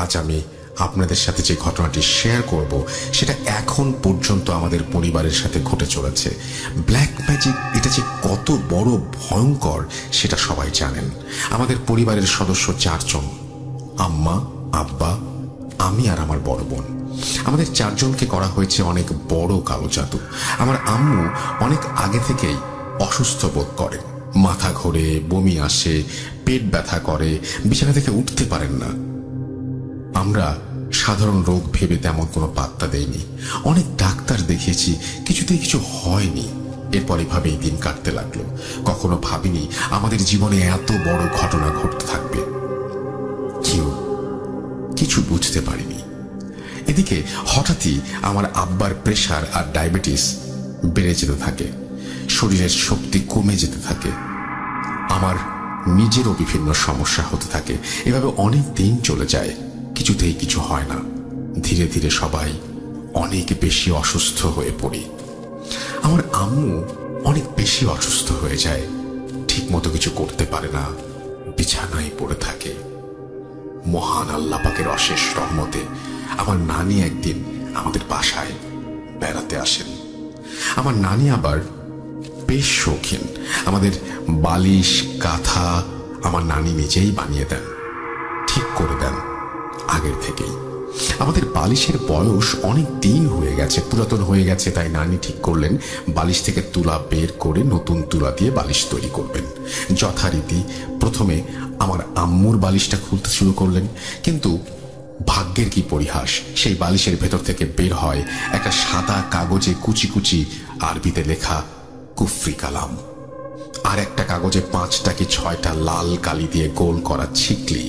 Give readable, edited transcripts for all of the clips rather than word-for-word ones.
আজ আমি আপনাদের সাথে যে ঘটনাটি শেয়ার করব সেটা এখন পর্যন্ত আমাদের পরিবারের সাথে ঘটে চলেছে। ব্ল্যাক ম্যাজিক এটা যে কত বড় ভয়ঙ্কর সেটা সবাই জানেন। আমাদের পরিবারের সদস্য 4 জন, আম্মা, আব্বা, আমি আর আমার বড় বোন। আমাদের 4 জনকে করা হয়েছে অনেক বড় কালো জাদু। আমার আম্মু অনেক আগে থেকেই অসুস্থ বোধ করেন, মাথা ঘোরে, বমি আসে, পেট ব্যথা করে, বিছানা থেকে উঠতে পারেন না। আমরা সাধারণ রোগ ভেবে তেমন কোনো পাত্তা দেইনি, অনেক ডাক্তার দেখিয়েছি, কিছুতেই কিছু হয়নি। এরপর এভাবেই দিন কাটতে লাগলো। কখনো ভাবিনি আমাদের জীবনে এত বড় ঘটনা ঘটতে থাকবে। কিছু বুঝতে পারিনি। এদিকে হঠাৎই আমার আব্বার প্রেশার আর ডায়াবেটিস বেড়ে যেতে থাকে, শরীরের শক্তি কমে যেতে থাকে, আমার নিজেরও বিভিন্ন সমস্যা হতে থাকে। এভাবে অনেক দিন চলে যায়, কিছুতেই কিছু হয় না। ধীরে ধীরে সবাই অনেক বেশি অসুস্থ হয়ে পড়ি। আমার আম্মু অনেক বেশি অসুস্থ হয়ে যায়, ঠিক মতো কিছু করতে পারে না, বিছানায় পড়ে থাকে। মহান আল্লাহ পাকের অশেষ রহমতে আমার নানি একদিন আমাদের বাসায় বেড়াতে আসেন। আমার নানি আবার বেশ শৌখিন। আমাদের বালিশ, কাঁথা আমার নানি নিজেই বানিয়ে দেন, ঠিক করে দেন আগের থেকেই। আমাদের বালিশের বয়স অনেক দিন হয়ে গেছে, পুরাতন হয়ে গেছে, তাই নানি ঠিক করলেন বালিশ থেকে তুলা বের করে নতুন তুলা দিয়ে বালিশ তৈরি করবেন। যথারীতি প্রথমে আমার আম্মুর বালিশটা খুলতে শুরু করলেন, কিন্তু ভাগ্যের কি পরিহাস, সেই বালিশের ভেতর থেকে বের হয় একটা সাদা কাগজে কুচি কুচি আরবিতে লেখা কুফরি কালাম, আর একটা কাগজে 5টা কি 6টা লাল কালি দিয়ে গোল করা ছিকলি।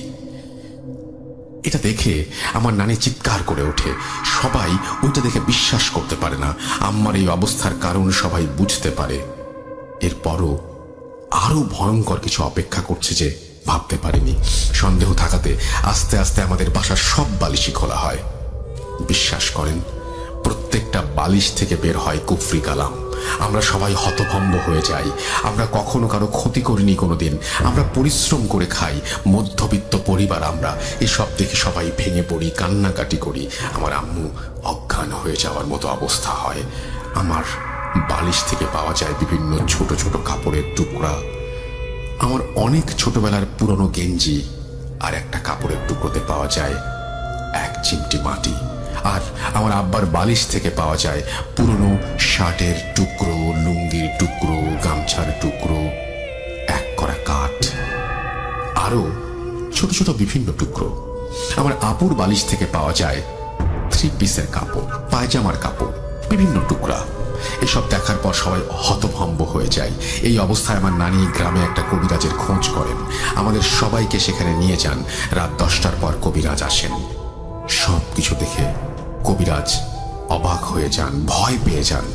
এটা দেখে আমার নানি চিৎকার করে ওঠে। সবাই ওইটা দেখে বিশ্বাস করতে পারে না। আম্মার এই অবস্থার কারণ সবাই বুঝতে পারে। এরপরও আরো ভয়ঙ্কর কিছু অপেক্ষা করছে যে ভাবতে পারিনি। সন্দেহ থাকাতে আস্তে আস্তে আমাদের বাসার সব বালিশই খোলা হয়। বিশ্বাস করেন, প্রত্যেকটা বালিশ থেকে বের হয় কুফরি কালাম। আমরা সবাই হতভম্ব হয়ে যাই। আমরা কখনো কারো ক্ষতি করিনি কোনোদিন, আমরা পরিশ্রম করে খাই, মধ্যবিত্ত পরিবার আমরা। এসব দেখে সবাই ভেঙে পড়ি, কান্নাকাটি করি। আমার আম্মু অজ্ঞান হয়ে যাওয়ার মতো অবস্থা হয়। আমার বালিশ থেকে পাওয়া যায় বিভিন্ন ছোট ছোট কাপড়ের টুকরা, আমার অনেক ছোটবেলার পুরনো গেঞ্জি, আর একটা কাপড়ের টুকরোতে পাওয়া যায় 1 চিমটি মাটি। আর আমার আব্বার বালিশ থেকে পাওয়া যায় পুরনো শার্টের টুকরো, লুঙ্গির টুকরো, গামছার টুকরো, 1 করা কাঠ, আরো ছোট ছোট বিভিন্ন টুকরো। আমার আপুর বালিশ থেকে পাওয়া যায় 3 পিসের কাপড়, পায়জামার কাপড়, বিভিন্ন টুকরা। এসব দেখার পর সবাই হতভম্ব হয়ে যায়। এই অবস্থায় আমার নানি গ্রামে একটা কবিরাজের খোঁজ করেন, আমাদের সবাইকে সেখানে নিয়ে যান। রাত 10টার পর কবিরাজ আসেন। সবকিছু দেখে কবিরাজ অবাক হয়ে যান, ভয় পেয়ে যান,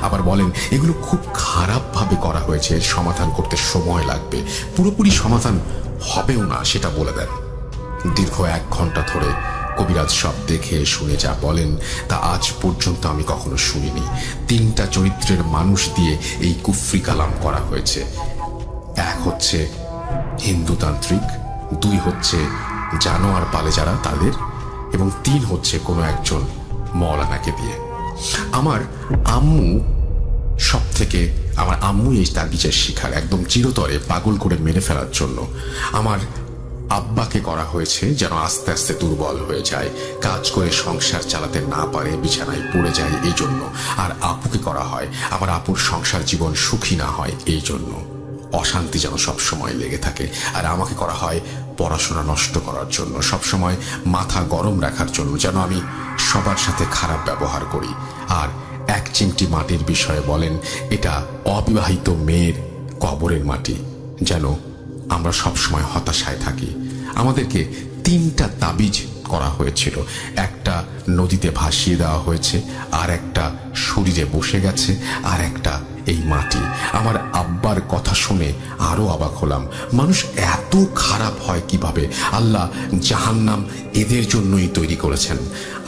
আবার বলেন এগুলো খুব খারাপ ভাবে করা হয়েছে, এর সমাধান করতে সময় লাগবে, পুরোপুরি সমাধান হবেও না সেটা বলে দেন। দীর্ঘ 1 ঘন্টা ধরে কবিরাজ সব দেখে শুনে যা বলেন তা আজ পর্যন্ত আমি কখনো শুনিনি। 3টা চরিত্রের মানুষ দিয়ে এই কুফরি কালাম করা হয়েছে। 1 হচ্ছে হিন্দুতান্ত্রিক, 2 হচ্ছে জানোয়ার পালে যারা তাদের, এবং 3 হচ্ছে কোনো একজন মৌলানাকে দিয়ে। আমার আম্মু সব থেকে, আমার আম্মুই তার বিচার শিখার, একদম চিরতরে পাগল করে মেরে ফেলার জন্য। আমার আব্বাকে করা হয়েছে যেন আস্তে আস্তে দুর্বল হয়ে যায়, কাজ করে সংসার চালাতে না পারে, বিছানায় পড়ে যায় এই জন্য। আর আপুকে করা হয় আমার আপুর সংসার জীবন সুখী না হয় এই জন্য, অশান্তি যেন সবসময় লেগে থাকে। আর আমাকে করা হয় পড়াশোনা নষ্ট করার জন্য, সবসময় মাথা গরম রাখার জন্য, যেন আমি সবার সাথে খারাপ ব্যবহার করি। আর 1 চিমটি মাটির বিষয়ে বলেন এটা অবিবাহিত মেয়ের কবরের মাটি, যেন আমরা সবসময় হতাশায় থাকি। আমাদেরকে 3টা তাবিজ করা হয়েছিল, একটা নদীতে ভাসিয়ে দেওয়া হয়েছে, আর একটা শরীরে বসে গেছে, আর একটা এই মাটি। আমার আব্বার কথা শুনে আরো অবাক হলাম, মানুষ এত খারাপ হয় কিভাবে? আল্লাহ জাহান্নাম এদের জন্যই তৈরি করেছেন।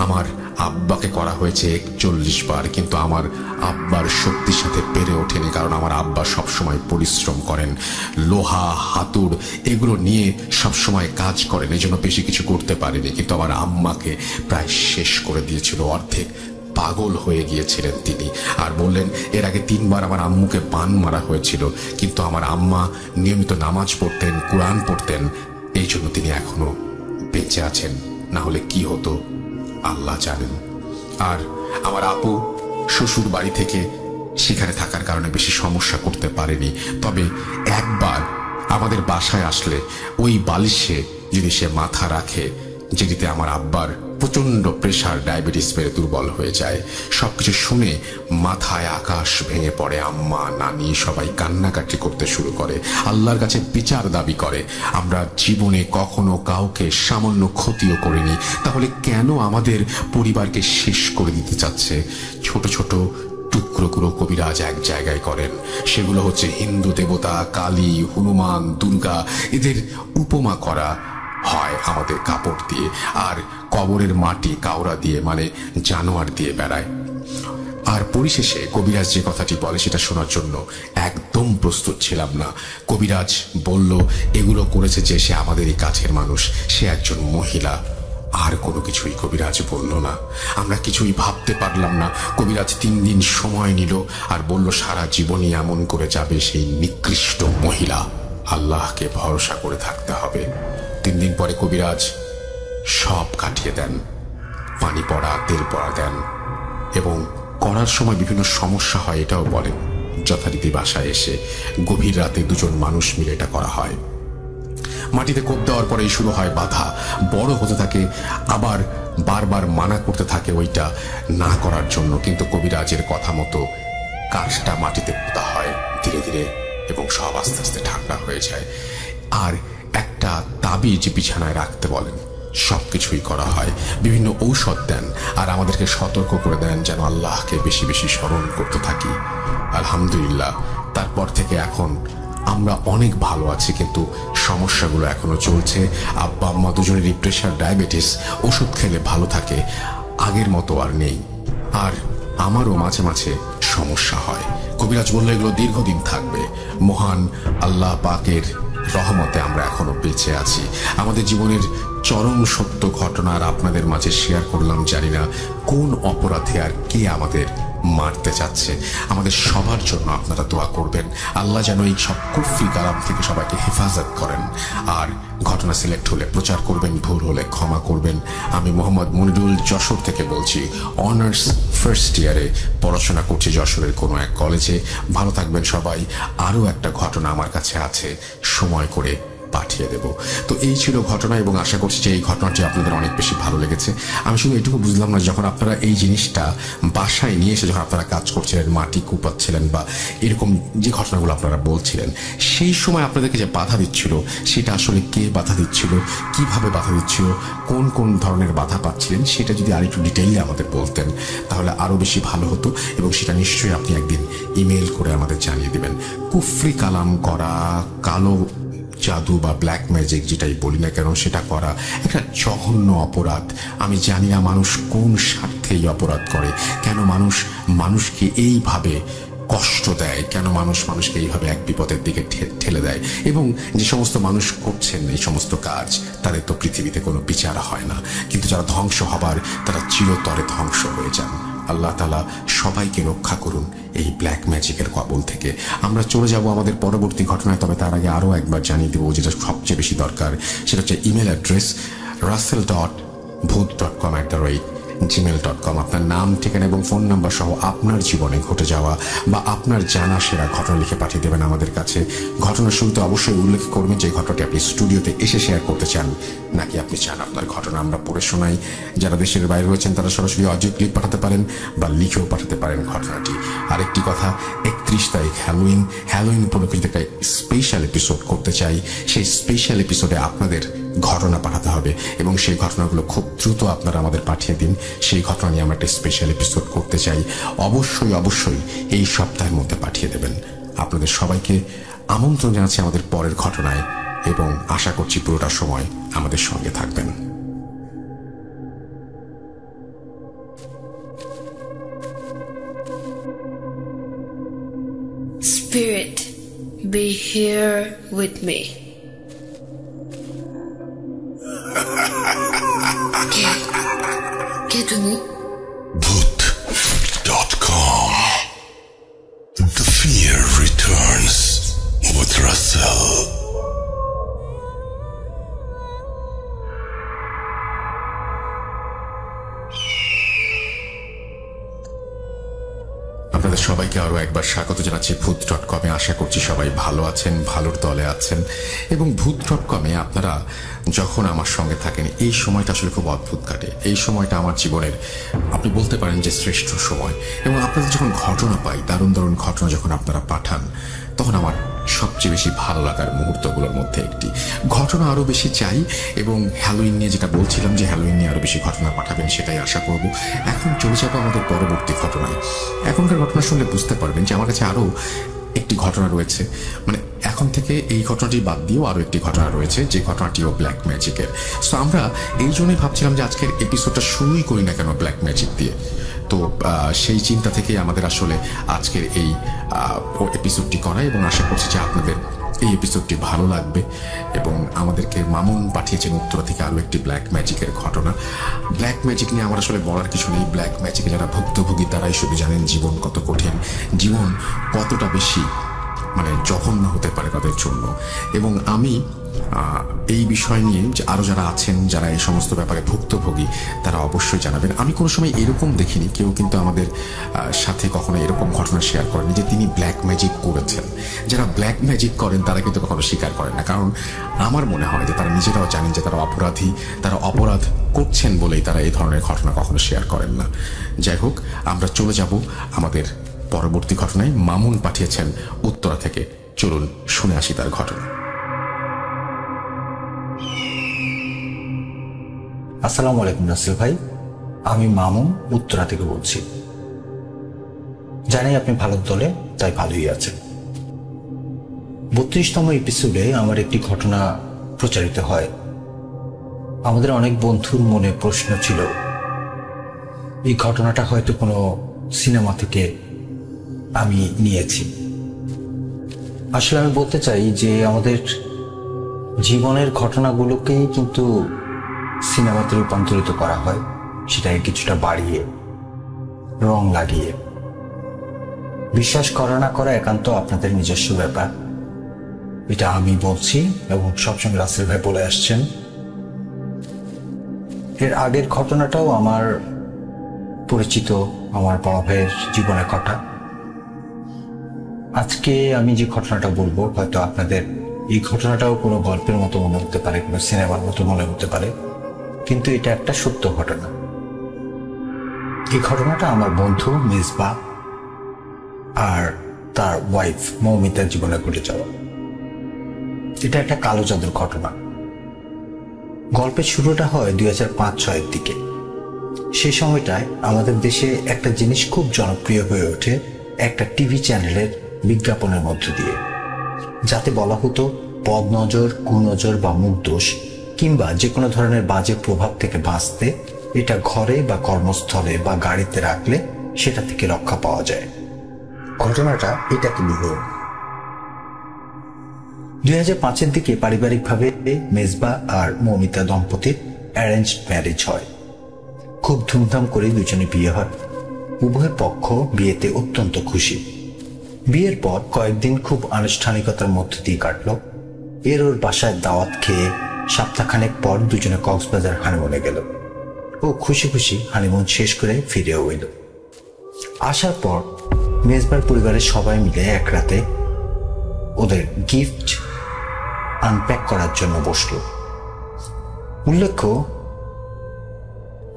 আমার আব্বাকে করা হয়েছে 41 বার, কিন্তু আমার আব্বার শক্তির সাথে পেরে ওঠেনি, কারণ আমার আব্বা সবসময় পরিশ্রম করেন, লোহা হাতুড় এগুলো নিয়ে সবসময় কাজ করেন, এই জন্য বেশি কিছু করতে পারেনি। কিন্তু আমার আম্মাকে প্রায় শেষ করে দিয়েছিল, অর্ধেক পাগল হয়ে গিয়েছিলেন তিনি। আর বললেন এর আগে 3 বার আমার আম্মুকে বান মারা হয়েছিল, কিন্তু আমার আম্মা নিয়মিত নামাজ পড়তেন, কোরআন পড়তেন, এই জন্য তিনি এখনো বেঁচে আছেন। না হলে কি হতো আল্লাহ জানেন। আর আমার আপু শ্বশুর বাড়ি থেকে সেখানে থাকার কারণে বেশি সমস্যা করতে পারেনি, তবে একবার আমাদের বাসায় আসলে ওই বালিশে যদি সে মাথা রাখে, যেটিতে আমার আব্বার প্রচন্ড প্রেশার, ডায়াবেটিস বেড়ে দুর্বল হয়ে যায়। সবকিছু শুনে মাথায় আকাশ ভেঙে পড়ে। আম্মা নানি সবাই কান্নাকাটি করতে শুরু করে, আল্লাহর কাছে বিচার দাবি করে। আমরা জীবনে কখনো কাউকে সামান্য ক্ষতিও করিনি, তাহলে কেন আমাদের পরিবারকে শেষ করে দিতে চাচ্ছে? ছোট ছোট টুকরোগুলো কবিরাজ এক জায়গায় করেন, সেগুলো হচ্ছে হিন্দু দেবতা কালী, হনুমান, দুর্গা, এদের উপমা করা হয় আমাদের কাপড় দিয়ে, আর কবরের মাটি কাউরা দিয়ে মানে জানোয়ার দিয়ে বেড়ায়। আর পরিশেষে কবিরাজ যে কথাটি বলে সেটা শোনার জন্য একদম প্রস্তুত ছিলাম না। কবিরাজ বলল এগুলো করেছে যে সে আমাদেরই কাছের মানুষ, সে একজন মহিলা। আর কোনো কিছুই কবিরাজ বলল না। আমরা কিছুই ভাবতে পারলাম না। কবিরাজ 3 দিন সময় নিল আর বলল সারা জীবনই এমন করে যাবে সেই নিকৃষ্ট মহিলা, আল্লাহকে ভরসা করে থাকতে হবে। 3 দিন পরে কবিরাজ সব কাটিয়ে দেন, পানি পড়া তেল পড়া দেন, এবং করার সময় বিভিন্ন সমস্যা হয় এটাও বলেন। যথারীতি বাসায় এসে গভীর রাতে 2 জন মানুষ মিলে এটা করা হয়। মাটিতে কোপ দেওয়ার পরেই শুরু হয় বাধা, বড় হতে থাকে, আবার বারবার মানা করতে থাকে ওইটা না করার জন্য। কিন্তু কবিরাজের কথা মতো কাঠটা মাটিতে পোতা হয় ধীরে ধীরে, এবং সব আস্তে আস্তে ঠান্ডা হয়ে যায়। আর একটা তাবিজ বিছানায় রাখতে বলেন। সবকিছুই করা হয়, বিভিন্ন ঔষধ দেন, আর আমাদেরকে সতর্ক করে দেন যেন আল্লাহকে বেশি বেশি স্মরণ করতে থাকি। আলহামদুলিল্লাহ, তারপর থেকে এখন আমরা অনেক ভালো আছি, কিন্তু সমস্যাগুলো এখনো চলছে। আব্বা আম্মা দুজনেরই প্রেশার, ডায়াবেটিস, ওষুধ খেলে ভালো থাকে, আগের মতো আর নেই। আর আমারও মাঝে মাঝে সমস্যা হয়। কবিরাজ বললে এগুলো দীর্ঘদিন থাকবে। মহান আল্লাহ পাকের রহমতে আমরা এখনো বেঁচে আছি। আমাদের জীবনের চরম সত্য ঘটনা আর আপনাদের মাঝে শেয়ার করলাম। জানি না কোন অপরাধে আর কে আমাদের মারতে চাচ্ছে। আমাদের সবার জন্য আপনারা দোয়া করবেন, আল্লাহ যেন এই সব কুফরি কালাম থেকে সবাইকে হেফাজত করেন। আর ঘটনা সিলেক্ট হলে প্রচার করবেন, ভুল হলে ক্ষমা করবেন। আমি মোহাম্মদ মনিরুল যশোর থেকে বলছি। অনার্স ফার্স্ট ইয়ারে পড়াশোনা করছি যশোরের কোনো এক কলেজে। ভালো থাকবেন সবাই। আরও একটা ঘটনা আমার কাছে আছে, সময় করে পাঠিয়ে দেব। তো এই ছিল ঘটনা, এবং আশা করছি যে এই ঘটনাটি আপনাদের অনেক বেশি ভালো লেগেছে। আমি শুধু এটুকু বুঝলাম না, যখন আপনারা এই জিনিসটা বাসায় নিয়ে এসে যখন আপনারা কাজ করছিলেন, মাটি কুপাচ্ছিলেন বা এরকম যে ঘটনাগুলো আপনারা বলছিলেন, সেই সময় আপনাদেরকে যে বাধা দিচ্ছিল সেটা আসলে কে বাধা দিচ্ছিল, কিভাবে বাধা দিচ্ছিল, কোন কোন ধরনের বাধা পাচ্ছিলেন, সেটা যদি আর একটু ডিটেইলে আমাদের বলতেন তাহলে আরও বেশি ভালো হতো। এবং সেটা নিশ্চয়ই আপনি একদিন ইমেল করে আমাদের জানিয়ে দেবেন। কুফরি কালাম করা, কালো জাদু বা ব্ল্যাক ম্যাজিক যেটাই বলি না কেন, সেটা করা একটা জঘন্য অপরাধ। আমি জানি না মানুষ কোন স্বার্থে এই অপরাধ করে, কেন মানুষ মানুষকে এইভাবে কষ্ট দেয়, কেন মানুষ মানুষকে এইভাবে এক বিপদের দিকে ঠেলে দেয়। এবং যে সমস্ত মানুষ করছেন এই সমস্ত কাজ, তাদের তো পৃথিবীতে কোনো বিচার হয় না, কিন্তু যারা ধ্বংস হবার তারা চিরতরে ধ্বংস হয়ে যান। আল্লাহ তাআলা সবাইকে রক্ষা করুন এই ব্ল্যাক ম্যাজিকের কবল থেকে। আমরা চলে যাব আমাদের পরবর্তী ঘটনায়, তবে তার আগে আরও একবার জানিয়ে দেবো যেটা সবচেয়ে বেশি দরকার, সেটা হচ্ছে ইমেল অ্যাড্রেস russell.bhoot.com@gmail.com। আপনার নাম, ঠিকানা এবং ফোন নাম্বার সহ আপনার জীবনে ঘটে যাওয়া বা আপনার জানা সেরা ঘটনা লিখে পাঠিয়ে দেবেন আমাদের কাছে। ঘটনার শুরুতে অবশ্যই উল্লেখ করবেন যে ঘটনাটি আপনি স্টুডিওতে এসে শেয়ার করতে চান, নাকি আপনি চান আপনার ঘটনা আমরা পড়ে শোনাই। যারা দেশের বাইরে রয়েছেন তারা সরাসরি অডিও ক্লিপ পাঠাতে পারেন বা লিখেও পাঠাতে পারেন ঘটনাটি। আরেকটি কথা, 31 তারিখ হ্যালোইন উপলক্ষে একটা স্পেশাল এপিসোড করতে চাই। সেই স্পেশাল এপিসোডে আপনাদের ঘটনা পাঠাতে হবে এবং সেই ঘটনাগুলো খুব দ্রুত আপনারা আমাদের পাঠিয়ে দিন। সেই ঘটনা নিয়ে আমরা একটা স্পেশাল এপিসোড করতে চাই। অবশ্যই অবশ্যই এই সপ্তাহের মধ্যে পাঠিয়ে দেবেন। আপনাদের সবাইকে আমন্ত্রণ জানাচ্ছি আমাদের পরের ঘটনায় এবং আশা করছি পুরোটা সময় আমাদের সঙ্গে থাকবেন। Spirit, be here with me. কে তুমি? Bhoot.com. The fear returns with Russell. আপনাদের সবাইকে আরো একবার স্বাগত জানাচ্ছি ভূত.com-এ। আশা করছি সবাই ভালো আছেন, ভালোর দলে আছেন। এবং ভূত.com-এ আপনারা যখন আমার সঙ্গে থাকেন এই সময়টা আসলে খুব অদ্ভুত কাটে। এই সময়টা আমার জীবনের আপনি বলতে পারেন যে শ্রেষ্ঠ সময়। এবং আপনাদের যখন ঘটনা পাই, দারুণ দারুণ ঘটনা যখন আপনারা পাঠান, তখন আমার সবচেয়ে বেশি ভালো লাগার মুহূর্তগুলোর মধ্যে একটি। ঘটনা আরো বেশি চাই এবং হ্যালোইন নিয়ে যেটা বলছিলাম যে হ্যালোইন নিয়ে আরো বেশি ঘটনা পাঠাবেন, সেটাই আশা করব। এখন চলে যাবো আমাদের পরবর্তী ঘটনায়। এখনকার ঘটনা শুনলে বুঝতে পারবেন যে আমার কাছে আরো একটি ঘটনা রয়েছে। মানে এখন থেকে এই ঘটনাটি বাদ দিয়েও আরো একটি ঘটনা রয়েছে, যে ঘটনাটিও ব্ল্যাক ম্যাজিকের। সো আমরা এই জন্যই ভাবছিলাম যে আজকের এপিসোডটা শুরুই করি না কেন ব্ল্যাক ম্যাজিক দিয়ে। তো সেই চিন্তা থেকেই আমাদের আসলে আজকের এই এপিসোডটি করা এবং আশা করছি যে আপনাদের এই এপিসোডটি ভালো লাগবে। এবং আমাদেরকে মামুন পাঠিয়েছেন উত্তরা থেকে আরো একটি ব্ল্যাক ম্যাজিকের ঘটনা। ব্ল্যাক ম্যাজিক নিয়ে আমার আসলে বলার কিছু নেই। ব্ল্যাক ম্যাজিকে যারা ভুক্তভোগী তারাই শুধু জানেন জীবন কত কঠিন, জীবন কতটা বেশি মানে জঘন্য হতে পারে তাদের জন্য। এবং আমি এই বিষয় নিয়ে যে আরো যারা আছেন, যারা এই সমস্ত ব্যাপারে ভুক্তভোগী, তারা অবশ্যই জানাবেন। আমি কোনো সময় এরকম দেখিনি, কেউ কিন্তু আমাদের সাথে কখনো এরকম ঘটনা শেয়ার করেনি যে তিনি ব্ল্যাক ম্যাজিক করেছেন। যারা ব্ল্যাক ম্যাজিক করেন তারা কিন্তু কখনো স্বীকার করেন না, কারণ আমার মনে হয় যে তারা নিজেরাও জানেন যে তারা অপরাধী, তারা অপরাধ করছেন বলেই তারা এই ধরনের ঘটনা কখনো শেয়ার করেন না। যাই হোক, আমরা চলে যাব আমাদের পরবর্তী ঘটনায়। মামুন পাঠিয়েছেন উত্তরা থেকে, চলুন শুনে আসি তার ঘটনা। আসসালামু আলাইকুম রাসেল ভাই, আমি মামুন উত্তরা থেকে বলছি। জানি আপনি ভালোর দলে, তাই ভালোই আছেন। 32তম এপিসোডে আমার একটি ঘটনা প্রচারিত হয়। আমাদের অনেক বন্ধুর মনে প্রশ্ন ছিল, এই ঘটনাটা হয়তো কোনো সিনেমা থেকে আমি নিয়েছি। আসলে আমি বলতে চাই যে আমাদের জীবনের ঘটনাগুলোকেই কিন্তু সিনেমাতে রূপান্তরিত করা হয়, সেটাকে কিছুটা বাড়িয়ে, রং লাগিয়ে। বিশ্বাস করা না করা একান্ত আপনাদের নিজস্ব ব্যাপার, এটা আমি বলছি এবং সবসময় রাসেল ভাই বলে আসছেন। এর আগের ঘটনাটাও আমার পরিচিত, আমার বড় ভাইয়ের জীবনে ঘটা। আজকে আমি যে ঘটনাটা বলবো, হয়তো আপনাদের এই ঘটনাটাও কোনো গল্পের মতো মনে হতে পারে, কোনো সিনেমার মতো মনে হতে পারে, কিন্তু এটা একটা সত্য ঘটনা। এই ঘটনাটা আমার বন্ধু মেজবা আর তার ওয়াইফ মৌমিতার জীবনে ঘটে যাওয়া। এটা একটা কালো জাদুর ঘটনা। গল্পের শুরুটা হয় 2005-06 দিকে। সেই সময়টায় আমাদের দেশে একটা জিনিস খুব জনপ্রিয় হয়ে ওঠে একটা টিভি চ্যানেলের বিজ্ঞাপনের মধ্য দিয়ে, যাতে বলা হতো বদনজর, কুনজর বা মুখদোষ কিংবা যে কোনো ধরনের বাজে প্রভাব থেকে বাঁচতে এটা ঘরে বা কর্মস্থলে বা গাড়িতে রাখলে সেটা থেকে রক্ষা পাওয়া যায়। ঘটনাটা এটাকে নিয়ে। 2005-এর দিকে পারিবারিকভাবে মেজবা আর মৌমিতা দম্পতির অ্যারেঞ্জড ম্যারেজ হয়। খুব ধুমধাম করে দুজনে বিয়ে হয়। উভয় পক্ষ বিয়েতে অত্যন্ত খুশি। বিয়ের পর কয়েকদিন খুব আনুষ্ঠানিকতার মধ্য দিয়ে কাটলো। ওর বাসায় দাওয়াত খেয়ে সপ্তাহখানেক পর দুজনে কক্সবাজার হানিমুনে গেল। ও খুশি খুশি হানিমুন শেষ করে ফিরেও এলো। আসার পর মেজবার পরিবারের সবাই মিলে এক রাতে ওদের গিফট আনপ্যাক করার জন্য বসল। উল্লেখ্য,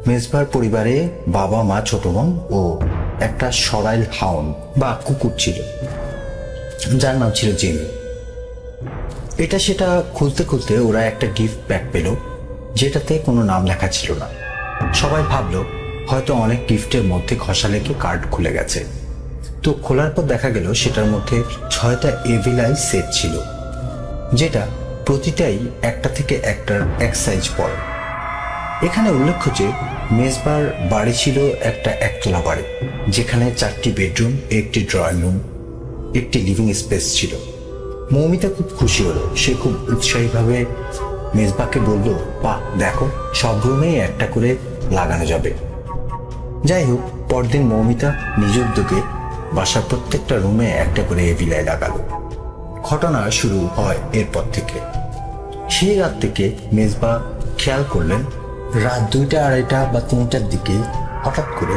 মেজবার পরিবারে বাবা, মা, ছোট বোন ও একটা সরাইল হাউন্ড বা কুকুর ছিল, যার নাম ছিল জেমি। এটা সেটা খুলতে খুলতে ওরা একটা গিফট ব্যাগ পেল, যেটাতে কোনো নাম লেখা ছিল না। সবাই ভাবলো হয়তো অনেক গিফটের মধ্যে ঘষা লেগে কার্ড খুলে গেছে। তো খোলার পর দেখা গেল সেটার মধ্যে 6টা এভিল আই সেট ছিল, যেটা প্রতিটাই একটা থেকে একটার এক সাইজ বড়। এখানে উল্লেখ্য যে মেজবার বাড়ি ছিল একটা একতলা বাড়ি, যেখানে 4টি বেডরুম, একটি ড্রয়িং রুম, একটি লিভিং স্পেস ছিল। মৌমিতা খুব খুশি হলো। সে খুব উৎসাহীভাবে মেজবাকে বলল, বাহ দেখো, সব রুমেই একটা করে লাগানো যাবে। যাই হোক, পরদিন মৌমিতা নিজ উদ্যোগে বাসার প্রত্যেকটা রুমে একটা করে এভিলাই লাগালো। ঘটনা শুরু হয় এরপর থেকে। সেই রাত থেকে মেজবা খেয়াল করলেন রাত 2টা, 2:30 বা 3টার দিকে হঠাৎ করে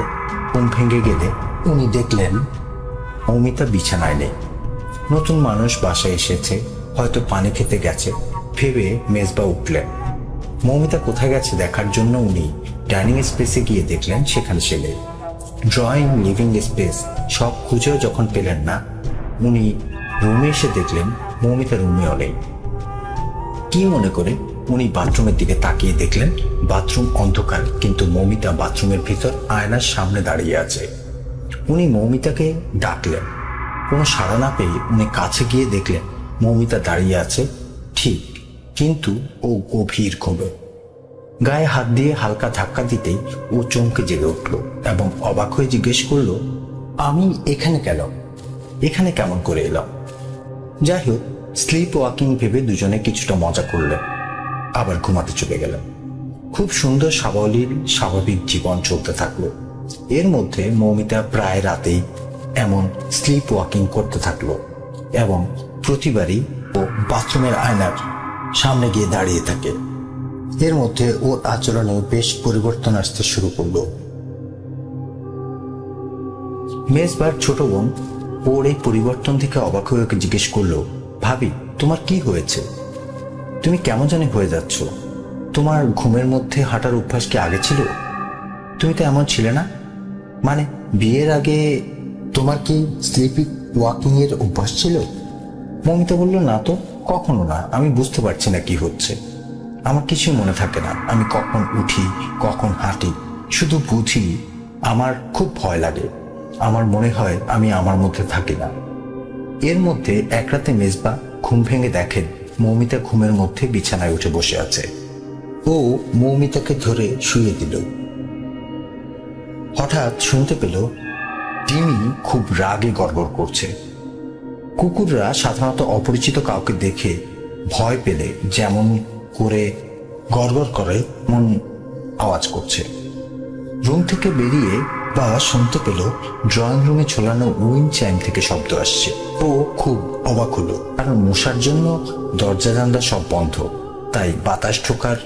ঘুম ভেঙে গেলে উনি দেখলেন মৌমিতা বিছানায় নেই। নতুন মানুষ বাসায় এসেছে, হয়তো পানি খেতে গেছে ভেবে মেজবা উঠলেন। মৌমিতা কোথায় গেছে দেখার জন্য উনি ডাইনিং স্পেসে গিয়ে দেখলেন সেখানে সে নেই। ড্রয়িং, লিভিং স্পেস সব খুঁজেও যখন পেলেন না, উনি রুমে এসে দেখলেন মৌমিতা রুমেও নেই। কি মনে করে উনি বাথরুমের দিকে তাকিয়ে দেখলেন বাথরুম অন্ধকার, কিন্তু মৌমিতা বাথরুমের ভিতর আয়নার সামনে দাঁড়িয়ে আছে। উনি মৌমিতাকে ডাকলেন, কোনো সাড়া না পেয়ে উনি কাছে গিয়ে দেখলেন মৌমিতা দাঁড়িয়ে আছে ঠিক, কিন্তু ও গভীর ঘুমে। গায়ে হাত দিয়ে হালকা ধাক্কা দিতেই ও চমকে জেগে উঠল এবং অবাক হয়ে জিজ্ঞেস করল, আমি এখানে কেন, এখানে কেমন করে এলাম? যাই হোক, স্লিপ ওয়াকিং ভেবে দুজনে কিছুটা মজা করলেন, আবার ঘুমাতে চলে গেলেন। খুব সুন্দর সাবলীল স্বাভাবিক জীবন চলতে থাকলো। এর মধ্যে মৌমিতা প্রায় রাতেই এমন স্লিপ ওয়াকিং করতে থাকলো এবং প্রতিবারই ও বাথরুমের আয়নার সামনে গিয়ে দাঁড়িয়ে থাকে। এর মধ্যে ওর আচরণে বেশ পরিবর্তন আসতে শুরু করলো। মেজবার ছোট বোন ওর এই পরিবর্তন থেকে অবাক হয়ে ওকে জিজ্ঞেস করলো, ভাবি তোমার কি হয়েছে? তুমি কেমন জানি হয়ে যাচ্ছ? তোমার ঘুমের মধ্যে হাঁটার অভ্যাস কি আগে ছিল? তুমি তো এমন ছিলে না। মানে বিয়ের আগে তোমার কি স্লিপিং ওয়াকিং এর অভ্যাস ছিল? মৌমিতা বলল, না তো, কখনো না। আমি বুঝতে পারছি না কি হচ্ছে। আমার কিছুই মনে থাকে না, আমি কখন উঠি কখন হাঁটি, শুধু বুঝি আমার খুব ভয় লাগে। আমার মনে হয় আমি আমার মধ্যে থাকি না। এর মধ্যে এক রাতে মেজবা ঘুম ভেঙে দেখেন মৌমিতা ঘুমের মধ্যে বিছানায় উঠে বসে আছে। ও মৌমিতাকে ধরে শুয়ে দিল। হঠাৎ শুনতে পেল টিমি খুব রাগে গড়গড় করছে। কুকুররা সাধারণত অপরিচিত কাউকে দেখে ভয় পেলে যেমন করে গড়গড় করে এমন আওয়াজ করছে। রুম থেকে বেরিয়ে বা শুনতে পেল ড্রয়িং রুমে ঝোলানো উইন্ড চাইম থেকে শব্দ আসছে। ও খুব অবাক হলো, কারণ মশার জন্য দরজা জানলা সব বন্ধ, তাই বাতাস ঢোকার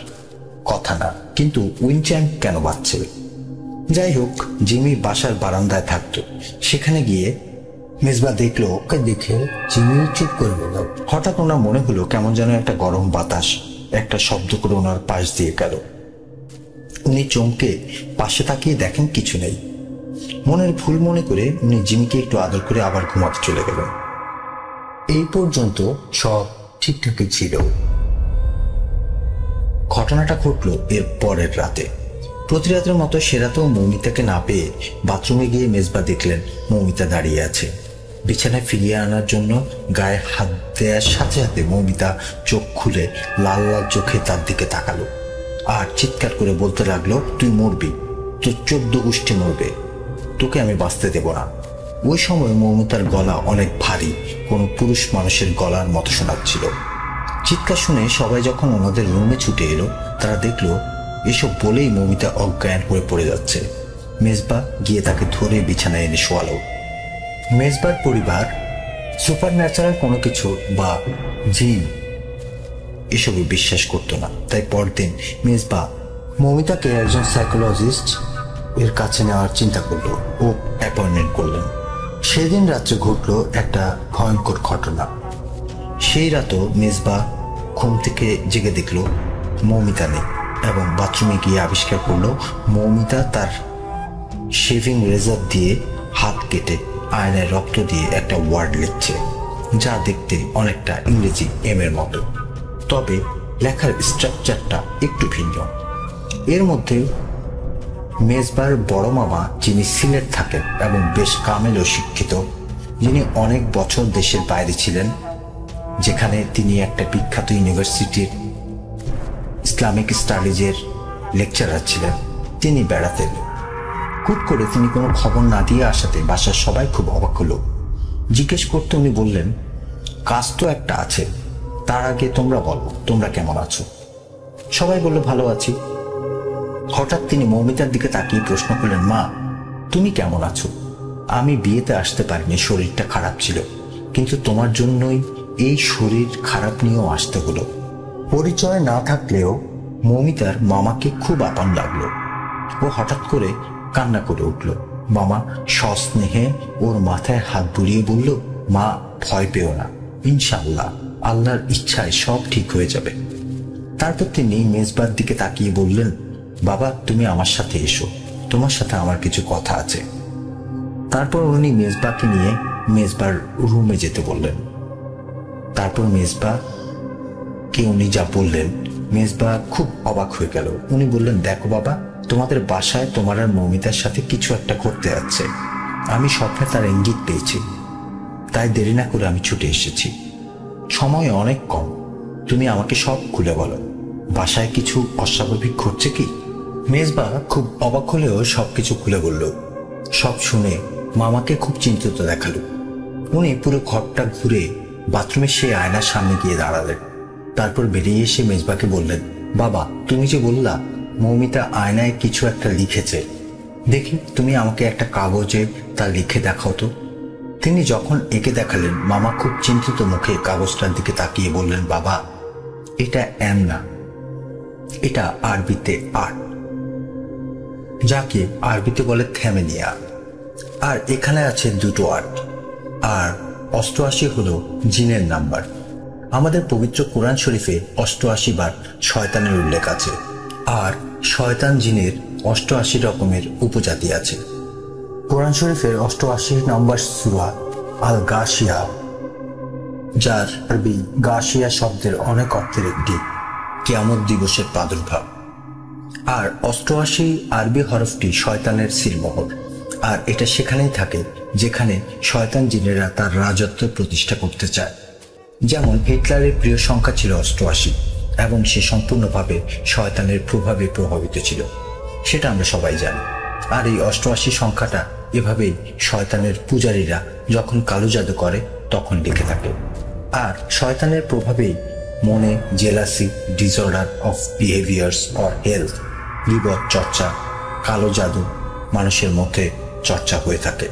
কথা না, কিন্তু উইন্ড চাইম কেন বাজছে? যাই হোক, জিমি বাসার বারান্দায় থাকতো। সেখানে গিয়ে মেজবা দেখলো ওকে দেখে জিমি চুপ করে গেল। হঠাৎ ওনার মনে হলো কেমন যেন একটা গরম বাতাস একটা শব্দ করে ওনার পাশ দিয়ে গেল। উনি চমকে পাশে তাকিয়ে দেখেন কিছু নেই। মনের ভুল মনে করে উনি জিমিকে একটু আদর করে আবার ঘুমাতে চলে গেলেন। এই পর্যন্ত সব ঠিকঠাকই ছিল। ঘটনাটা ঘটলো এর পরের রাতে। প্রতি রাতের মতো সে রাতেও মৌমিতাকে না পেয়ে বাথরুমে গিয়ে মেজবা দেখলেন মৌমিতা দাঁড়িয়ে আছে। বিছানায় ফিরিয়ে আনার জন্য গায়ে হাত দেওয়ার সাথে সাথে মৌমিতা চোখ খুলে লাল লাল চোখে তার দিকে তাকালো আর চিৎকার করে বলতে লাগলো, তুই মরবি, তোর 14 গোষ্ঠী মরবে, তোকে আমি বাঁচতে দেব না। ওই সময় মৌমিতার গলা অনেক ভারী, কোনো পুরুষ মানুষের গলার মতো শোনাচ্ছিল। চিৎকার শুনে সবাই যখন ওনাদের রুমে ছুটে এলো, তারা দেখলো এসব বলেই মৌমিতা অজ্ঞান হয়ে পড়ে যাচ্ছে। মেজবা গিয়ে তাকে ধরে বিছানায় এনে শোয়ালো। মেজবার পরিবার সুপার ন্যাচারাল কোনো কিছু বা জিন এসবে বিশ্বাস করতো না, তাই পরদিন মেজবা মৌমিতাকে একজন সাইকোলজিস্ট এর কাছে নেওয়ার চিন্তা করলো ও অ্যাপয়েন্টমেন্ট করলেন। সেদিন রাত্রে ঘটলো একটা ভয়ঙ্কর ঘটনা। সেই রাতও মেজবা ঘুম থেকে জেগে দেখলো মৌমিতা নেই এবং বাথরুমে গিয়ে আবিষ্কার করলো মৌমিতা তার শেভিং রেজার দিয়ে হাত কেটে আয়নায় রক্ত দিয়ে একটা ওয়ার্ড লিখছে। যা দেখতে অনেকটা ইংরেজি এম এর মতো, তবে লেখার স্ট্রাকচারটা একটু ভিন্ন। এর মধ্যে মেজবার বড় মামা, যিনি সিলেট থাকেন এবং বেশ কামেল ও শিক্ষিত, যিনি অনেক বছর দেশের বাইরে ছিলেন, যেখানে তিনি একটা বিখ্যাত ইউনিভার্সিটির ইসলামিক স্টাডিজের লেকচারার ছিলেন, তিনি বেড়াতেন। হুট করে তিনি কোনো খবর না দিয়ে আসাতে বাসার সবাই খুব অবাক হলো। জিজ্ঞেস করতে উনি বললেন, কাজ তো একটা আছে, তার আগে তোমরা বলো তোমরা কেমন আছো। সবাই বলল ভালো আছি। হঠাৎ তিনি মৌমিতার দিকে তাকিয়ে প্রশ্ন করলেন, মা তুমি কেমন আছো? আমি বিয়েতে আসতে পারিনি, শরীরটা খারাপ ছিল, কিন্তু তোমার জন্যই এই শরীর খারাপ নিয়েও আসতে হলো। পরিচয় না থাকলেও মৌমিতার মামাকে খুব আপন লাগলো। ও হঠাৎ করে কান্না করে উঠল। মামা সস্নেহে ওর মাথায় হাত বুলিয়ে বলল, মা ভয় পেও না, ইনশাআল্লাহ আল্লাহর ইচ্ছায় সব ঠিক হয়ে যাবে। তারপর তিনি মেজবার দিকে তাকিয়ে বললেন, বাবা তুমি আমার সাথে এসো, তোমার সাথে আমার কিছু কথা আছে। তারপর উনি মেজবাকে নিয়ে মেজবার রুমে যেতে বললেন। তারপর মেজবাকে উনি যা বললেন, মেজবা খুব অবাক হয়ে গেল। উনি বললেন, দেখো বাবা, তোমাদের বাসায় তোমার আর মৌমিতার সাথে কিছু একটা করতে যাচ্ছে। আমি স্বপ্নে তার ইঙ্গিত পেয়েছি, তাই দেরি না করে আমি ছুটে এসেছি। সময় অনেক কম, তুমি আমাকে সব খুলে বলো, বাসায় কিছু অস্বাভাবিক ঘটছে কি? মেজবা খুব অবাক হলেও সবকিছু খুলে বলল। সব শুনে মামাকে খুব চিন্তিত দেখালো। উনি পুরো ঘরটা ঘুরে বাথরুমের সেই আয়নার সামনে গিয়ে দাঁড়ালেন। তারপর বেরিয়ে এসে মেজবাকে বললেন, বাবা তুমি যে বললা মৌমিতা আয়নায় কিছু একটা লিখেছে, দেখি তুমি আমাকে একটা কাগজে তা লিখে দেখাও তো। তিনি যখন এঁকে দেখালেন, মামা খুব চিন্তিত মুখে কাগজটার দিকে তাকিয়ে বললেন, বাবা এটা এম না, এটা আরবিতে আট, যাকে আরবিতে বলে থ্যামেনিয়া। আর এখানে আছে দুটো আট, আর 88 হলো জিনের নাম্বার। আমাদের পবিত্র কোরআন শরীফে 88 বার শয়তানের উল্লেখ আছে, আর শয়তান জিনের 88 রকমের উপজাতি আছে। কোরআন শরীফের 88 নম্বর সূরা আল গাশিয়া, যার আরবি গাশিয়া শব্দের অনেক অর্থের একটি, কিয়ামত দিবসের প্রাদুর্ভাব। আর 88 আরবি হরফটি শয়তানের সিলমোহর, আর এটা সেখানেই থাকে যেখানে শয়তান জিনেরা তার রাজত্ব প্রতিষ্ঠা করতে চায়। যেমন হিটলারের প্রিয় সংখ্যা ছিল 88, এবং সে সম্পূর্ণভাবে শয়তানের প্রভাবে প্রভাবিত ছিল, সেটা আমরা সবাই জানি। আর এই 88 সংখ্যাটা এভাবেই শয়তানের পূজারীরা যখন কালো জাদু করে তখন লিখে থাকে। আর শয়তানের প্রভাবেই মনে jealousy, disorder of behaviours or health, বিপদ চর্চা, কালো জাদু মানুষের মধ্যে চর্চা হয়ে থাকে।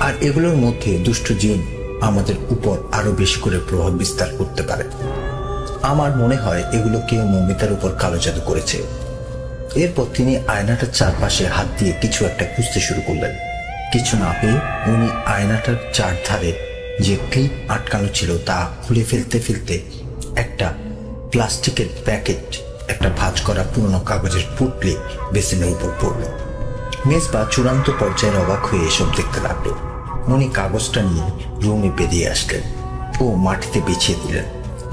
আর এগুলোর মধ্যে দুষ্ট জিন আমাদের উপর আরো বেশি করে প্রভাব বিস্তার করতে পারে। আমার মনে হয় এগুলো কেউ মৌমিতার উপর কালো জাদু করেছে। এরপর তিনি আয়নাটার চারপাশে হাত দিয়ে কিছু একটা খুঁজতে শুরু করলেন। কিছু না পেয়ে উনি আয়নাটার চারধারে যে ক্লিপ আটকানো ছিল তা খুলে ফেলতে ফেলতে একটা প্লাস্টিকের প্যাকেট, একটা ভাঁজ করা পুরনো কাগজের পুটলি বেসিনের উপর পড়ল। মেজবা চূড়ান্ত পর্যায়ের অবাক হয়ে এসব দেখতে লাগলো। উনি কাগজটা নিয়ে রুমে বেরিয়ে আসলেন ও মাটিতে বিছিয়ে দিলেন।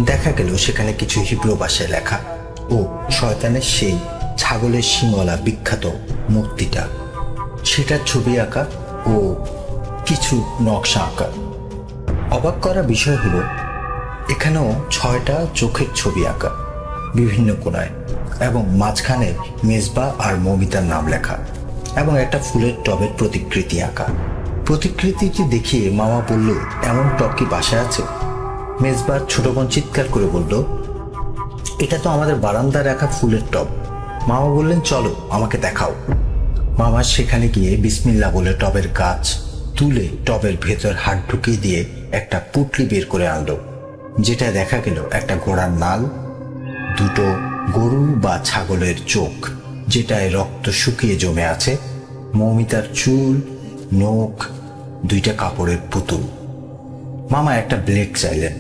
দেখা গেল সেখানে কিছু হিব্রু ভাষায় লেখা ও শয়তানের সেই ছাগলের শিংওয়ালা বিখ্যাত মূর্তিটা, সেটার ছবি আঁকা ও কিছু নকশা আঁকা। অবাক করা বিষয় হলো এখানেও 6টা চোখের ছবি আঁকা বিভিন্ন কোণায়, এবং মাঝখানে মেজবা আর মৌমিতার নাম লেখা, এবং একটা ফুলের টবের প্রতিকৃতি আঁকা। প্রতিকৃতিটি দেখিয়ে মামা বলল, এমন টব কি বাসায় আছে? মেজবার ছোট বোন চিৎকার করে বলল, এটা তো আমাদের বারান্দায় রাখা ফুলের টব। মামা বললেন, চলো আমাকে দেখাও। মামা সেখানে গিয়ে বিসমিল্লাহ বলে টবের গাছ তুলে টবের ভেতর হাত ঢুকিয়ে দিয়ে একটা পুটলি বের করে আনলো, যেটা দেখা গেল একটা ঘোড়ার নাল, দুটো গরু বা ছাগলের চোখ যেটায় রক্ত শুকিয়ে জমে আছে, মৌমিতার চুল, নখ, 2টা কাপড়ের পুতুল। মামা একটা ব্লেড চাইলেন।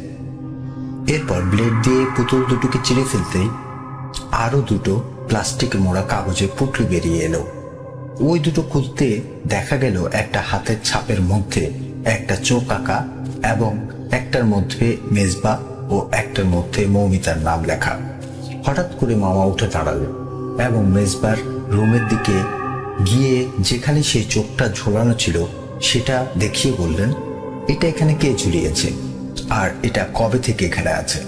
এরপর ব্লেড দিয়ে পুতুল দুটোকে চিড়ে ফেলতেই আরো 2টো প্লাস্টিকের মোড়া কাগজের পুটলি বেরিয়ে এলো। ওই দুটো খুলতে দেখা গেল একটা হাতের ছাপের মধ্যে একটা চোখ আঁকা এবং একটার মধ্যে মেজবা ও একটার মধ্যে মৌমিতার নাম লেখা। হঠাৎ করে মামা উঠে দাঁড়ালেন এবং মেজবার রুমের দিকে গিয়ে যেখানে সেই চোখটা ঝোলানো ছিল সেটা দেখিয়ে বললেন, এটা এখানে কে ঝুলিয়েছে আর এটা কবে থেকে এখানে আছে?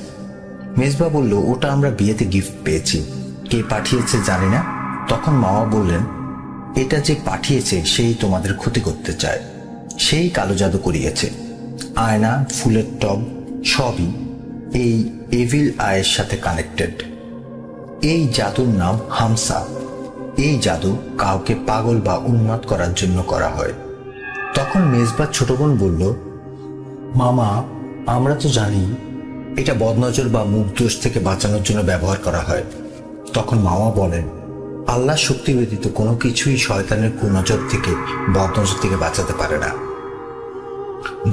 মেজবা বলল, ওটা আমরা বিয়েতে গিফট পেয়েছি, কে পাঠিয়েছে জানি না। তখন মামা বললেন, এটা যে পাঠিয়েছে সেই তোমাদের ক্ষতি করতে চায়, সেই কালো জাদু করিয়েছে। আয়না, ফুলের টব সবই এই এভিল আয়ের সাথে কানেক্টেড। এই জাদুর নাম হামসা। এই জাদু কাউকে পাগল বা উন্মাদ করার জন্য করা হয়। তখন মেজবার ছোট বোন বলল, মামা আমরা তো জানি এটা বদনজর বা মুখ দোষ থেকে বাঁচানোর জন্য ব্যবহার করা হয়। তখন মামা বলেন, আল্লাহর শক্তি ব্যতীত কোনো কিছুই শয়তানের কুনজর থেকে বদনজর থেকে বাঁচাতে পারে না,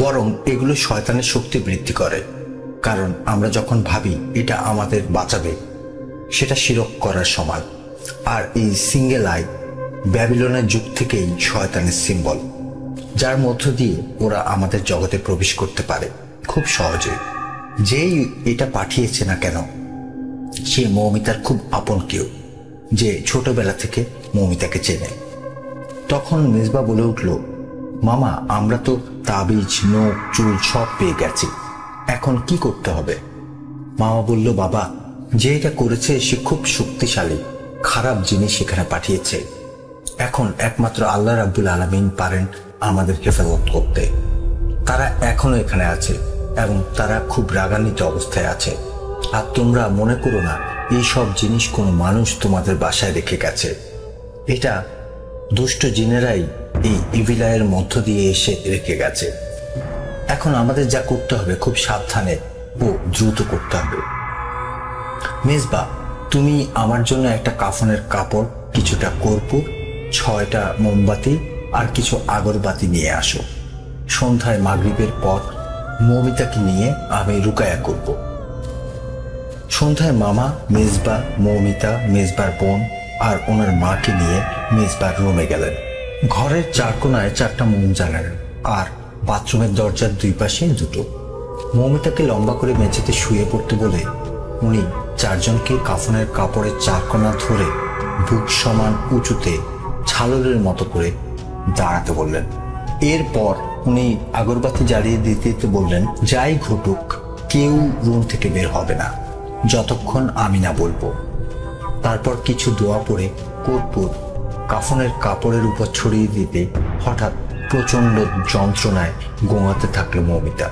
বরং এগুলো শয়তানের শক্তি বৃদ্ধি করে। কারণ আমরা যখন ভাবি এটা আমাদের বাঁচাবে, সেটা শিরক করার সমান। আর এই সিঙ্গেল আই ব্যাবিলনের যুগ থেকেই শয়তানের সিম্বল, যার মধ্য দিয়ে ওরা আমাদের জগতে প্রবেশ করতে পারে খুব সহজে। যেই এটা পাঠিয়েছে না কেন, সে মৌমিতার খুব আপন কেউ, যে ছোটবেলা থেকে মৌমিতাকে চেনে। তখন মেজবা বলে উঠল, মামা আমরা তো তাবিজ, নখ, চুল সব পেয়ে গেছি, এখন কি করতে হবে? মামা বলল, বাবা যে এটা করেছে সে খুব শক্তিশালী, খারাপ জিনিস সেখানে পাঠিয়েছে। এখন একমাত্র আল্লাহ রাব্বুল আলামিন পারেন আমাদের হেফাজত করতে। তারা এখনো এখানে আছে এবং তারা খুব রাগান্বিত অবস্থায় আছে। আর তোমরা মনে করো না এই সব জিনিস কোনো মানুষ তোমাদের বাসায় রেখে গেছে, এটা দুষ্ট জিনেরাই এই ইভিলায়ের মধ্য দিয়ে এসে রেখে গেছে। এখন আমাদের যা করতে হবে খুব সাবধানে ও দ্রুত করতে হবে। মেজবা তুমি আমার জন্য একটা কাফনের কাপড়, কিছুটা কর্পূর, 6টা মোমবাতি আর কিছু আগরবাতি নিয়ে আসো। সন্ধ্যায় মাগরিবের পর মৌমিতাকে নিয়ে আমি রুকায়া করব। সন্ধ্যায় মামা, মেজবা, মৌমিতা, মেজবার বোন আর ওনার মাকে নিয়ে মেজবার রুমে গেলেন। ঘরের 4 কোণায় 4টা মোম জ্বালালেন আর বাথরুমের দরজার 2 পাশে 2টো। মৌমিতাকে লম্বা করে মেঝেতে শুয়ে পড়তে বলে উনি 4 জনকে কাফনের কাপড়ের 4 কোণা ধরে বুক সমান উঁচুতে ছালরের মতো করে দাঁড়াতে বললেন। এরপর উনি আগরবাতি জ্বালিয়ে দিতে দিতে বললেন, যাই ঘটুক কেউ রুম থেকে বের হবে না যতক্ষণ আমি না বলবো। তারপর কিছু দোয়া পড়ে কর্পূর কাফনের কাপড়ের উপর ছড়িয়ে দিতে হঠাৎ প্রচন্ড যন্ত্রণায় গোঙাতে থাকলো মৌমিতা।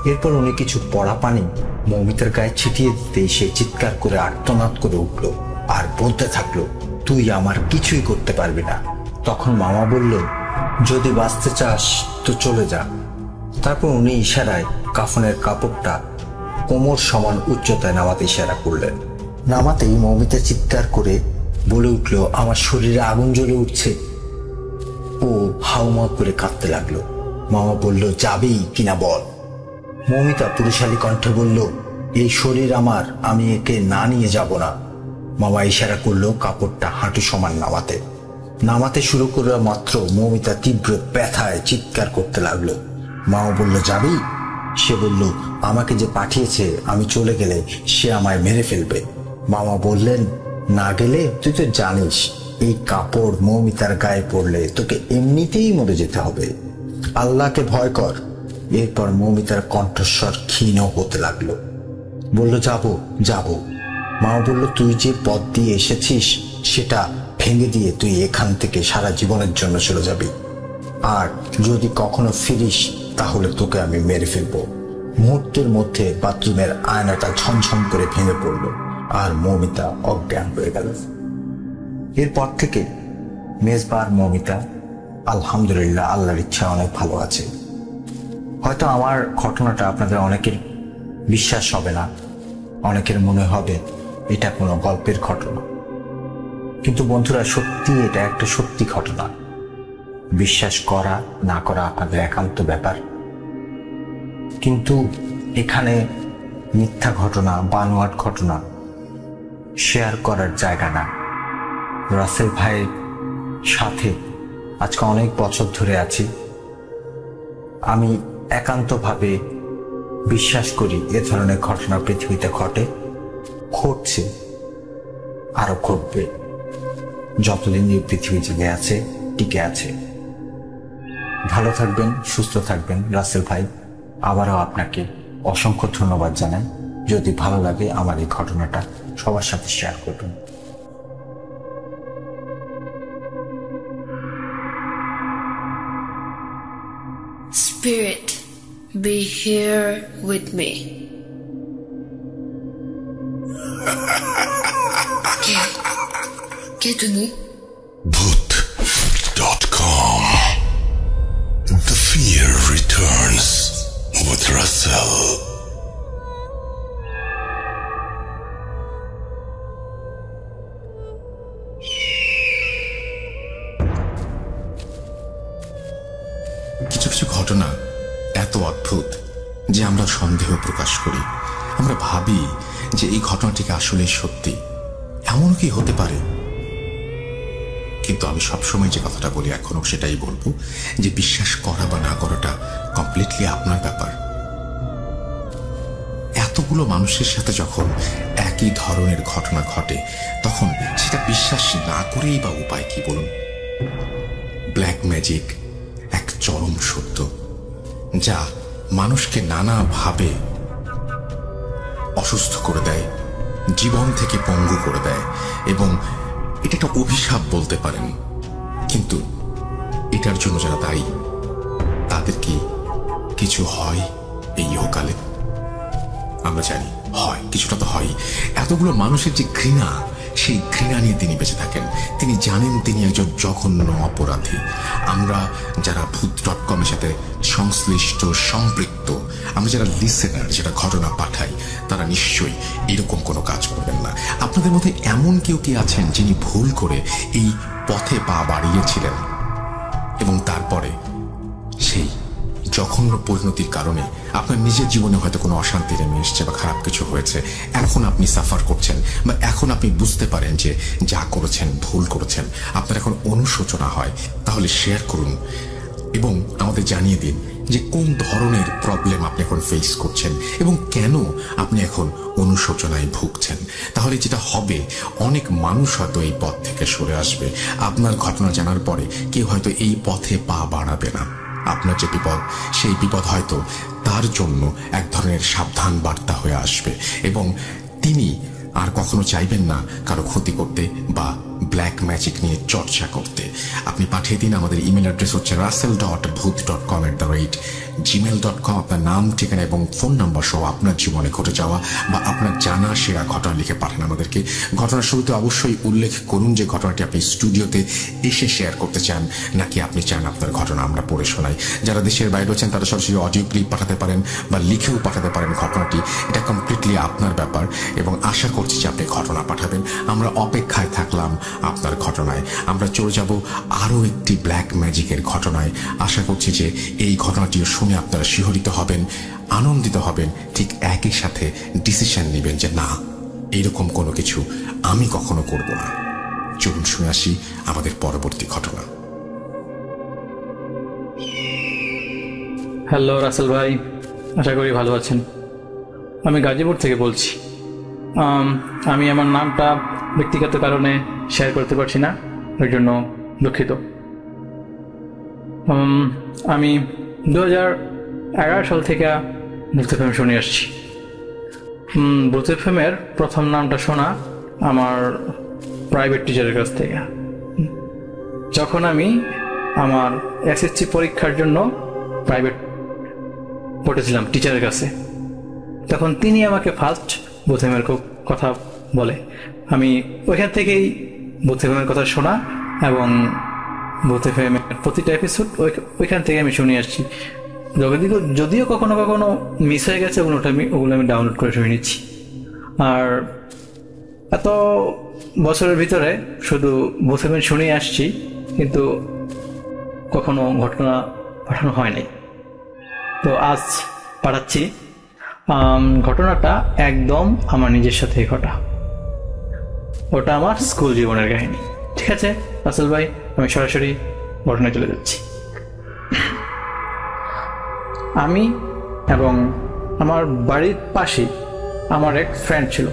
এরপর উনি কিছু পড়া পানি মৌমিতার গায়ে ছিটিয়ে দিতে সে চিৎকার করে আর্তনাদ করে উঠল আর বলতে থাকলো, তুই আমার কিছুই করতে পারবি না। তখন মামা বলল, যদি বাঁচতে চাস তো চলে যা। তারপর উনি ইশারায় কাফনের কাপড়টা কোমর সমান উচ্চতায় নামাতে ইশারা করলেন। নামাতেই মৌমিতা চিৎকার করে বলে উঠল, আমার শরীরে আগুন জ্বলে উঠছে। ও হাউমা করে কাঁদতে লাগলো। মামা বলল, যাবি কিনা বল। মৌমিতা পুরুষালী কণ্ঠে বলল, এই শরীর আমার, আমি একে না নিয়ে যাব না। মামা ইশারা করলো কাপড়টা হাঁটু সমান নামাতে। নামাতে শুরু করা মাত্র মৌমিতা তীব্র ব্যথায় চিৎকার করতে লাগলো। মামা বলল, যাবি? সে বলল, আমাকে যে পাঠিয়েছে আমি চলে গেলে সে আমায় মেরে ফেলবে। মামা বললেন, না গেলে তুই তো জানিস এই কাপড় মৌমিতার গায়ে পড়লে তোকে এমনিতেই মরে যেতে হবে, আল্লাহকে ভয় কর। এরপর মৌমিতার কণ্ঠস্বর ক্ষীণ হতে লাগলো। বলল, যাবো যাবো। মামা বলল, তুই যে পথ দিয়ে এসেছিস সেটা ভেঙে দিয়ে তুই এখান থেকে সারা জীবনের জন্য চলে যাবি, আর যদি কখনো ফিরিস তাহলে তোকে আমি মেরে ফেলবো। মুহূর্তের মধ্যে বাথরুমের আয়নাটা ঝমঝম করে ভেঙে পড়ল আর মৌমিতা অজ্ঞান হয়ে গেল। এরপর থেকে মেজবা আর মৌমিতা আলহামদুলিল্লাহ আল্লাহর ইচ্ছা অনেক ভালো আছে। হয়তো আমার ঘটনাটা আপনাদের অনেকের বিশ্বাস হবে না, অনেকের মনে হবে এটা কোনো গল্পের ঘটনা, কিন্তু বন্ধুরা সত্যি এটা একটা সত্যি ঘটনা। বিশ্বাস করা না করা আপনাদের একান্ত ব্যাপার, কিন্তু এখানে মিথ্যা ঘটনা, বানোয়াট ঘটনা শেয়ার করার জায়গা না। রাসেল ভাইয়ের সাথে আজকে অনেক বছর ধরে আছি। আমি একান্তভাবে বিশ্বাস করি এ ধরনের ঘটনা পৃথিবীতে ঘটে, ঘটছে, আরো ঘটবে যতদিন এই পৃথিবী জেগে আছে, টিকে আছে। ভালো থাকবেন, সুস্থ থাকবেন রাসেল ভাই। আবারও আপনাকে অসংখ্য ধন্যবাদ জানাই। যদি ভালো লাগে আমার এই ঘটনাটা সবার সাথে শেয়ার করবেন। Spirit, be here with me. Qui êtes-nous? Bhoot.com. The fear returns with Russell. কিছু কিছু ঘটনা এত অদ্ভুত যে আমরা সন্দেহ প্রকাশ করি। আমরা ভাবি যে এই ঘটনাটিকে আসলে সত্যি, এমন কি হতে পারে। কিন্তু আমি সবসময় যে কথাটা বলি, এখনো সেটাই বলবো, যে বিশ্বাস করা বা না করাটা কমপ্লিটলি আপনার ব্যাপার। এতগুলো মানুষের সাথে যখন একই ধরনের ঘটনা ঘটে, তখন সেটা বিশ্বাস না করেই বা উপায় কি বলুন। ব্ল্যাক ম্যাজিক এক চরম সত্য, যা মানুষকে নানাভাবে অসুস্থ করে দেয়, জীবন থেকে পঙ্গু করে দেয়, এবং এটা একটা অভিশাপ বলতে পারেন। কিন্তু এটার জন্য যারা দায়ী, তাদের কি কিছু হয় এই ইহকালে? আমরা জানি হয়, কিছুটা তো হয়। এতগুলো মানুষের যে ঘৃণা, সেই ঘৃণা নিয়ে তিনি বেঁচে থাকেন। তিনি জানেন তিনি একজন জঘন্য অপরাধী। আমরা যারা ভূত.com এর সাথে সংশ্লিষ্ট, সম্পৃক্ত, আমরা যারা লিসেনার, যারা ঘটনা পাঠাই, তারা নিশ্চয়ই এরকম কোনো কাজ করবেন না। আপনাদের মধ্যে এমন কেউ কি আছেন যিনি ভুল করে এই পথে পা বাড়িয়েছিলেন এবং তারপরে সেই জঘন্য পরিণতির কারণে আপনার নিজের জীবনে হয়তো কোনো অশান্তি নেমে এসছে বা খারাপ কিছু হয়েছে, এখন আপনি সাফার করছেন, বা এখন আপনি বুঝতে পারেন যে যা করেছেন ভুল করেছেন, আপনার এখন অনুশোচনা হয়? তাহলে শেয়ার করুন এবং আমাদের জানিয়ে দিন যে কোন ধরনের প্রবলেম আপনি এখন ফেস করছেন এবং কেন আপনি এখন অনুশোচনায় ভুগছেন। তাহলে যেটা হবে, অনেক মানুষ হয়তো এই পথ থেকে সরে আসবে। আপনার ঘটনা জানার পরে কেউ হয়তো এই পথে পা বাড়াবে না। আপনার যে বিপদ, সেই বিপদ হয়তো তার জন্য এক ধরনের সাবধান বার্তা হয়ে আসবে, এবং তিনি আর কখনো চাইবেন না কারো ক্ষতি করতে বা ব্ল্যাক ম্যাজিক নিয়ে চর্চা করতে। আপনি পাঠিয়ে দিন। আমাদের ইমেল অ্যাড্রেস হচ্ছে russell.booth.com@gmail.com। আপনার নাম, ঠিকানা এবং ফোন নাম্বার সহ আপনার জীবনে ঘটে যাওয়া বা আপনার জানা সেরা ঘটনা লিখে পাঠান আমাদেরকে। ঘটনার শুরুতে অবশ্যই উল্লেখ করুন যে ঘটনাটি আপনি স্টুডিওতে এসে শেয়ার করতে চান, নাকি আপনি চান আপনার ঘটনা আমরা পড়ে শোনাই। যারা দেশের বাইরে আছেন তারা সরাসরি অডিও ক্লিপ পাঠাতে পারেন বা লিখেও পাঠাতে পারেন ঘটনাটি। এটা কমপ্লিটলি আপনার ব্যাপার, এবং আশা করছি যে আপনি ঘটনা পাঠাবেন। আমরা অপেক্ষায় থাকলাম আপনার ঘটনায়। আমরা চলে যাব আরও একটি ব্ল্যাক ম্যাজিকের ঘটনায়। আশা করছি যে এই ঘটনাটিও শুনে আপনারা শিহরিত হবেন, আনন্দিত হবেন, ঠিক একই সাথে ডিসিশন নেবেন যে না, এইরকম কোনো কিছু আমি কখনো করব না। চলুন শুনে আসি আমাদের পরবর্তী ঘটনা। হ্যালো রাসেল ভাই, আশা করি ভালো আছেন। আমি গাজীপুর থেকে বলছি। আমি আমার নামটা ব্যক্তিগত কারণে শেয়ার করতে পারছি না, ওই জন্য দুঃখিত। আমি 2011 সাল থেকে ভূত এফএম শুনে আসছি। ভূত এফএমের প্রথম নামটা শোনা আমার প্রাইভেট টিচারের কাছ থেকে। যখন আমি আমার এসএসসি পরীক্ষার জন্য প্রাইভেট পড়েছিলাম টিচারের কাছে, তখন তিনি আমাকে ফার্স্ট ভূত এফএমের কথা বলে। আমি ওইখান থেকেই ভূত এফএমের কথা শোনা এবং ভূত এফএমের প্রতিটা এপিসোড ওইখান থেকে আমি শুনে আসছি। যদিও কখনো কখনো মিস হয়ে গেছে, ওগুলো আমি ডাউনলোড করে শুনে নিচ্ছি। আর এত বছরের ভিতরে শুধু ভূত এফএম শুনেই আসছি, কিন্তু কখনো ঘটনা পাঠানো হয় নাই। তো আজ পাঠাচ্ছি। ঘটনাটা একদম আমার নিজের সাথে ঘটা। ওটা আমার স্কুল জীবনের কাহিনী। ঠিক আছে রাসেল ভাই, আমি সরাসরি ঘটনায় চলে যাচ্ছি। আমি এবং আমার বাড়ির পাশে আমার এক ফ্রেন্ড ছিল,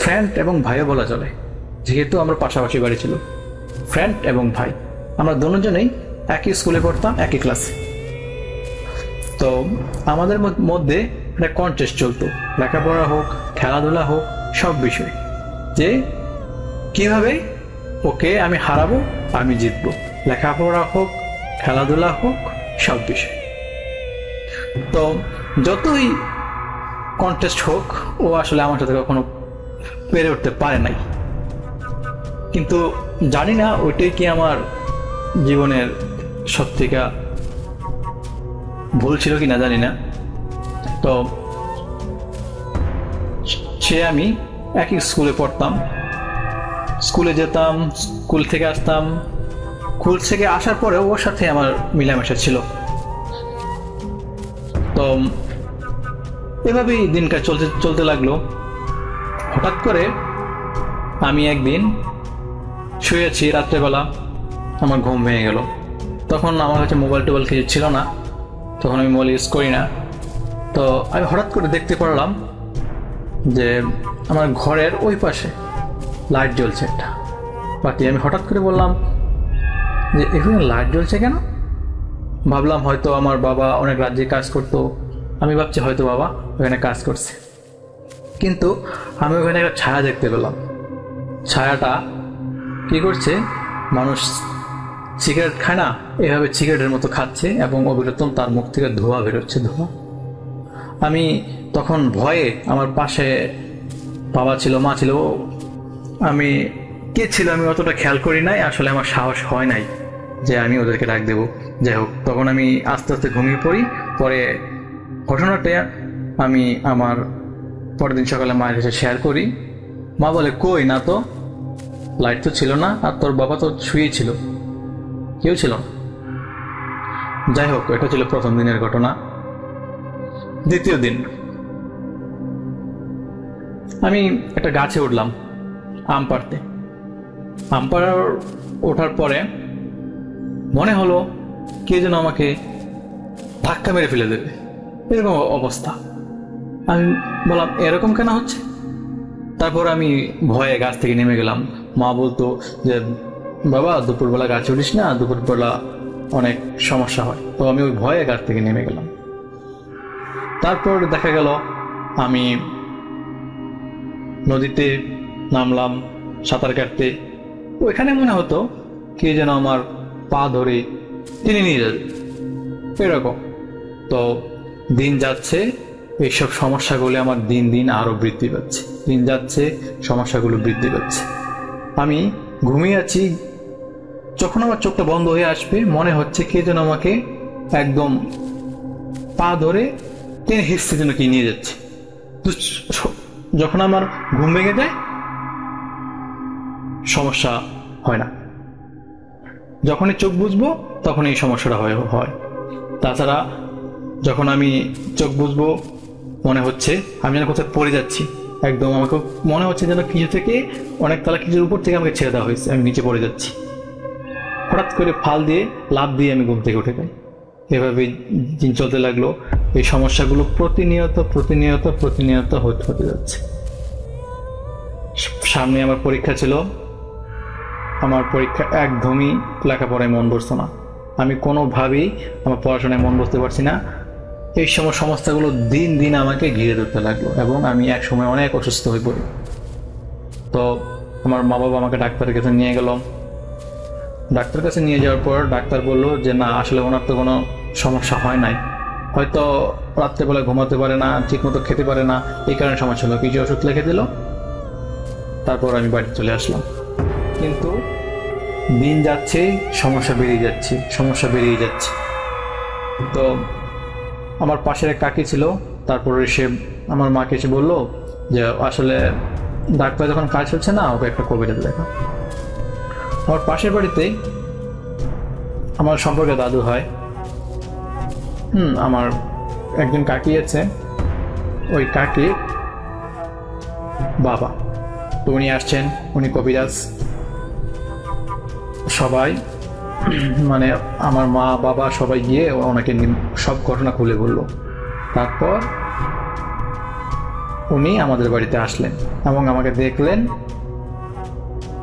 ফ্রেন্ড এবং ভাইও বলা চলে, যেহেতু আমরা পাশাপাশি বাড়ি ছিল। ফ্রেন্ড এবং ভাই, আমরা দুজনেই একই স্কুলে পড়তাম, একই ক্লাসে। তো আমাদের মধ্যে একটা কন্টেস্ট চলতো, লেখাপড়া হোক, খেলাধুলা হোক, সব বিষয়, যে কিভাবে ওকে আমি হারাবো, আমি জিতবো, লেখাপড়া হোক, খেলাধুলা হোক, সব বিষয়। তো যতই কন্টেস্ট হোক, ও আসলে আমার সাথে কখনো পেরে উঠতে পারে নাই। কিন্তু জানি না ওইটাই কি আমার জীবনের সত্যিকার ভুল ছিল কিনা, জানি না। তো সে আমি একই স্কুলে পড়তাম, স্কুলে যেতাম, স্কুল থেকে আসতাম, স্কুল থেকে আসার পরে ওর সাথে আমার মিলামেশা ছিল। তো এভাবেই দিনটা চলতে লাগলো। হঠাৎ করে আমি একদিন শুয়েছি, রাত্রেবেলা আমার ঘুম ভেঙে গেল। তখন আমার কাছে মোবাইল টোবাইল কিছু ছিল না, তখন আমি মোবাইল ইউজ করি না। তো আমি হঠাৎ করে দেখতে পারলাম যে আমার ঘরের ওই পাশে লাইট জ্বলছে একটা বাতি। আমি হঠাৎ করে বললাম যে এখানে লাইট জ্বলছে কেন? ভাবলাম হয়তো আমার বাবা অনেক রাজ্যে কাজ করতো, আমি ভাবছি হয়তো বাবা ওখানে কাজ করছে। কিন্তু আমি ওখানে একটা ছায়া দেখতে পেলাম। ছায়াটা কি করছে, মানুষ সিগারেট খায় না, এভাবে সিগারেটের মতো খাচ্ছে এবং অবিরতম তার মুখ থেকে ধোঁয়া বেরোচ্ছে, ধোঁয়া। আমি তখন ভয়ে, আমার পাশে বাবা ছিল, মা ছিল, আমি কে ছিল আমি অতটা খেয়াল করি নাই, আসলে আমার সাহস হয় নাই যে আমি ওদেরকে ডাক দেবো। যাই হোক, তখন আমি আস্তে আস্তে ঘুমিয়ে পড়ি। পরে ঘটনাটা আমি আমার পরের দিন সকালে মায়ের কাছে শেয়ার করি। মা বলে, কই না তো, লাইট তো ছিল না, আর তোর বাবা তো শুয়েই ছিল, কেউ ছিল না। যাই হোক, এটা ছিল প্রথম দিনের ঘটনা। দ্বিতীয় দিন আমি একটা গাছে উঠলাম আম পাড়তে। আম পাড়ার ওঠার পরে মনে হলো কে যেন আমাকে ধাক্কা মেরে ফেলে দেবে, এরকম অবস্থা। আমি বললাম এরকম কেন হচ্ছে? তারপর আমি ভয়ে গাছ থেকে নেমে গেলাম। মা বলতো যে বাবা দুপুরবেলা গাছে উঠিস না, দুপুরবেলা অনেক সমস্যা হয়। তো আমি ওই ভয়ে গাছ থেকে নেমে গেলাম। তারপর দেখা গেল আমি নদীতে নামলাম সাঁতার কাটতে। ওইখানে মনে হতো কে যেন আমার পা ধরে টেনে নিয়ে যাবে, এরকম। তো দিন যাচ্ছে, এইসব সমস্যাগুলো আমার দিন দিন আরো বৃদ্ধি পাচ্ছে, দিন যাচ্ছে, সমস্যাগুলো বৃদ্ধি পাচ্ছে। আমি ঘুমিয়ে আছি, যখন আমার চোখটা বন্ধ হয়ে আসবে মনে হচ্ছে কে যেন আমাকে একদম পা ধরে টেনে হিসছে যেন কি নিয়ে যাচ্ছে। তো যখন আমার ঘুম ভেঙে যায় সমস্যা হয় না, যখনই চোখ বুঝবো তখন এই সমস্যাটা হয়। তাছাড়া যখন আমি চোখ বুঝবো মনে হচ্ছে আমি যেন কোথাও পড়ে যাচ্ছি, একদম আমাকে মনে হচ্ছে যেন কিছু থেকে, অনেক তালা কিছুর উপর থেকে আমাকে ছেড়ে দেওয়া হয়েছে, আমি নিচে পড়ে যাচ্ছি। হঠাৎ করে ফাল দিয়ে লাফ দিয়ে আমি ঘুম থেকে উঠে যাই। এভাবে দিন চলতে লাগলো। এই সমস্যাগুলো প্রতিনিয়ত প্রতিনিয়ত প্রতিনিয়ত হতে যাচ্ছে। সামনে আমার পরীক্ষা ছিল, আমার পরীক্ষা একদমই লেখাপড়ায় মন বসতো না, আমি কোনোভাবেই আমার পড়াশোনায় মন বসতে পারছি না। এই সমস্যাগুলো দিন দিন আমাকে ঘিরে ধরতে লাগলো এবং আমি এক সময় অনেক অসুস্থ হয়ে পড়ি। তো আমার মা বাবা আমাকে ডাক্তারের কাছে নিয়ে গেল। ডাক্তার কাছে নিয়ে যাওয়ার পর ডাক্তার বললো যে না, আসলে ওনার তো কোনো সমস্যা হয় নাই, হয়তো রাত্রেবেলা ঘুমাতে পারে না, ঠিক মতো খেতে পারে না, এই কারণে সমস্যা হলো। কিছু ওষুধ লিখে দিল, তারপর আমি বাড়িতে চলে আসলাম। কিন্তু দিন যাচ্ছে, সমস্যা বেরিয়ে যাচ্ছে। তো আমার পাশের এক কাকি ছিল, তারপরে সে আমার মাকে এসে বললো যে আসলে ডাক্তার যখন কাজ হচ্ছে না, ওকে একটা কবিতা লেখা। আমার পাশের বাড়িতেই আমার সম্পর্কে দাদু হয়, আমার একজন কাকি আছে, ওই কাকি বাবা। তো উনি আসছেন, উনি কবিরাজ। সবাই মানে আমার মা বাবা সবাই গিয়ে ওনাকে সব ঘটনা খুলে বলল। তারপর উনি আমাদের বাড়িতে আসলেন এবং আমাকে দেখলেন।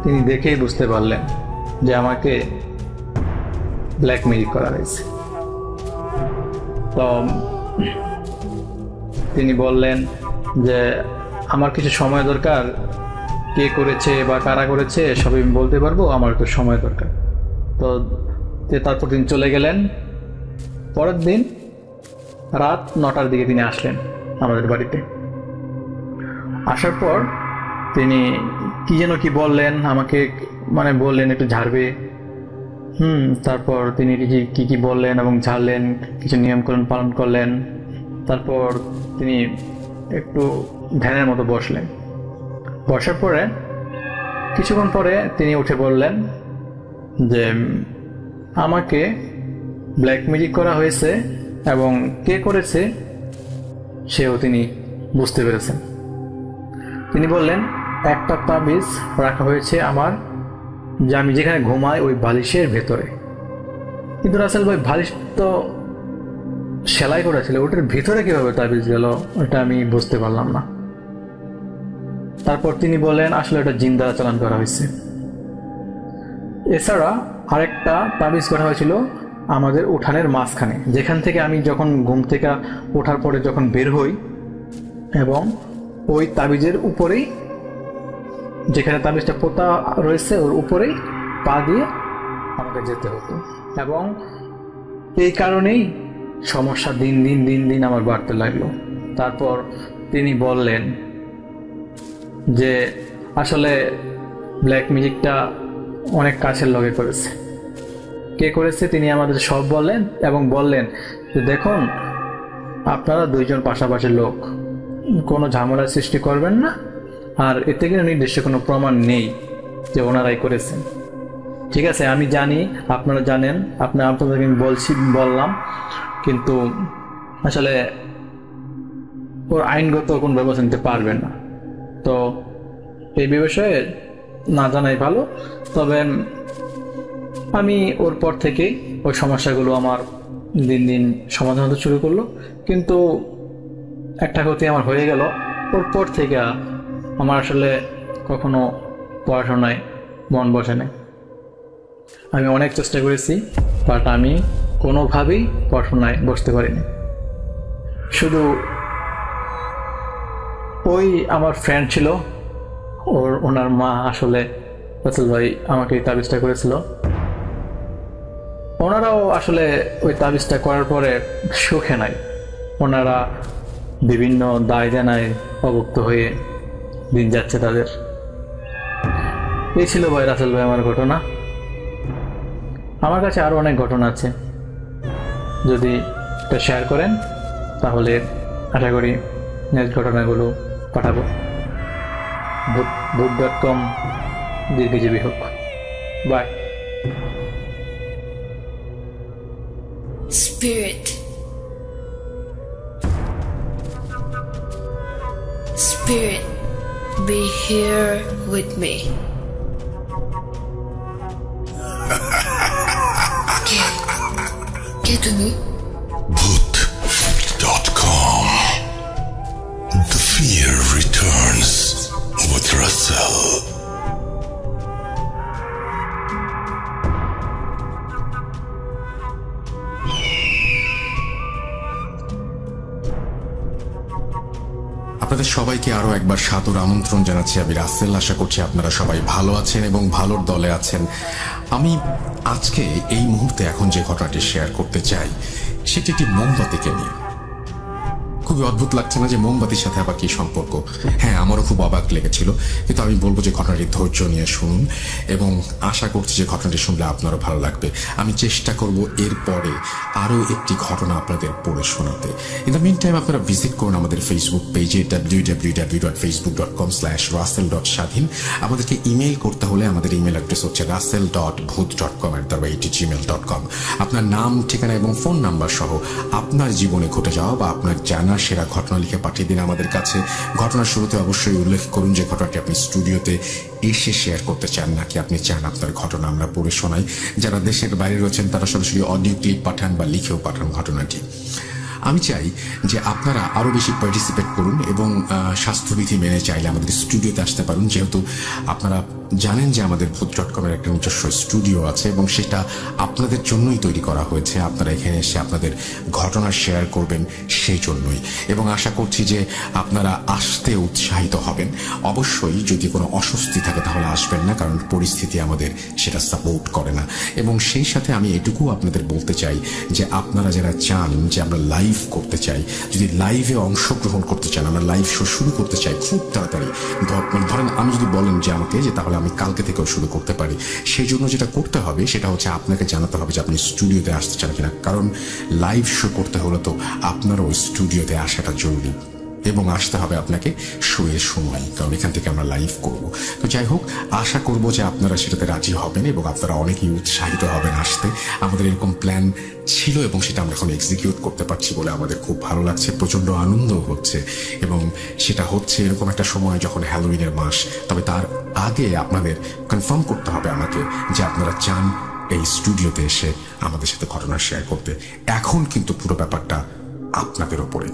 তিনি দেখেই বুঝতে পারলেন যে আমাকে ব্ল্যাক ম্যাজিক করা হয়েছে। তো তিনি বললেন যে আমার কিছু সময় দরকার, কে করেছে বা কারা করেছে সবই আমি বলতে পারবো, আমার একটু সময় দরকার। তো তারপর তিনি চলে গেলেন। পরের দিন রাত 9টার দিকে তিনি আসলেন আমাদের বাড়িতে। আসার পর তিনি কি যেন কি বললেন আমাকে, মানে বললেন একটু ঝাড়বে। তারপর তিনি কি বললেন এবং ঝাড়লেন, কিছু নিয়মকানুন পালন করলেন। তারপর তিনি একটু ধ্যানের মতো বসলেন। বসার পরে কিছুক্ষণ পরে তিনি উঠে বললেন যে আমাকে ব্ল্যাক ম্যাজিক করা হয়েছে এবং কে করেছে সেও তিনি বুঝতে পেরেছেন। তিনি বললেন একটা তাবিজ রাখা হয়েছে আমার, যে আমি যেখানে ঘুমাই ওই বালিশের ভেতরে। কিন্তু রাসেল ভাই, বালিশ তো সেলাই করা ছিল, ওটার ভিতরে কিভাবে তাবিজ গেল ওটা আমি বুঝতে পারলাম না। তারপর তিনি বলেন আসলে ওটা জিন দ্বারা চালান করা হয়েছে। এছাড়া আরেকটা তাবিজ করা হয়েছিল আমাদের উঠানের মাঝখানে, যেখান থেকে আমি যখন ঘুম থেকে ওঠার পরে যখন বের হই, এবং ওই তাবিজের উপরেই, যেখানে তাবিজটা পোতা রয়েছে ওর উপরেই পা দিয়ে আমাকে যেতে হতো। এবং এই কারণেই সমস্যা দিন দিন দিন দিন আমার বাড়তে লাগলো। তারপর তিনি বললেন যে আসলে ব্ল্যাক ম্যাজিকটা অনেক কাছের লগে করেছে। কে করেছে তিনি আমাদের সব বললেন এবং বললেন যে দেখুন, আপনারা দুইজন পাশাপাশি লোক, কোনো ঝামেলার সৃষ্টি করবেন না, আর এতে কিন্তু নির্দিষ্ট কোনো প্রমাণ নেই যে ওনারাই করেছেন। ঠিক আছে, আমি জানি, আপনারা জানেন, আপনাদেরকে আমি বললাম, কিন্তু আসলে ওর আইনগত কোন ব্যবস্থা নিতে পারবেন না। তো এই বিষয়ে না জানাই ভালো। তবে আমি ওর পর থেকে ওই সমস্যাগুলো আমার দিন দিন সমাধান হতে শুরু করলো। কিন্তু একটা ক্ষতি আমার হয়ে গেল, ওর পর থেকে আমার আসলে কখনো পড়াশোনায় মন বসে নাই। আমি অনেক চেষ্টা করেছি, বাট আমি কোনোভাবেই পড়াশোনায় বসতে পারিনি। শুধু ওই আমার ফ্রেন্ড ছিল, ওনার মা আসলে রাসেল ভাই আমাকে এই তাবিজটা করেছিল। ওনারাও আসলে ওই তাবিজটা করার পরে সুখে নাই, ওনারা বিভিন্ন দায় জানায় অভুক্ত হয়ে দিন যাচ্ছে তাদের। এই ছিল ভাই রাসেল ভাই আমার ঘটনা। আমার কাছে আরো অনেক ঘটনা আছে, যদি এটা শেয়ার করেন তাহলে আশা করি নেক্সট ঘটনাগুলো পাঠাবো। ভূত.com দীর্ঘজীবী হোক। By. Spirit. Spirit, be here with me. Get to me. Bhoot.com. The fear returns with Russell. আপনাদের সবাইকে আরো একবার সাদর আমন্ত্রণ জানাচ্ছি আমি রাসেল। আশা করছি আপনারা সবাই ভালো আছেন এবং ভালোর দলে আছেন। আমি আজকে এই মুহূর্তে এখন যে ঘটনাটি শেয়ার করতে চাই সেটি একটি মোমবাতিকে নিয়ে। খুবই অদ্ভুত লাগছে না যে মোমবাতির সাথে আবার কি সম্পর্ক? হ্যাঁ, আমারও খুব অবাক লেগেছিল, কিন্তু আমি বলবো যে ঘটনাটি ধৈর্য নিয়ে শুনুন এবং আশা করছি যে ঘটনাটি শুনলে আপনারও ভালো লাগবে। আমি চেষ্টা করব এরপরে আরও একটি ঘটনা আপনাদের পড়ে শোনাতে। ইন দ্য মিন টাইম আপনারা ভিজিট করুন আমাদের ফেসবুক পেজে www.facebook.com/russell.স্বাধীন। আমাদেরকে ইমেল করতে হলে আমাদের ইমেল অ্যাড্রেস হচ্ছে russell.bhoot.com@gmail.com। আপনার নাম, ঠিকানা এবং ফোন নাম্বার সহ আপনার জীবনে ঘটে যাওয়া বা আপনার জানা সেরা ঘটনা লিখে পাঠিয়ে দিন আমাদের কাছে। ঘটনার শুরুতে অবশ্যই উল্লেখ করুন যে ঘটনাটি আপনি স্টুডিওতে এসে শেয়ার করতে চান, নাকি আপনি চান আপনার ঘটনা আমরা পড়ে শোনাই। যারা দেশের বাইরে রয়েছেন তারা সরাসরি অডিও ক্লিপ পাঠান বা লিখেও পাঠান ঘটনাটি। আমি চাই যে আপনারা আরো বেশি পার্টিসিপেট করুন এবং স্বাস্থ্যবিধি মেনে চাইলে আমাদের স্টুডিওতে আসতে পারুন, যেহেতু আপনারা জানেন যে আমাদের ভূত.com-এর একটা নিজস্ব স্টুডিও আছে এবং সেটা আপনাদের জন্যই তৈরি করা হয়েছে। আপনারা এখানে এসে আপনাদের ঘটনা শেয়ার করবেন সেই জন্যই, এবং আশা করছি যে আপনারা আসতে উৎসাহিত হবেন। অবশ্যই যদি কোনো অস্বস্তি থাকে তাহলে আসবেন না, কারণ পরিস্থিতি আমাদের সেটা সাপোর্ট করে না। এবং সেই সাথে আমি এটুকু আপনাদের বলতে চাই যে আপনারা যারা চান যে আমরা লাইভ করতে চাই, যদি লাইভে অংশগ্রহণ করতে চান, আমরা লাইভ শো শুরু করতে চাই খুব তাড়াতাড়ি, ধরেন আমি যদি বলেন যে আমাকে যে তাহলে আমি কালকে থেকেও শুরু করতে পারি, সেই জন্য যেটা করতে হবে সেটা হচ্ছে আপনাকে জানাতে হবে যে আপনি স্টুডিওতে আসতে চান কিনা, কারণ লাইভ শো করতে হলে তো আপনারও স্টুডিওতে আসাটা জরুরি এবং আসতে হবে আপনাকে শোয়ের সময়, কারণ এখান থেকে আমরা লাইভ করব। তো যাই হোক, আশা করব যে আপনারা সেটাতে রাজি হবেন এবং আপনারা অনেকেই উৎসাহিত হবেন আসতে। আমাদের এরকম প্ল্যান ছিল এবং সেটা আমরা এখন এক্সিকিউট করতে পারছি বলে আমাদের খুব ভালো লাগছে, প্রচন্ড আনন্দ হচ্ছে। এবং সেটা হচ্ছে এরকম একটা সময় যখন হ্যালোউইনের মাস। তবে তার আগে আপনাদের কনফার্ম করতে হবে আমাকে যে আপনারা চান এই স্টুডিওতে এসে আমাদের সাথে ঘটনা শেয়ার করতে। এখন কিন্তু পুরো ব্যাপারটা আপনাদের ওপরে।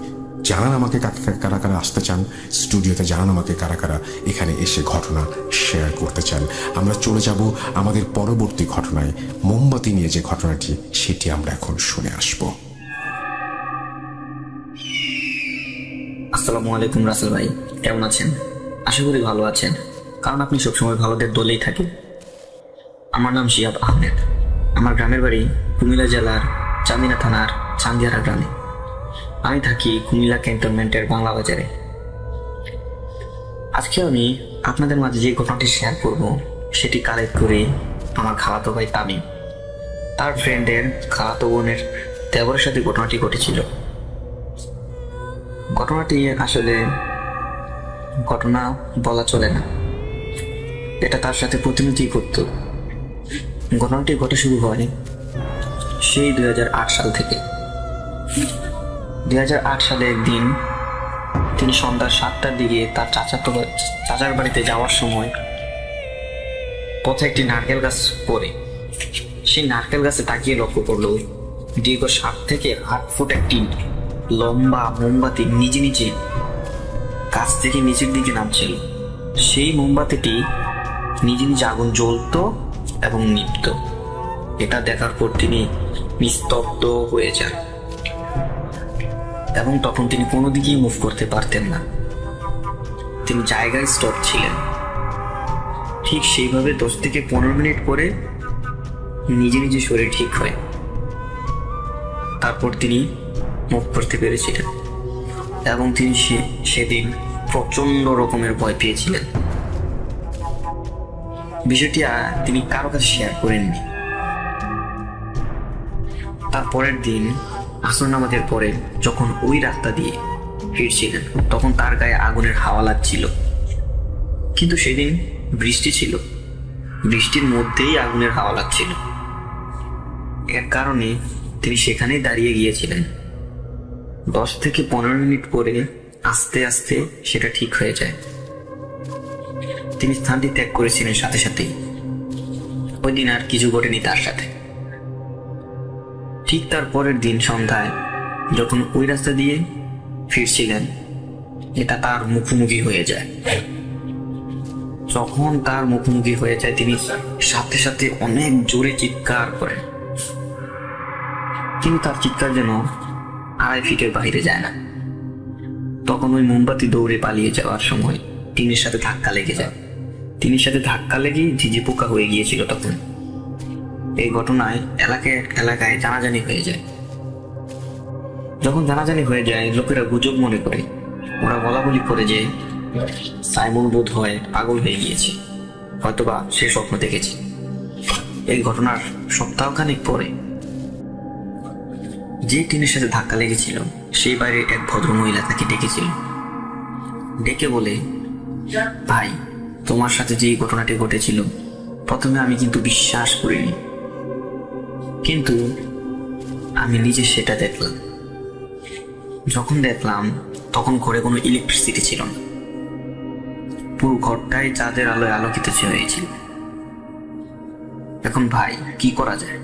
জানান আমাকে কারা কারা আসতে চান স্টুডিওতে, জানান আমাকে কারা কারা এখানে এসে ঘটনা শেয়ার করতে চান। আমরা চলে যাব আমাদের পরবর্তী ঘটনায়, মোমবাতি নিয়ে যে ঘটনাটি সেটি আমরা এখন শুনে আসব। আসসালামু আলাইকুম রাসেল ভাই, কেমন আছেন? আশা করি ভালো আছেন, কারণ আপনি সবসময় ভালোদের দলেই থাকেন। আমার নাম শিহাব আহমেদ। আমার গ্রামের বাড়ি কুমিল্লা জেলার চান্দিনা থানার চান্দিয়ারা গ্রামে। আমি থাকি কুমিল্লা ক্যান্টনমেন্টের বাংলা বাজারে। আজকে আমি আপনাদের মাঝে যে ঘটনাটি শেয়ার করব সেটি কালেক্ট করে আমার খালাতো ভাই তামিম তার ফ্রেন্ডের খালাতো বোনের দেবরের সাথে ঘটনাটি ঘটেছিল। ঘটনাটি আসলে ঘটনা বলা চলে না, এটা তার সাথে প্রতিনিধি করত। ঘটনাটি ঘটে শুরু হয় সেই 2008 সাল থেকে। 2008 সালে একদিন তিনি সন্ধ্যা 7টার দিকে তার চাচার বাড়িতে যাওয়ার সময় পথে একটি নারকেল গাছ পড়ে। সেই নারকেল গাছে তাকিয়ে লক্ষ্য করলো দীর্ঘ 7 থেকে 8 ফুট একটি লম্বা মোমবাতি নিজে নিজে গাছ থেকে নিচের দিকে নামছিল। সেই মোমবাতিটি নিজে নিজে আগুন জ্বলত এবং নিভত। এটা দেখার পর তিনি নিস্তব্ধ হয়ে যান এবং তখন তিনি কোনো দিকেই মুভ করতে পারতেন না, তিনি জায়গায় স্টপ ছিলেন। ঠিক সেইভাবে 10 থেকে 15 মিনিট পরে নিজে নিজে শরীর ঠিক হয়। তারপর তিনি মুভ করতে পেরেছিলেন এবং তিনি সেদিন প্রচন্ড রকমের ভয় পেয়েছিলেন। বিষয়টি তিনি কারো কাছে শেয়ার করেননি। তারপরের দিন আসর নামাজের পরে যখন ওই রাস্তা দিয়ে ফিরছিলেন তখন তার গায়ে আগুনের হাওয়া লাগছিল, কিন্তু সেদিন বৃষ্টি ছিল, বৃষ্টির মধ্যেই আগুনের হাওয়া লাগছিল। এর কারণে তিনি সেখানেই দাঁড়িয়ে গিয়েছিলেন। 10 থেকে 15 মিনিট পরে আস্তে আস্তে সেটা ঠিক হয়ে যায়। তিনি স্থানটি ত্যাগ করেছিলেন সাথে সাথেই। ওই দিন আর কিছু ঘটেনি তার সাথে। ঠিক তার পরের দিন সন্ধ্যায় যখন ওই রাস্তা দিয়ে ফিরছিলেন এটা তার মুখোমুখি হয়ে যায়। যখন তার মুখোমুখি হয়ে যায় তিনি সাথে সাথে অনেক জোরে চিৎকার করেন, কিন্তু তার চিৎকার যেন 2.5 ফিটের বাইরে যায় না। তখন ওই মোমবাতি দৌড়ে পালিয়ে যাওয়ার সময় টিনের সাথে ধাক্কা লেগে যায়। টিনের সাথে ধাক্কা লেগে ঝিঝি পোকা হয়ে গিয়েছিল তখন। এই ঘটনায় এলাকায় জানাজানি হয়ে যায়। যখন জানাজানি হয়ে যায় লোকেরা গুজব মনে করে, ওরা বলা বলি করে যে সাইমন বোধ হয় পাগল হয়ে গিয়েছে, হয়তোবা সে স্বপ্ন দেখেছে। এই ঘটনার সপ্তাহখানেক পরে যে টিনের সাথে ধাক্কা লেগেছিল সেই বাইরে এক ভদ্র মহিলা তাকে ডেকেছিল। ডেকে বলে, ভাই তোমার সাথে যে ঘটনাটি ঘটেছিল প্রথমে আমি কিন্তু বিশ্বাস করিনি, কিন্তু আমি নিজে সেটা দেখলাম। যখন দেখলাম তখন ঘরে কোনো ইলেকট্রিসিটি ছিল না, পুরো ঘরটাই চাঁদের আলোয় আলোকিত হয়েছিল। এখন ভাই কি করা যায়?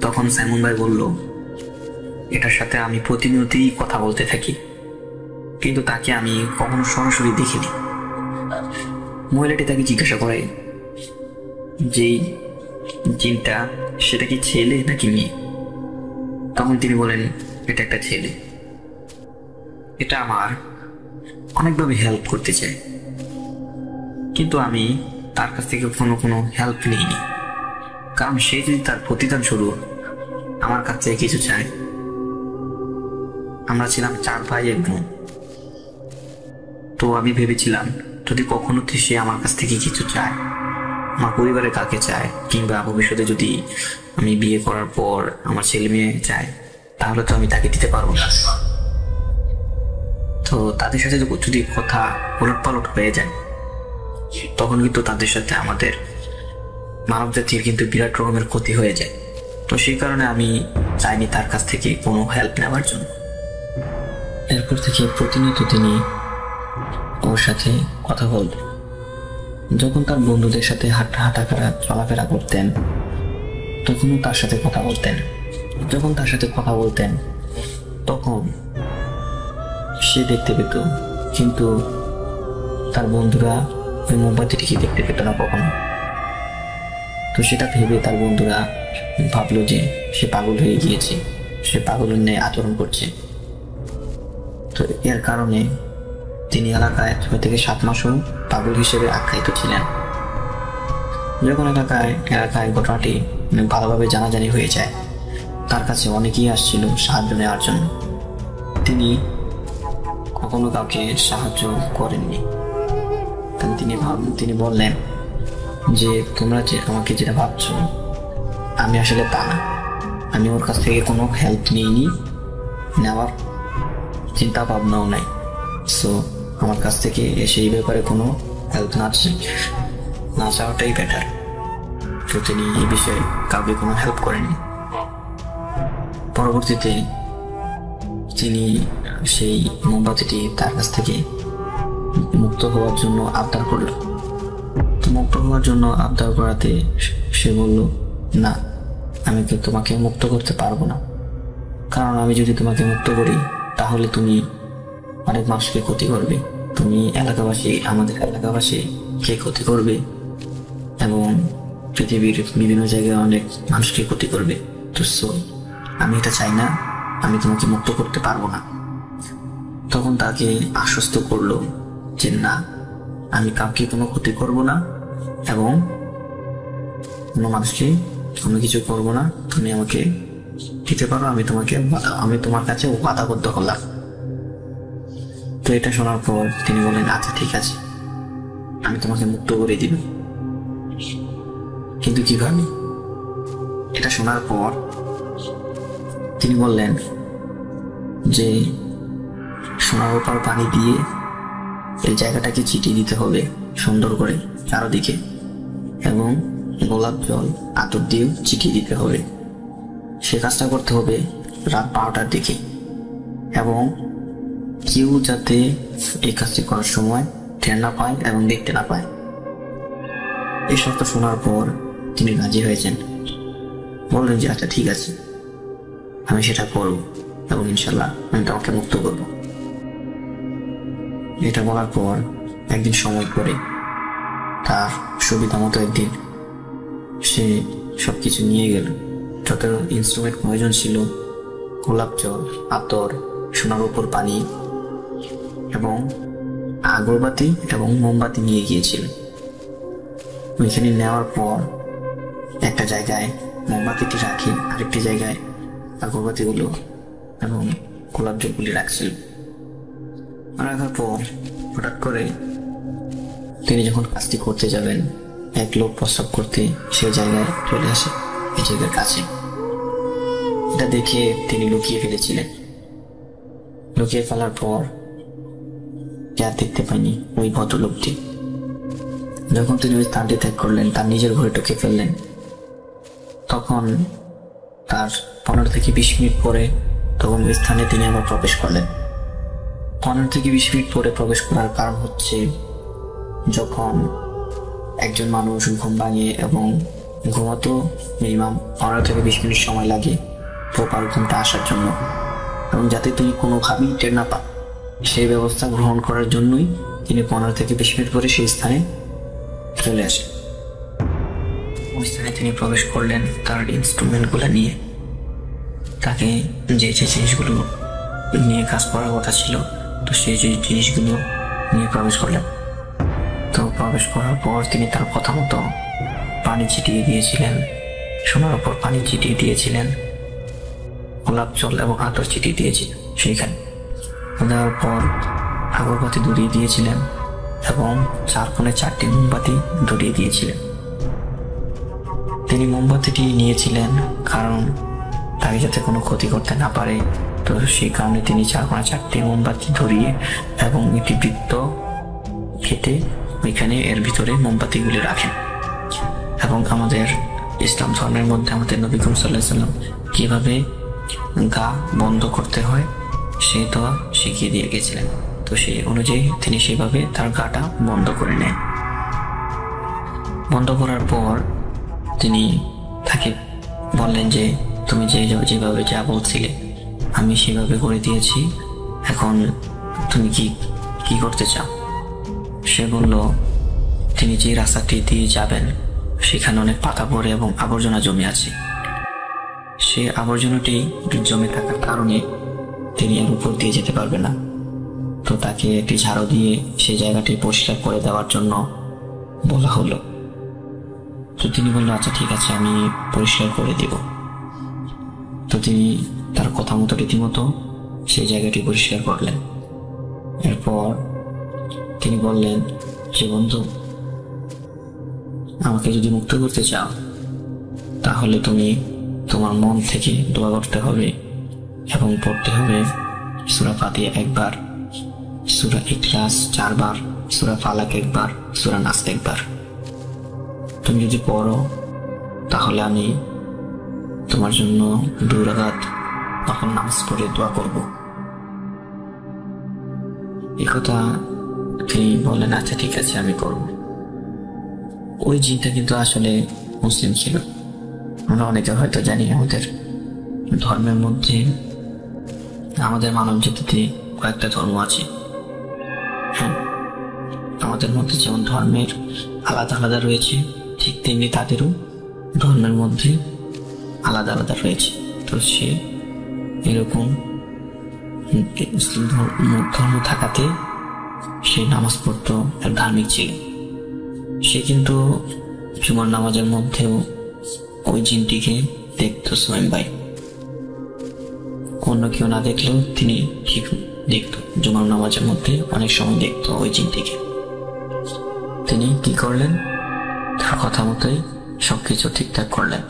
তখন সাইমন ভাই বলল, এটার সাথে আমি প্রতিনিয়তই কথা বলতে থাকি, কিন্তু তাকে আমি কখনো সরাসরি দেখিনি। মহিলাটি তাকে জিজ্ঞাসা করে যেই জিনটা সেটা কি ছেলে নাকি মেয়ে? তখন তিনি বলেন, এটা একটা ছেলে। এটা আমার অনেকভাবে হেল্প করতে চায়, কিন্তু আমি তার কাছ থেকে কোনো হেল্প নিইনি, কারণ সে যদি তার প্রতিদান স্বরূপ আমার কাছ থেকে কিছু চায়। আমরা ছিলাম 4 ভাই 1 বোন, তো আমি ভেবেছিলাম যদি কখনো সে আমার কাছ থেকে কিছু চায়, আমার পরিবারের কাকে চায়, কিংবা ভবিষ্যতে যদি আমি বিয়ে করার পর আমার ছেলে মেয়ে চায়, তাহলে তো আমি তাকে দিতে পারবো না। তো তাদের সাথে যদি কথা উলটপালট হয়ে যায়, তখন কিন্তু তাদের সাথে আমাদের মানব জাতির কিন্তু বিরাট রকমের ক্ষতি হয়ে যায়। তো সেই কারণে আমি চাইনি তার কাছ থেকে কোনো হেল্প নেওয়ার জন্য। এরপর থেকে প্রতিনিয়ত তিনি ওর সাথে কথা বলতেন। যখন তার বন্ধুদের সাথে হাঁটাফেরা চলাফেরা করতেন, তখনও তার সাথে কথা বলতেন। যখন তার সাথে কথা বলতেন, তখন সে দেখতে পেত, কিন্তু তার বন্ধুরা ওই মোমবাতিটিকে দেখতে পেত না কখনো। তো সেটা ভেবে তার বন্ধুরা ভাবলো যে সে পাগল হয়ে গিয়েছে, সে পাগলের ন্যায় আচরণ করছে। তো এর কারণে তিনি এলাকায় 6 থেকে 7 মাসও পাগল হিসেবে আখ্যায়িত ছিলেন। যখন এলাকায় ঘটনাটি ভালোভাবে জানাজানি হয়ে যায়, তার কাছে অনেকেই আসছিল সাহায্য নেওয়ার জন্য। তিনি কখনো কাউকে সাহায্য করেননি। তিনি বললেন যে তোমরা যে আমাকে যেটা ভাবছো, আমি আসলে তা না। আমি ওর কাছ থেকে কোনো হেল্প নিইনি, নেওয়ার চিন্তা ভাবনাও নাই। সো আমার কাছ থেকে সেই ব্যাপারে কোনো হেল্প না চাওয়াটাই বেটার। তো তিনি এই বিষয়ে কাউকে কোনো হেল্প করেননি। পরবর্তীতে তিনি সেই মোমবাতিটি তার কাছ থেকে মুক্ত হওয়ার জন্য আবদার করল। তো মুক্ত হওয়ার জন্য আবদার করাতে সে বলল, না, আমি তো তোমাকে মুক্ত করতে পারবো না, কারণ আমি যদি তোমাকে মুক্ত করি তাহলে তুমি অনেক মানুষকে ক্ষতি করবে, তুমি আমাদের এলাকাবাসীকে ক্ষতি করবে এবং পৃথিবীর বিভিন্ন জায়গায় অনেক মানুষকে ক্ষতি করবে। তো আমি এটা চাই না, আমি তোমাকে মুক্ত করতে পারবো না। তখন তাকে আশ্বস্ত করলো যে না, আমি কাউকে কোনো ক্ষতি করব না এবং কোনো মানুষকে কোনো কিছু করব না, তুমি আমাকে দিতে পারো, আমি তোমার কাছে ওয়াদাবদ্ধ হলাম। তো এটা শোনার পর তিনি বললেন, আচ্ছা ঠিক আছে, আমি তোমাকে মুক্ত করে দিব। কিন্তু কিভাবে? এটা শোনার পর তিনি বললেন যে সোনার উপর পানি দিয়ে এই জায়গাটাকে ছিটিয়ে দিতে হবে সুন্দর করে চারদিকে, এবং গোলাপ জল আতর দিয়েও ছিটিয়ে দিতে হবে। সে কাজটা করতে হবে রাত 12টার দিকে, এবং কেউ যাতে এই কাজটি করার সময় টের না পায় এবং দেখতে না পায়। এই শর্ত শোনার পর তিনি রাজি হয়েছেন, বললেন যে আচ্ছা ঠিক আছে, আমি সেটা করব এবং ইনশাল্লাহ আমি তোমাকে মুক্ত করব। এটা বলার পর একদিন সময় করে তার সুবিধা মতো একদিন সে সবকিছু নিয়ে গেল, যত ইনস্ট্রুমেন্ট প্রয়োজন ছিল, গোলাপ জল, আতর, সোনার উপর পানি এবং আগরবাতি এবং মোমবাতি নিয়ে গিয়েছিল। ওইখানে নেওয়ার পর একটা জায়গায় মোমবাতিটি রাখি, আরেকটি জায়গায় আগরবাতিগুলো এবং গোলাপ জলগুলি রাখছিল। রাখার পর হঠাৎ করে তিনি যখন কাজটি করতে যাবেন, এক লোক প্রস্রাব করতে সেই জায়গায় চলে আসে, এই জায়গার কাছে। এটা দেখে তিনি লুকিয়ে ফেলেছিলেন। লুকিয়ে ফেলার পর কে আর দেখতে পায়নি ওই ভদ্রলোকটি। যখন তিনি ওই স্থানটি ত্যাগ করলেন, তার নিজের ঘরে ঢুকে ফেললেন, তখন তার 15 থেকে 20 মিনিট পরে তখন ওই স্থানে তিনি আবার প্রবেশ করলেন। 15 থেকে 20 মিনিট পরে প্রবেশ করার কারণ হচ্ছে, যখন একজন মানুষ ঘুম ভাঙে এবং ঘুমাতো মিনিমাম 15 থেকে 20 মিনিট সময় লাগে প্রপার ঘুমটা আসার জন্য, এবং যাতে তিনি কোনোভাবেই টের না পান সেই ব্যবস্থা গ্রহণ করার জন্যই তিনি 15 থেকে 20 মিনিট পরে সেই স্থানে চলে আসেন। ওই স্থানে তিনি প্রবেশ করলেন তার ইনস্ট্রুমেন্টগুলো নিয়ে। তাকে যে যে জিনিসগুলো নিয়ে কাজ করার কথা ছিল, তো সেই যে জিনিসগুলো নিয়ে প্রবেশ করলেন। তো প্রবেশ করার পর তিনি তার কথা মতো পানি ছিটিয়ে দিয়েছিলেন, সোনার উপর পানি ছিটিয়ে দিয়েছিলেন, গোলাপ জল এবং আতর ছিটিয়ে দিয়েছিলেন সেইখানে। দেওয়ার পর আগরবাতি ধরিয়ে দিয়েছিলেন এবং 4 কোণে 4টি মোমবাতি ধরিয়ে দিয়েছিলেন। তিনি মোমবাতিটি নিয়েছিলেন কারণ তাকে যাতে কোনো ক্ষতি করতে না পারে, তো সেই কারণে তিনি 4 কোণে 4টি মোমবাতি ধরিয়ে এবং একটি বৃত্ত কেটে ওইখানে এর ভিতরে মোমবাতিগুলি রাখেন। এবং আমাদের ইসলাম ধর্মের মধ্যে আমাদের নবী করিম সাল্লাল্লাহু আলাইহি ওয়াসাল্লাম কিভাবে গা বন্ধ করতে হয় সেই তো শিখিয়ে দিয়ে গেছিলেন। তো সেই অনুযায়ী তিনি সেভাবে তার গাটা বন্ধ করে নেন। বন্ধ করার পর তিনি তাকে বললেন যে তুমি যেভাবে যা বলছিলে আমি সেভাবে করে দিয়েছি, এখন তুমি কি করতে চাও? সে বলল তিনি যে রাস্তাটি দিয়ে যাবেন সেখানে অনেক পাতা পড়ে এবং আবর্জনা জমে আছে। সে আবর্জনাটি জমে থাকার কারণে তিনি এর উপর দিয়ে যেতে পারবে না। তো তাকে একটি ঝাড়ু দিয়ে সেই জায়গাটি পরিষ্কার করে দেওয়ার জন্য বলা হলো। তো তিনি বললেন আচ্ছা ঠিক আছে, আমি পরিষ্কার করে দিব। তো তিনি তার কথা মতো রীতিমতো সেই জায়গাটি পরিষ্কার করলেন। এরপর তিনি বললেন যে বন্ধু, আমাকে যদি মুক্ত করতে চাও তাহলে তুমি তোমার মন থেকে দোয়া করতে হবে এবং পড়তে হবে সূরা ফাতিহা 1 বার, সূরা ইখলাস 4 বার, সূরা ফালাক 1 বার, সূরা নাস 1 বার। তুমি যদি পড়ো তাহলে আমি তোমার জন্য 2 রাকাত তখন নামাজ পড়ে দোয়া করব। এই কথা তিনি বললেন আচ্ছা ঠিক আছে আমি করব। ওই জিনটা কিন্তু আসলে মুসলিম ছিল। আমরা অনেকে হয়তো জানি আমাদের ধর্মের মধ্যে, আমাদের মানব জাতিতে কয়েকটা ধর্ম আছে। হ্যাঁ, আমাদের মধ্যে যেমন ধর্মের আলাদা আলাদা রয়েছে, ঠিক তেমনি তাদেরও ধর্মের মধ্যে আলাদা আলাদা রয়েছে। তো সে এরকম মুসলিম ধর্ম থাকাতে সে নামাজ পড়তো, ধার্মিক ছিল। সে কিন্তু জুমার নামাজের মধ্যেও ওই জিনটিকে দেখতো সোহেম ভাই। অন্য কেউ না দেখলেও তিনি ঠিক দেখতো, জুমার নামাজের মধ্যে অনেক সময় দেখতো ওই জিনটিকে। তিনি কি করলেন, তার কথা মতোই সবকিছু ঠিকঠাক করলেন।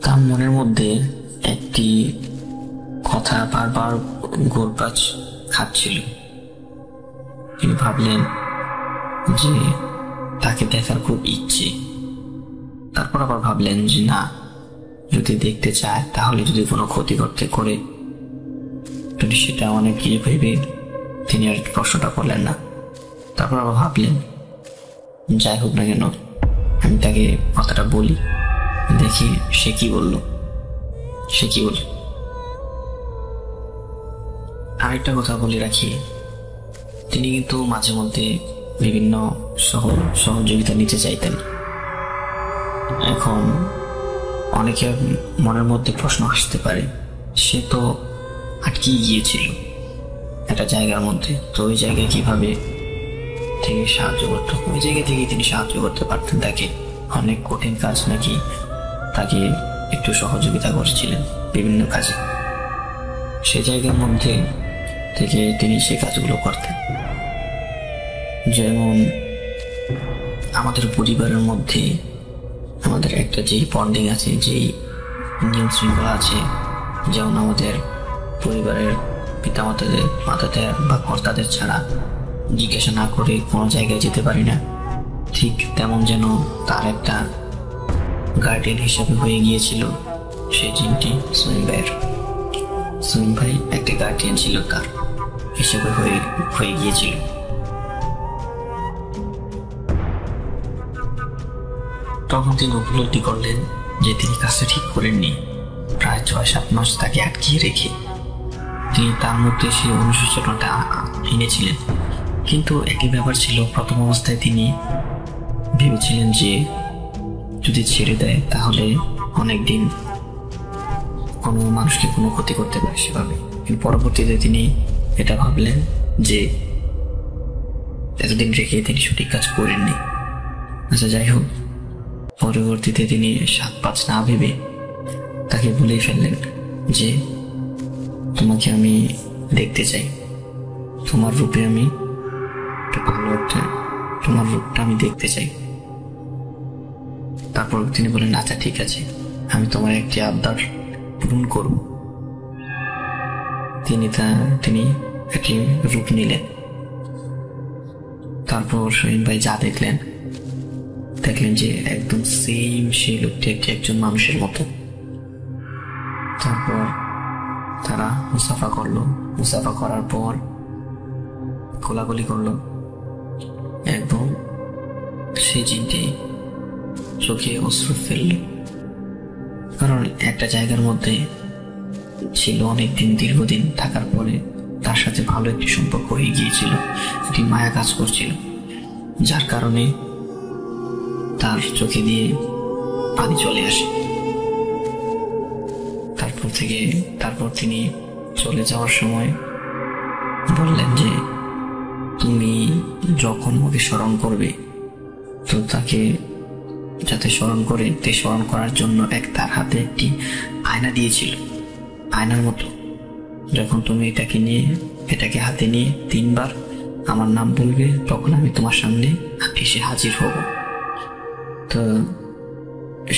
তার মনের মধ্যে একটি কথা বারবার ঘুরপাক খাচ্ছিল। তিনি ভাবলেন যে তাকে দেখার খুব ইচ্ছে। তারপর আবার ভাবলেন যে না, যদি দেখতে চায় তাহলে যদি কোনো ক্ষতি করতে করে, যদি সেটা অনেক গিয়ে ভেবে তিনি আর প্রশ্নটা করলেন না। তারপর আবার ভাবলেন যাই হোক না কেন আমি তাকে কথাটা বলি, দেখি সে কি বলল। আরেকটা কথা বলে রাখি, তিনি কিন্তু মাঝে মধ্যে বিভিন্ন সহযোগিতা নিতে চাইতেন। এখন অনেকের মনের মধ্যে প্রশ্ন আসতে পারে, সে তো আটকে গিয়েছিল একটা জায়গার মধ্যে, তো ওই জায়গায় কিভাবে থেকে সাহায্য করতো? ওই জায়গা থেকে তিনি সাহায্য করতে পারতেন তাকে। অনেক কঠিন কাজ নাকি তাকে একটু সহযোগিতা করেছিলেন বিভিন্ন কাজে, সে জায়গার মধ্যে থেকে তিনি সে কাজগুলো করতেন। যেমন আমাদের পরিবারের মধ্যে আমাদের একটা যেই বন্ডিং আছে, যেই নিয়ম শৃঙ্খলা আছে, যেমন আমাদের পরিবারের মাতাদের বা কর্তাদের ছাড়া জিজ্ঞাসা না করে কোনো জায়গায় যেতে পারি না, ঠিক তেমন যেন তার একটা গার্ডিয়ান হিসাবে হয়ে গিয়েছিল সেই জিনটি সোহেল ভাইয়ের। সোহেল ভাই একটা গার্ডিয়ান ছিল, তার হিসেবে হয়ে গিয়েছিল। তখন তিনি উপলব্ধি করলেন যে তিনি কাজটা ঠিক করেননি। প্রায় 6-7 মাস তাকে আটকিয়ে রেখে তিনি তার মধ্যে সেই অনুশোচনাটা এনেছিলেন। কিন্তু একই ব্যাপার ছিল, প্রথম অবস্থায় তিনি ভেবেছিলেন যে যদি ছেড়ে দেয় তাহলে অনেকদিন কোনো মানুষকে কোনো ক্ষতি করতে পারে সেভাবে। কিন্তু পরবর্তীতে তিনি এটা ভাবলেন যে এতদিন রেখে তিনি সঠিক কাজ করেননি। আচ্ছা, যাই হোক, পরবর্তীতে তিনি 7-5 না ভেবে তাকে বলেই ফেললেন যে তোমাকে আমি দেখতে চাই, তোমার রূপে আমি তোমার রূপটা আমি দেখতে চাই। তারপর তিনি বললেন আচ্ছা ঠিক আছে, আমি তোমার একটি আবদার পূরণ করব। তিনি একটি রূপ নিলেন। তারপর সোহেল ভাই যা দেখলেন যে একদম সেম সেই লোকটি একজন মানুষের মতো। তারপর তারা মুসাফা করার পর কোলাকুলি করলো এবং সেই জিনটি চোখে অশ্রু ফেলল। কারণ একটা জায়গার মধ্যে ছিল অনেকদিন, দীর্ঘদিন থাকার পরে তার সাথে ভালো একটি সম্পর্ক হয়ে গিয়েছিল, একটি মায়া কাজ করছিল, যার কারণে তার চোখে দিয়ে পানি চলে আসে। তারপর তিনি চলে যাওয়ার সময় বললেন যে তুমি যখন আমাকে স্মরণ করবে তো তাকে যাতে স্মরণ করার জন্য তার হাতে একটি আয়না দিয়েছিল, আয়নার মতো। যখন তুমি এটাকে হাতে নিয়ে 3 বার আমার নাম বলবে তখন আমি তোমার সামনে এসে হাজির হব। তো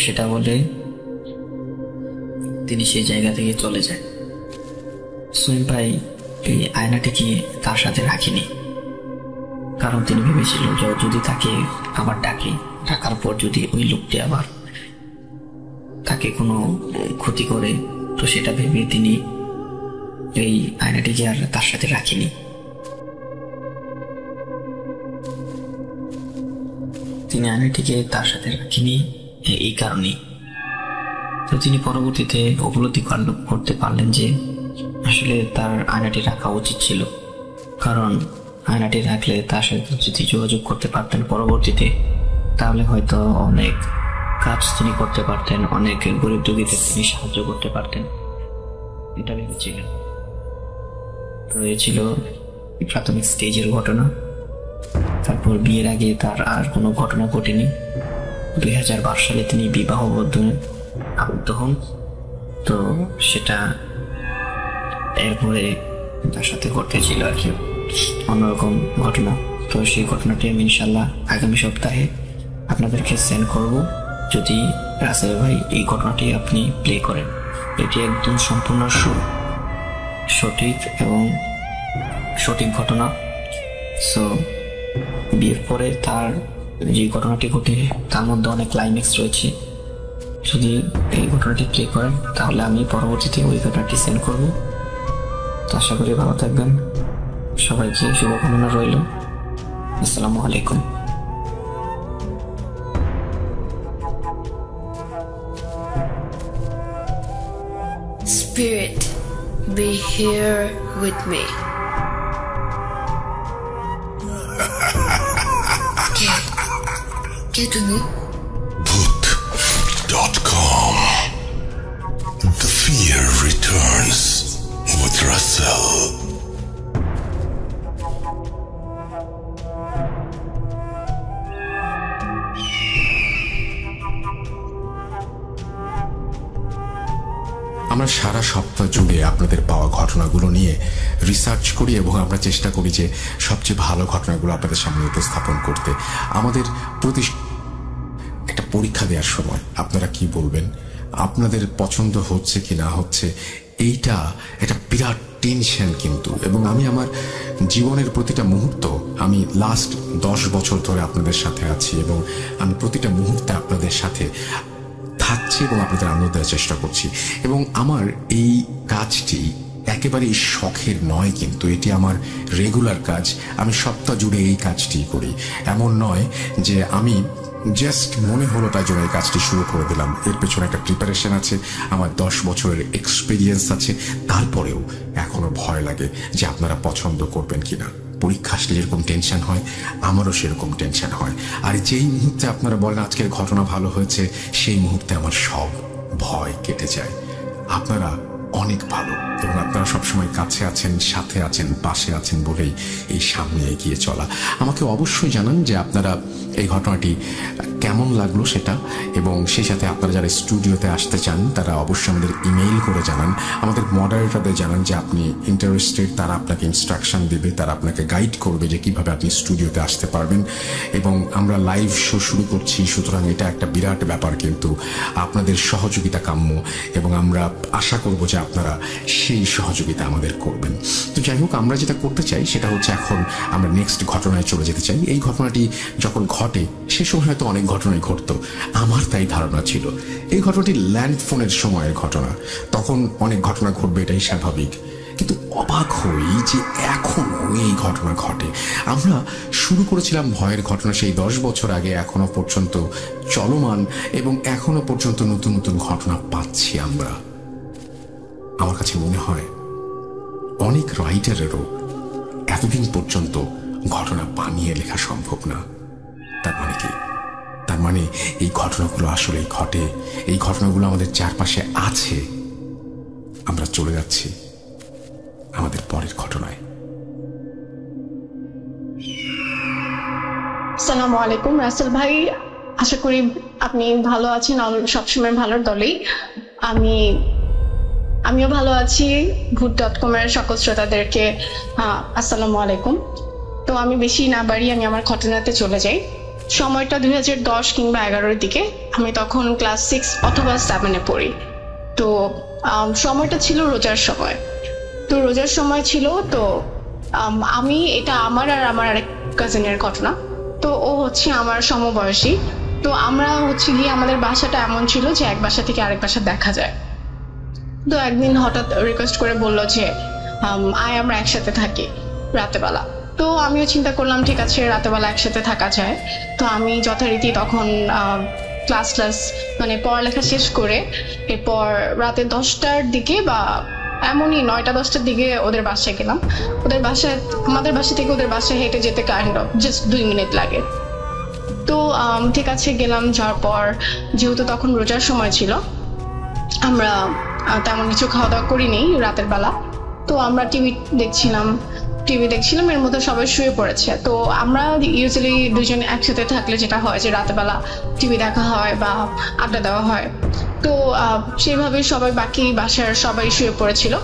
সেটা বলে তিনি সেই জায়গা থেকে চলে যায়। সোহেল ভাই এই আয়নাটিকে তার সাথে রাখেনি, কারণ তিনি ভেবেছিল যদি তাকে আবার ডাকার পর যদি ওই লোকটি আবার তাকে কোনো ক্ষতি করে, তো সেটা ভেবে তিনি এই আয়নাটিকে আর তার সাথে রাখেনি। তিনি আয়নাটিকে তার সাথে রাখেনি এই কারণেই। তো তিনি পরবর্তীতে উপলব্ধি করতে পারলেন যে আসলে তার আয়নাটি রাখা উচিত ছিল, কারণ আয়নাটি রাখলে তার সাথে যদি যোগাযোগ করতে পারতেন পরবর্তীতে, তাহলে হয়তো অনেক কাজ তিনি করতে পারতেন, অনেক গরিব দুঃখীদের তিনি সাহায্য করতে পারতেন, এটা ভেবেছিলেন। তো এই ছিল প্রাথমিক স্টেজের ঘটনা। তারপর বিয়ের আগে তার আর কোনো ঘটনা ঘটেনি। 2012 সালে তিনি বিবাহ বন্ধনে আবদ্ধ হন। তো সেটা এরপরে তার সাথে ঘটেছিল আর কি অন্যরকম ঘটনা। তো সেই ঘটনাটি আমি ইনশাল্লাহ আগামী সপ্তাহে আপনাদেরকে সেন্ড করব, যদি রাসেল ভাই এই ঘটনাটি আপনি প্লে করেন। এটি একদম সম্পূর্ণ সঠিক ঘটনা। সো বিয়ের পরে তার যে ঘটনাটি ঘটে তার মধ্যে অনেক ক্লাইম্যাক্স রয়েছে। যদি এই ঘটনাটি প্লে করেন তাহলে আমি পরবর্তীতে ওই ঘটনাটি সেন্ড করব। তো আশা করি ভালো থাকবেন। সবাইকে শুভকামনা রইল। আসসালামু আলাইকুম। Spirit, be here with me. ¿Qué tu nom? Bhoot.com. The fear returns with Russell. আমরা সারা সপ্তাহ জুড়ে আপনাদের পাওয়া ঘটনাগুলো নিয়ে রিসার্চ করি এবং আমরা চেষ্টা করি যে সবচেয়ে ভালো ঘটনাগুলো আপনাদের সামনে উপস্থাপন করতে। আমাদের একটা পরীক্ষা দেওয়ার সময় আপনারা কি বলবেন, আপনাদের পছন্দ হচ্ছে কি না হচ্ছে, এটা বিরাট টেনশন কিন্তু। এবং আমি আমার জীবনের প্রতিটা মুহূর্ত, আমি লাস্ট 10 বছর ধরে আপনাদের সাথে আছি এবং আমি প্রতিটা মুহূর্তে আপনাদের সাথে থাকছি এবং আপনাদের আনন্দ দেওয়ার চেষ্টা করছি। এবং আমার এই কাজটি একেবারেই শখের নয়, কিন্তু এটি আমার রেগুলার কাজ। আমি সপ্তাহ জুড়ে এই কাজটি করি। এমন নয় যে আমি জাস্ট মনে হলো তাই জন্য এই কাজটি শুরু করে দিলাম। এর পেছনে একটা প্রিপারেশন আছে, আমার 10 বছরের এক্সপিরিয়েন্স আছে। তারপরেও এখনো ভয় লাগে যে আপনারা পছন্দ করবেন কিনা। পরীক্ষা আসলে যেরকম টেনশন হয়, আমারও সেরকম টেনশন হয়। আর যেই মুহূর্তে আপনারা বলেন আজকের ঘটনা ভালো হয়েছে, সেই মুহূর্তে আমার সব ভয় কেটে যায়। আপনারা অনেক ভালো এবং আপনারা সবসময় কাছে আছেন, সাথে আছেন, পাশে আছেন বলেই এই সামনে এগিয়ে চলা। আমাকে অবশ্যই জানান যে আপনারা এই ঘটনাটি কেমন লাগলো সেটা, এবং সেই সাথে আপনারা যারা স্টুডিওতে আসতে চান তারা অবশ্যই আমাদের ইমেইল করে জানান। আমাদের মডারেটরদের জানান যে আপনি ইন্টারেস্টেড, তারা আপনাকে ইনস্ট্রাকশন দেবে, তারা আপনাকে গাইড করবে যে কিভাবে আপনি স্টুডিওতে আসতে পারবেন। এবং আমরা লাইভ শো শুরু করছি, সুতরাং এটা একটা বিরাট ব্যাপার, কিন্তু আপনাদের সহযোগিতা কাম্য এবং আমরা আশা করব যে আপনারা সেই সহযোগিতা আমাদের করবেন। তো যাই হোক, আমরা যেটা করতে চাই সেটা হচ্ছে এখন আমরা নেক্সট ঘটনায় চলে যেতে চাই। এই ঘটনাটি যখন ঘটে সে সময় হয়তো অনেক ঘটনাই ঘটতো, আমার তাই ধারণা ছিল। এই ঘটনাটি ল্যান্ড ফোনের সময়ের ঘটনা, তখন অনেক ঘটনা ঘটবে, এটাই স্বাভাবিক। কিন্তু অবাক হই যে এখনো এই ঘটনা ঘটে। আমরা শুরু করেছিলাম ভয়ের ঘটনা সেই 10 বছর আগে, এখনো পর্যন্ত চলমান এবং এখনো পর্যন্ত নতুন নতুন ঘটনা পাচ্ছি আমরা। আমার কাছে মনে হয় অনেক রাইটারেরও এতদিন পর্যন্ত ঘটনা বানিয়ে লেখা সম্ভব না। তার মানে কি? তার মানে এই ঘটনাগুলো আসলেই ঘটে, এই ঘটনাগুলো আমাদের চারপাশে আছে। আমরা চলে যাচ্ছি আমাদের পরের ঘটনায়। আসসালামু আলাইকুম রাসেল ভাই, আশা করি আপনি ভালো আছেন, সবসময় ভালোর দলেই। আমিও ভালো আছি। ভূত.com এর সকল শ্রোতাদেরকে আসসালামু আলাইকুম। তো আমি বেশি না বাড়ি, আমি আমার ঘটনাতে চলে যাই। সময়টা 2010 কিংবা 11-এর দিকে। আমি তখন ক্লাস 6 অথবা 7-এ পড়ি। তো সময়টা ছিল রোজার সময়। তো রোজার সময় ছিল, তো এটা আমার আর আমার আরেক কাজিনের ঘটনা। তো ও হচ্ছে আমার সমবয়সী। তো আমরা হচ্ছে গিয়ে আমাদের বাসাটা এমন ছিল যে এক বাসা থেকে আরেক বাসা দেখা যায়। তো একদিন হঠাৎ রিকোয়েস্ট করে বললো যে আমরা একসাথে থাকি রাতেবেলা। তো আমিও চিন্তা করলাম ঠিক আছে, রাতেবেলা একসাথে থাকা যায়। তো আমি যথারীতি তখন ক্লাস মানে পড়ালেখা শেষ করে এরপর রাতে 10টার দিকে বা এমনই 9টা-10টার দিকে ওদের বাসায় গেলাম। ওদের বাসায়, আমাদের বাসা থেকে ওদের বাসায় হেঁটে যেতে কাইন্ড অফ জাস্ট 2 মিনিট লাগে। তো ঠিক আছে গেলাম। যাওয়ার পর যেহেতু তখন রোজার সময় ছিল, আমরা তেমন কিছু খাওয়া দাওয়া করিনি রাতের বেলা। তো আমরা টিভি দেখছিলাম, এর মধ্যে সবাই শুয়ে পড়েছে। তো আমরা ইউজুয়ালি দুজন একসাথে থাকলে যেটা হয় যে রাতেবেলা টিভি দেখা হয় বা আড্ডা দেওয়া হয়। তো সেইভাবে সবাই, বাকি বাসার সবাই শুয়ে পড়েছিল।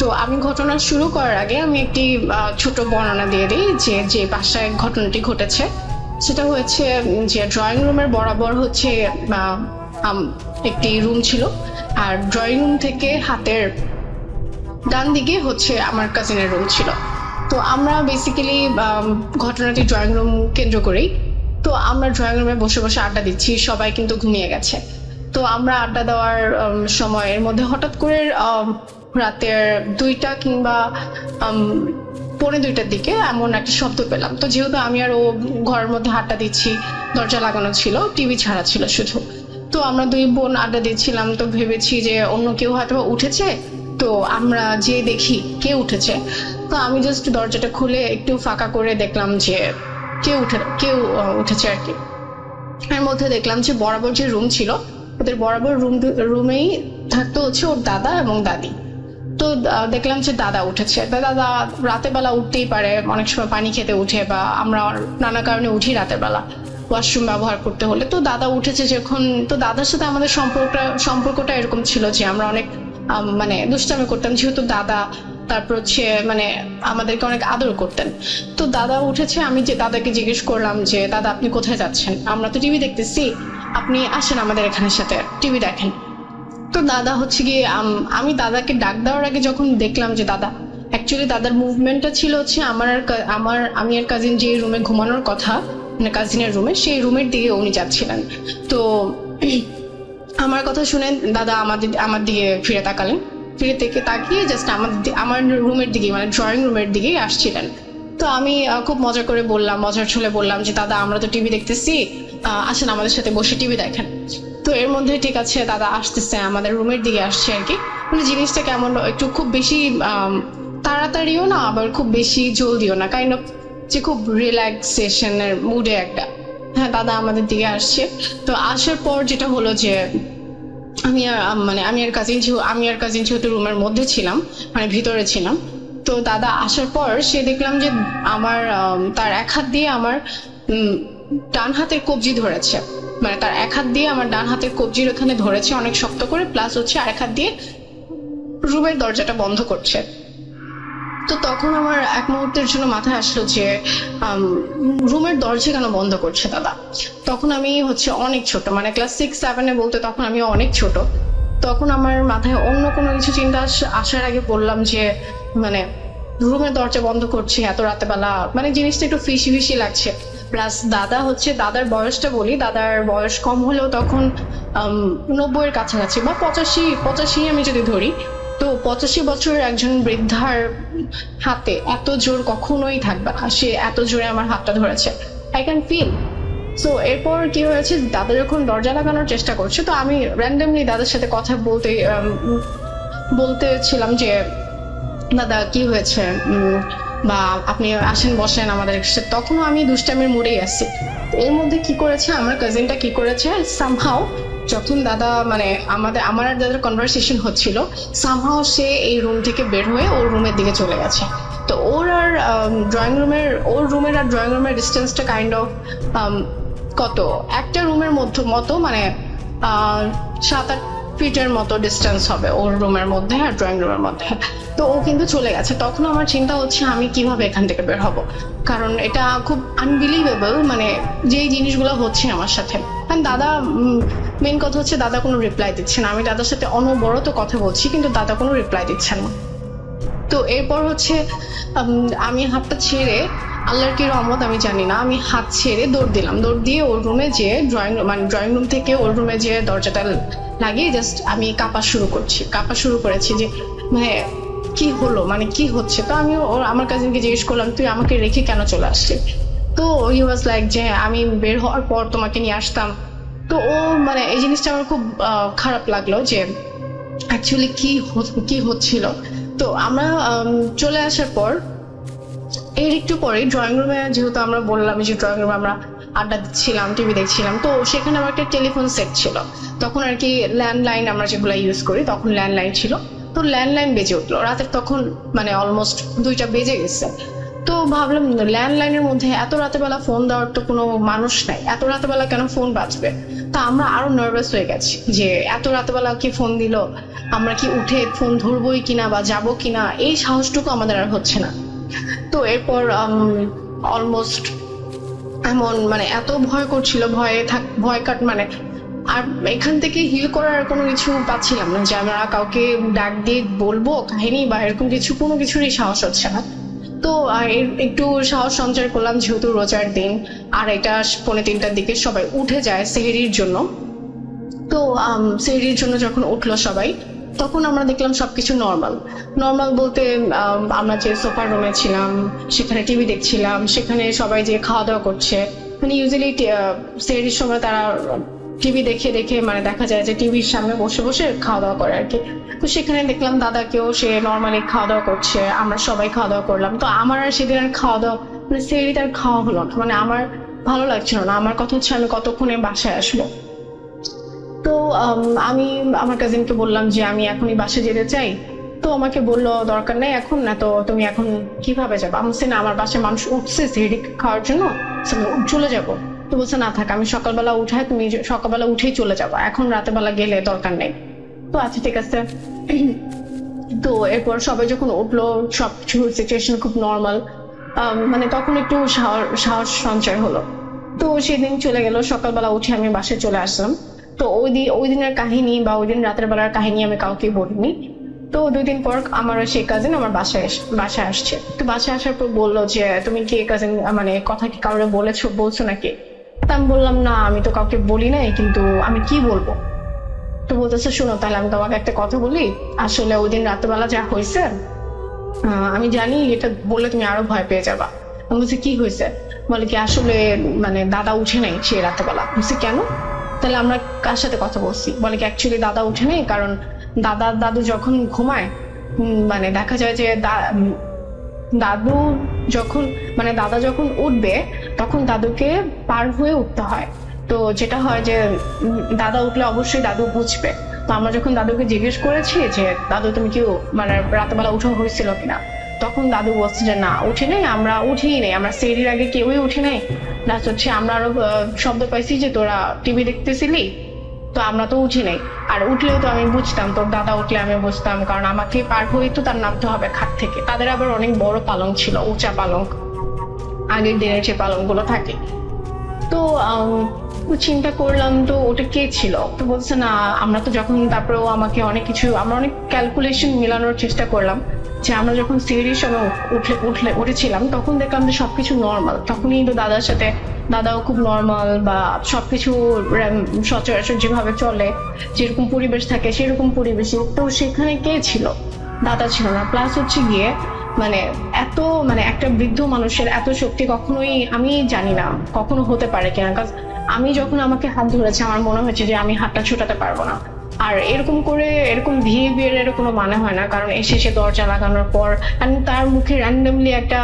তো আমি ঘটনা শুরু করার আগে আমি একটি ছোট বর্ণনা দিয়ে দিই যে বাসায় ঘটনাটি ঘটেছে। সেটা হয়েছে যে ড্রয়িং রুমের বরাবর হচ্ছে একটি রুম ছিল, আর ড্রয়িং রুম থেকে হাতের ডান দিকে হচ্ছে আমার কাজিনের রুম ছিল। তো আমরা বেসিক্যালি ঘটনাটি ড্রয়িং রুম কেন্দ্র করেই। তো আমরা ড্রয়িং রুমে বসে বসে আড্ডা দিচ্ছি, সবাই কিন্তু ঘুমিয়ে গেছে। তো আমরা আড্ডা দেওয়ার সময়ের মধ্যে হঠাৎ করে রাতের 2টা কিংবা 1:45-টার দিকে এমন একটা শব্দ পেলাম। তো যেহেতু আমি আর ও ঘরের মধ্যে আড্ডা দিচ্ছি, দরজা লাগানো ছিল, টিভি ছাড়া ছিল শুধু। তো আমরা 2 বোন আড্ডা দিচ্ছিলাম। তো ভেবেছি যে অন্য কেউ হয়তো উঠেছে, তো আমরা যে দেখি কে উঠেছে। তো আমি জাস্ট দরজাটা খুলে একটু ফাঁকা করে দেখলাম যে কেউ উঠেছে আর কি। এর মধ্যে দেখলাম যে বরাবর যে রুম ছিল, ওদের বরাবর রুমেই থাকতো হচ্ছে ওর দাদা এবং দাদি। তো দেখলাম যে দাদা উঠেছে। দাদা রাতের বেলা উঠতেই পারে, অনেক সময় পানি খেতে উঠে, বা আমরা নানা কারণে উঠি রাতের বেলা ওয়াশরুম ব্যবহার করতে হলে। তো দাদা উঠেছে যখন, তো দাদার সাথে আমাদের সম্পর্কটা এরকম ছিল যে আমরা অনেক মানে দুষ্টামি করতাম, যেহেতু দাদা। তারপর হচ্ছে মানে আমাদেরকে অনেক আদর করতেন। তো দাদা উঠেছে, আমি যে দাদাকে জিজ্ঞেস করলাম যে দাদা আপনি কোথায় যাচ্ছেন? আমরা তো টিভি দেখতেছি, আপনি আসেন আমাদের এখানের সাথে টিভি দেখেন। তো দাদা হচ্ছে গিয়ে আমি দাদাকে ডাক দেওয়ার আগে যখন দেখলাম যে দাদা, অ্যাকচুয়ালি দাদার মুভমেন্টটা ছিল হচ্ছে আমি আর কাজিন যে রুমে ঘুমানোর কথা, মানে কাজিনের রুমে, সেই রুমের দিকে উনি যাচ্ছিলেন। তো আমার কথা শুনে দাদা আমার দিকে ফিরে তাকালেন, ফিরে থেকে তাকিয়ে জাস্ট আমার রুমের দিকে মানে ড্রয়িং রুমের দিকেই আসছিলেন। তো আমি খুব মজা করে বললাম, মজার ছলে বললাম যে দাদা আমরা তো টিভি দেখতেছি, আসেন আমাদের সাথে বসে টিভি দেখেন। তো এর মধ্যে ঠিক আছে দাদা আসতেছে, আমাদের রুমের দিকে আসছে আর কি। মানে জিনিসটা কেমন একটু খুব বেশি তাড়াতাড়িও না আবার খুব বেশি জলদিও না, কাইন্ড অফ যে খুব রিল্যাক্সেশনের মুডে একটা। হ্যাঁ দাদা আমাদের দিকে আসছে। তো আসার পর যেটা হলো যে আমি আর কাজিন যেহেতু রুমের মধ্যে ছিলাম, মানে ভিতরে ছিলাম। তো দাদা আসার পর সে দেখলাম যে তার এক হাত দিয়ে আমার ডান হাতের কবজি ধরেছে, মানে তার এক হাত দিয়ে আমার ডান হাতের কবজির ওখানে ধরেছে অনেক শক্ত করে, প্লাস হচ্ছে আরেক হাত দিয়ে রুমের দরজাটা বন্ধ করছে। তো তখন আমার এক মুহূর্তের জন্য মাথায় আসলো যে রুমের দরজা কেন বন্ধ করছে দাদা। তখন আমি অনেক ছোট, মানে ক্লাস 6-7 বলতে তখন আমি অনেক ছোট। তখন আমার মাথায় অন্য কোনো কিছু চিন্তা আসার আগে বললাম যে মানে রুমের দরজা বন্ধ করছে এত রাতে বেলা, মানে জিনিসটা একটু ফিসি ফিসি লাগছে। প্লাস দাদার বয়সটা বলি, দাদার বয়স কম হলেও তখন 90-এর কাছাকাছি বা 85 আমি যদি ধরি। তো 85 বছরের একজন বৃদ্ধার হাতে এত জোর কখনোই থাকবে না, সে এত জোরে আমার হাতটা ধরেছে, আই ক্যান ফিল। সো এরপর কি হয়েছে, দাদা যখন দরজা লাগানোর চেষ্টা করছে, তো আমি র্যান্ডমলি দাদার সাথে কথা বলতেছিলাম যে দাদা কি হয়েছে, বা আপনি আসেন বসেন আমাদের সাথে। তখনও আমি দুষ্টামির মুডেই আসছি। এর মধ্যে কি করেছে আমার কাজিনটা, কি করেছে সামহাও, যখন দাদা মানে আমার আর দাদার কনভারসেশন হচ্ছিল, সামহাও সে এই রুম থেকে বের হয়ে ওর রুমের দিকে চলে গেছে। তো ওর রুমের আর ড্রয়িং রুমের ডিস্টেন্সটা কাইন্ড অফ কত একটা রুমের মতো মানে 7-8 ফিটের মতো ডিস্টেন্স হবে ওর রুমের মধ্যে আর ড্রয়িং রুমের মধ্যে। তো ও কিন্তু চলে গেছে। তখন আমার চিন্তা হচ্ছে আমি কিভাবে এখান থেকে বের হব, কারণ এটা খুব আনবিলিভেবল, মানে যেই জিনিসগুলো হচ্ছে আমার সাথে। দাদা মেইন কথা হচ্ছে দাদা কোনো রিপ্লাই দিচ্ছে না। আমি দাদার সাথে অনবরত কথা বলছি কিন্তু দাদা কোনো রিপ্লাই দিচ্ছে না। তো এরপর আমি হাতটা ছেড়ে, আল্লাহর কি রহমত আমি জানি না, আমি হাত ছেড়ে দৌড় দিয়ে ওর রুমে যে ড্রয়িং রুম থেকে ওর রুমে যে দরজাটা লাগিয়ে জাস্ট আমি কাঁপা শুরু করেছি যে মানে কি হলো, মানে কি হচ্ছে। তো আমি আমার কাজিনকে জিজ্ঞেস করলাম তুই আমাকে রেখে কেন চলে আসছিস। তো হি ওয়াজ লাইক যে আমি বের হওয়ার পর তোমাকে নিয়ে আসতাম। তো ও মানে এই জিনিসটা আমার খুব খারাপ লাগলো যে অ্যাকচুয়ালি কি হচ্ছিল। তো আমরা চলে আসার পর এর একটু পরে ড্রয়িং রুমে, যেহেতু আমরা বললাম যে ড্রয়িং রুমে আমরা আড্ডা দিচ্ছিলাম, টিভি দেখছিলাম, তো সেখানে আমার একটা টেলিফোন সেট ছিল। তখন আর কি ল্যান্ডলাইন আমরা যেগুলো ইউজ করি তখন ল্যান্ডলাইন ছিল। তো ল্যান্ডলাইন বেজে উঠলো রাতের, তখন মানে অলমোস্ট 2টা বেজে গেছে। তো ভাবলাম ল্যান্ডলাইনের মধ্যে এত রাতেবেলা ফোন দেওয়ার তো কোনো মানুষ নাই, এত রাতেবেলা কেন ফোন বাজবে। তা আমরা আরো নার্ভাস হয়ে গেছি যে এত রাতেবেলা কি ফোন দিল, আমরা কি উঠে ফোন ধরবোই কিনা বা যাবো কিনা, এই সাহসটুকু আমাদের আর হচ্ছে না। তো এরপর অলমোস্ট এমন মানে এত ভয় করছিল, ভয় কাট মানে আর এখান থেকে হিল করার কোনো কিছু পাচ্ছিলাম না যে আমরা কাউকে ডাক দিয়ে বলবো কাহিনী বা এরকম কোনো কিছুরই সাহস হচ্ছে না। তো একটু সাহস সঞ্চয় করলাম, যেহেতু রোজার দিন আর এটা 2:45টার দিকে সবাই উঠে যায় সেহরির জন্য। তো সেহরির জন্য যখন উঠলো সবাই, তখন আমরা দেখলাম সবকিছু নর্মাল বলতে আমরা যে সোফার রুমে ছিলাম সেখানে টিভি দেখছিলাম, সেখানে সবাই যে খাওয়া দাওয়া করছে, মানে ইউজুয়ালি সেহরির সময় তারা টিভি দেখে মানে দেখা যায় যে টিভির সামনে বসে বসে খাওয়া দাওয়া করে আর কি। তো সেখানে দেখলাম দাদাকেও সে নর্মালি খাওয়া দাওয়া করছে, আমরা সবাই খাওয়া দাওয়া করলাম। তো আমার আর সেদিন আর খাওয়া দাওয়া মানে সেহরিতে আর খাওয়া হলো না, মানে আমার ভালো লাগছিল না। আমার কথা হচ্ছে আমি কতক্ষণে বাসায় আসবো। তো আমি আমার কাজিনকে বললাম যে আমি এখনই বাসে যেতে চাই। তো আমাকে বললো দরকার নেই এখন না, তো তুমি এখন কিভাবে যাবো। আমি বলছি না, আমার বাসায় মানুষ উঠছে সেহরি খাওয়ার জন্য, চলে যাবো। তো বলছে না থাক, আমি সকালবেলা তুমি সকালবেলা উঠেই চলে যাবো, এখন রাতের বেলা গেলে দরকার নেই। তো আচ্ছা ঠিক আছে। তো এরপর সবাই যখন উঠলো সবকিছু সিচুয়েশন খুব নর্মাল, মানে তখন একটু সাহস সঞ্চয় হলো। তো সেদিন চলে গেল, সকালবেলা উঠে আমি বাসায় চলে আসলাম। তো ওই দিনের কাহিনী বা ওই দিন রাতের বেলার কাহিনী আমি কাউকে বলিনি। তো 2 দিন পর আমার সেই কাজিন আমার বাসায় আসছে। তো বাসায় আসার পর বললো যে তুমি কি কাজিন মানে কথা কি কাউকে বলছো নাকি। তা আমি বললাম না, আমি তো কাউকে বলি নাই, কিন্তু আমি কি বলবো। তো বলতেছে শোনো তাহলে আমি তোমাকে একটা কথা বলি, আসলে ওই দিন রাত্রেবেলা যা হয়েছে আমি জানি এটা বললে তুমি আরো ভয় পেয়ে যাবা। আমি বলছি কি হয়েছে? বলে কি আসলে মানে দাদা উঠে নাই সে রাত্রেবেলা। বলছি কেন? তাহলে আমরা কার সাথে কথা বলছি? বলে কি অ্যাকচুয়ালি দাদা উঠে নেই, কারণ দাদু যখন ঘুমায় মানে দেখা যায় যে দাদু যখন মানে দাদা যখন উঠবে তখন দাদুকে পার হয়ে উঠতে হয়। তো যেটা হয় যে দাদা উঠলে অবশ্যই দাদু বুঝবে। তো আমরা যখন দাদুকে জিজ্ঞেস করেছি যে দাদু তুমি কি মানে রাতবেলা উঠা হয়েছিল কিনা, তখন দাদু বলছে যে না উঠে নেই, আমরা উঠিই নেই, আমরা সেরির আগে কেউই উঠে নাই। প্লাস হচ্ছে আমরা আরো শব্দ পাইছি যে তোরা টিভি দেখতেছিলি, তো আমরা তো উঠি নাই। আর উঠলেও তো আমি বুঝতাম, তোর দাদা উঠলে আমি বুঝতাম, কারণ আমাকে পার হয়ে তো তার নামতে হবে খাট থেকে। তাদের আবার অনেক বড় পালং ছিল, উঁচা পালং, আগের দিনের যে পালং গুলো থাকে। তো চিন্তা করলাম তো ওটা কে ছিল। তো বলছে না আমরা তো যখন, তারপরেও আমাকে অনেক কিছু, আমরা অনেক ক্যালকুলেশন মিলানোর চেষ্টা করলাম যে আমরা যখন সিরির সময় উঠেছিলাম তখন দেখলাম যে সবকিছু নর্মাল। তখনই তো দাদার সাথে, দাদাও খুব নর্মাল বা সবকিছু সচরাচর যেভাবে চলে, যেরকম পরিবেশ থাকে সেরকম পরিবেশে। তো সেখানে কে ছিল? দাদা ছিল না। প্লাস হচ্ছে গিয়ে মানে এত মানে একটা বৃদ্ধ মানুষের এত শক্তি কখনোই আমি জানি না কখনো হতে পারে কিনা। কারণ আমি যখন আমাকে হাত ধরেছে আমার মনে হয়েছে যে আমি হাতটা ছোটাতে পারবো না। আর এরকম করে এরকম বিহেভিয়ারের কোনো মানে হয় না, কারণ এসে সে দরজা লাগানোর পর তার মুখে র্যান্ডমলি একটা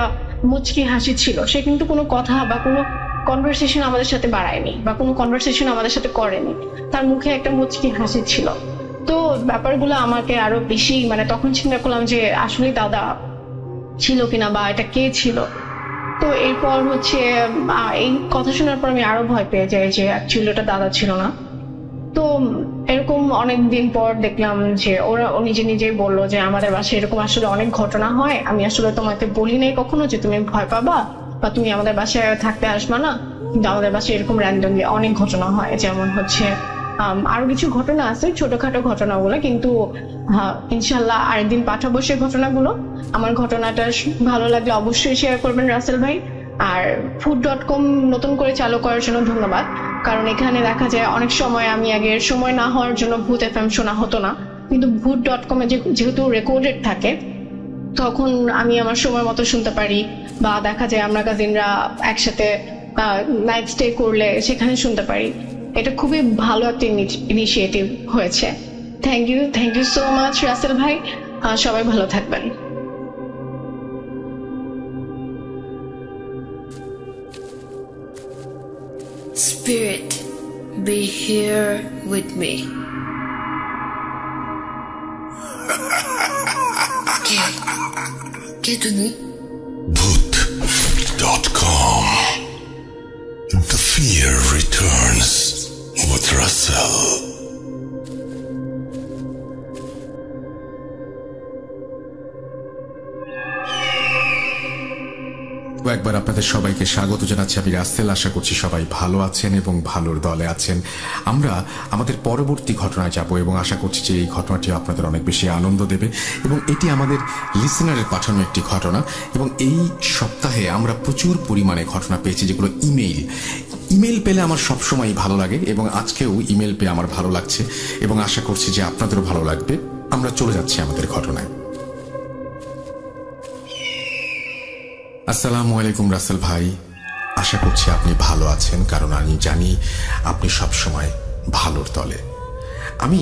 মুচকি হাসি ছিল। সে কিন্তু কোনো কথা বা কোনো কনভারসেশন আমাদের সাথে বাড়ায়নি বা কোনো কনভারসেশন আমাদের সাথে করেনি, তার মুখে একটা মুচকি হাসি ছিল। তো ব্যাপারগুলো আমাকে আরো বেশি মানে তখন চিন্তা করলাম যে আসলে দাদা ছিল কিনা বা এটা কে ছিল। তো এরপর হচ্ছে এই কথা শোনার পর আমি আরো ভয় পেয়ে যাই যে অ্যাকচুয়ালি ওটা দাদা ছিল না। তো এরকম অনেকদিন পর দেখলাম যে ও নিজে নিজেই বললো যে আমাদের বাসায় এরকম আসলে অনেক ঘটনা হয়, আমি আসলে তোমাকে বলি নাই কখনো যে তুমি ভয় পাবা বা তুমি আমাদের বাসায় থাকতে আসবা না, কিন্তু আমাদের বাসায় এরকম র্যান্ডমলি অনেক ঘটনা হয়। যেমন হচ্ছে আরো কিছু ঘটনা আছে ছোটখাটো ঘটনাগুলো, কিন্তু ইনশাল্লাহ আরেকদিন পাঠাবো সেই ঘটনাগুলো। আমার ঘটনাটা ভালো লাগলে অবশ্যই শেয়ার করবেন রাসেল ভাই। আর food.com নতুন করে চালু করার জন্য ধন্যবাদ, কারণ এখানে দেখা যায় অনেক সময় আমি আগের সময় না হওয়ার জন্য ভূত FM শোনা হতো না, কিন্তু food.com এ যেহেতু রেকর্ডেড থাকে তখন আমি আমার সময় মতো শুনতে পারি, বা দেখা যায় আমরা কাজিনরা একসাথে নাইট স্টে করলে সেখানে শুনতে পারি। এটা খুবই ভালো একটা ইনিশিয়েটিভ হয়েছে। Thank you so much Rasel ভাই, সবাই ভালো থাকবেন। Spirit, be here with me. ¿Qué তুমি? Bhoot.com. The fear returns with Russell. একবার আপনাদের সবাইকে স্বাগত জানাচ্ছি আমি রাসেল। আশা করছি সবাই ভালো আছেন এবং ভালোর দলে আছেন। আমরা আমাদের পরবর্তী ঘটনায় যাব এবং আশা করছি যে এই ঘটনাটি আপনাদের অনেক বেশি আনন্দ দেবে, এবং এটি আমাদের লিসেনারের পাঠানো একটি ঘটনা। এবং এই সপ্তাহে আমরা প্রচুর পরিমাণে ঘটনা পেয়েছি যেগুলো ইমেল পেলে আমার সবসময় ভালো লাগে, এবং আজকেও ইমেল পেয়ে আমার ভালো লাগছে এবং আশা করছি যে আপনাদেরও ভালো লাগবে। আমরা চলে যাচ্ছি আমাদের ঘটনায়। আসসালামু আলাইকুম রাসেল ভাই, আশা করছি আপনি ভালো আছেন, কারণ আমি জানি আপনি সবসময় ভালোর দলে। আমি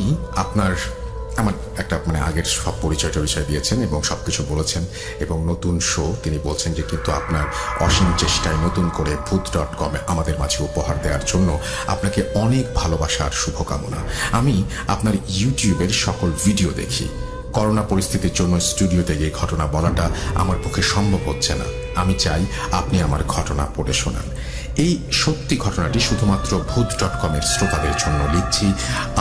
আমার একটা আগের সব পরিচয় দিয়েছেন এবং সবকিছু বলেছেন, এবং নতুন শো তিনি বলছেন যে কিন্তু আপনার অসীম চেষ্টায় নতুন করে ভূত.com আমাদের মাঝে উপহার দেওয়ার জন্য আপনাকে অনেক ভালোবাসা আর শুভকামনা। আমি আপনার ইউটিউবের সকল ভিডিও দেখি। করোনা পরিস্থিতির জন্য স্টুডিওতে গিয়ে ঘটনা বলাটা আমার পক্ষে সম্ভব হচ্ছে না। আমি চাই আপনি আমার ঘটনা পড়ে শোনান। এই সত্যি ঘটনাটি শুধুমাত্র ভূত.com এর শ্রোতাদের জন্য লিখছি।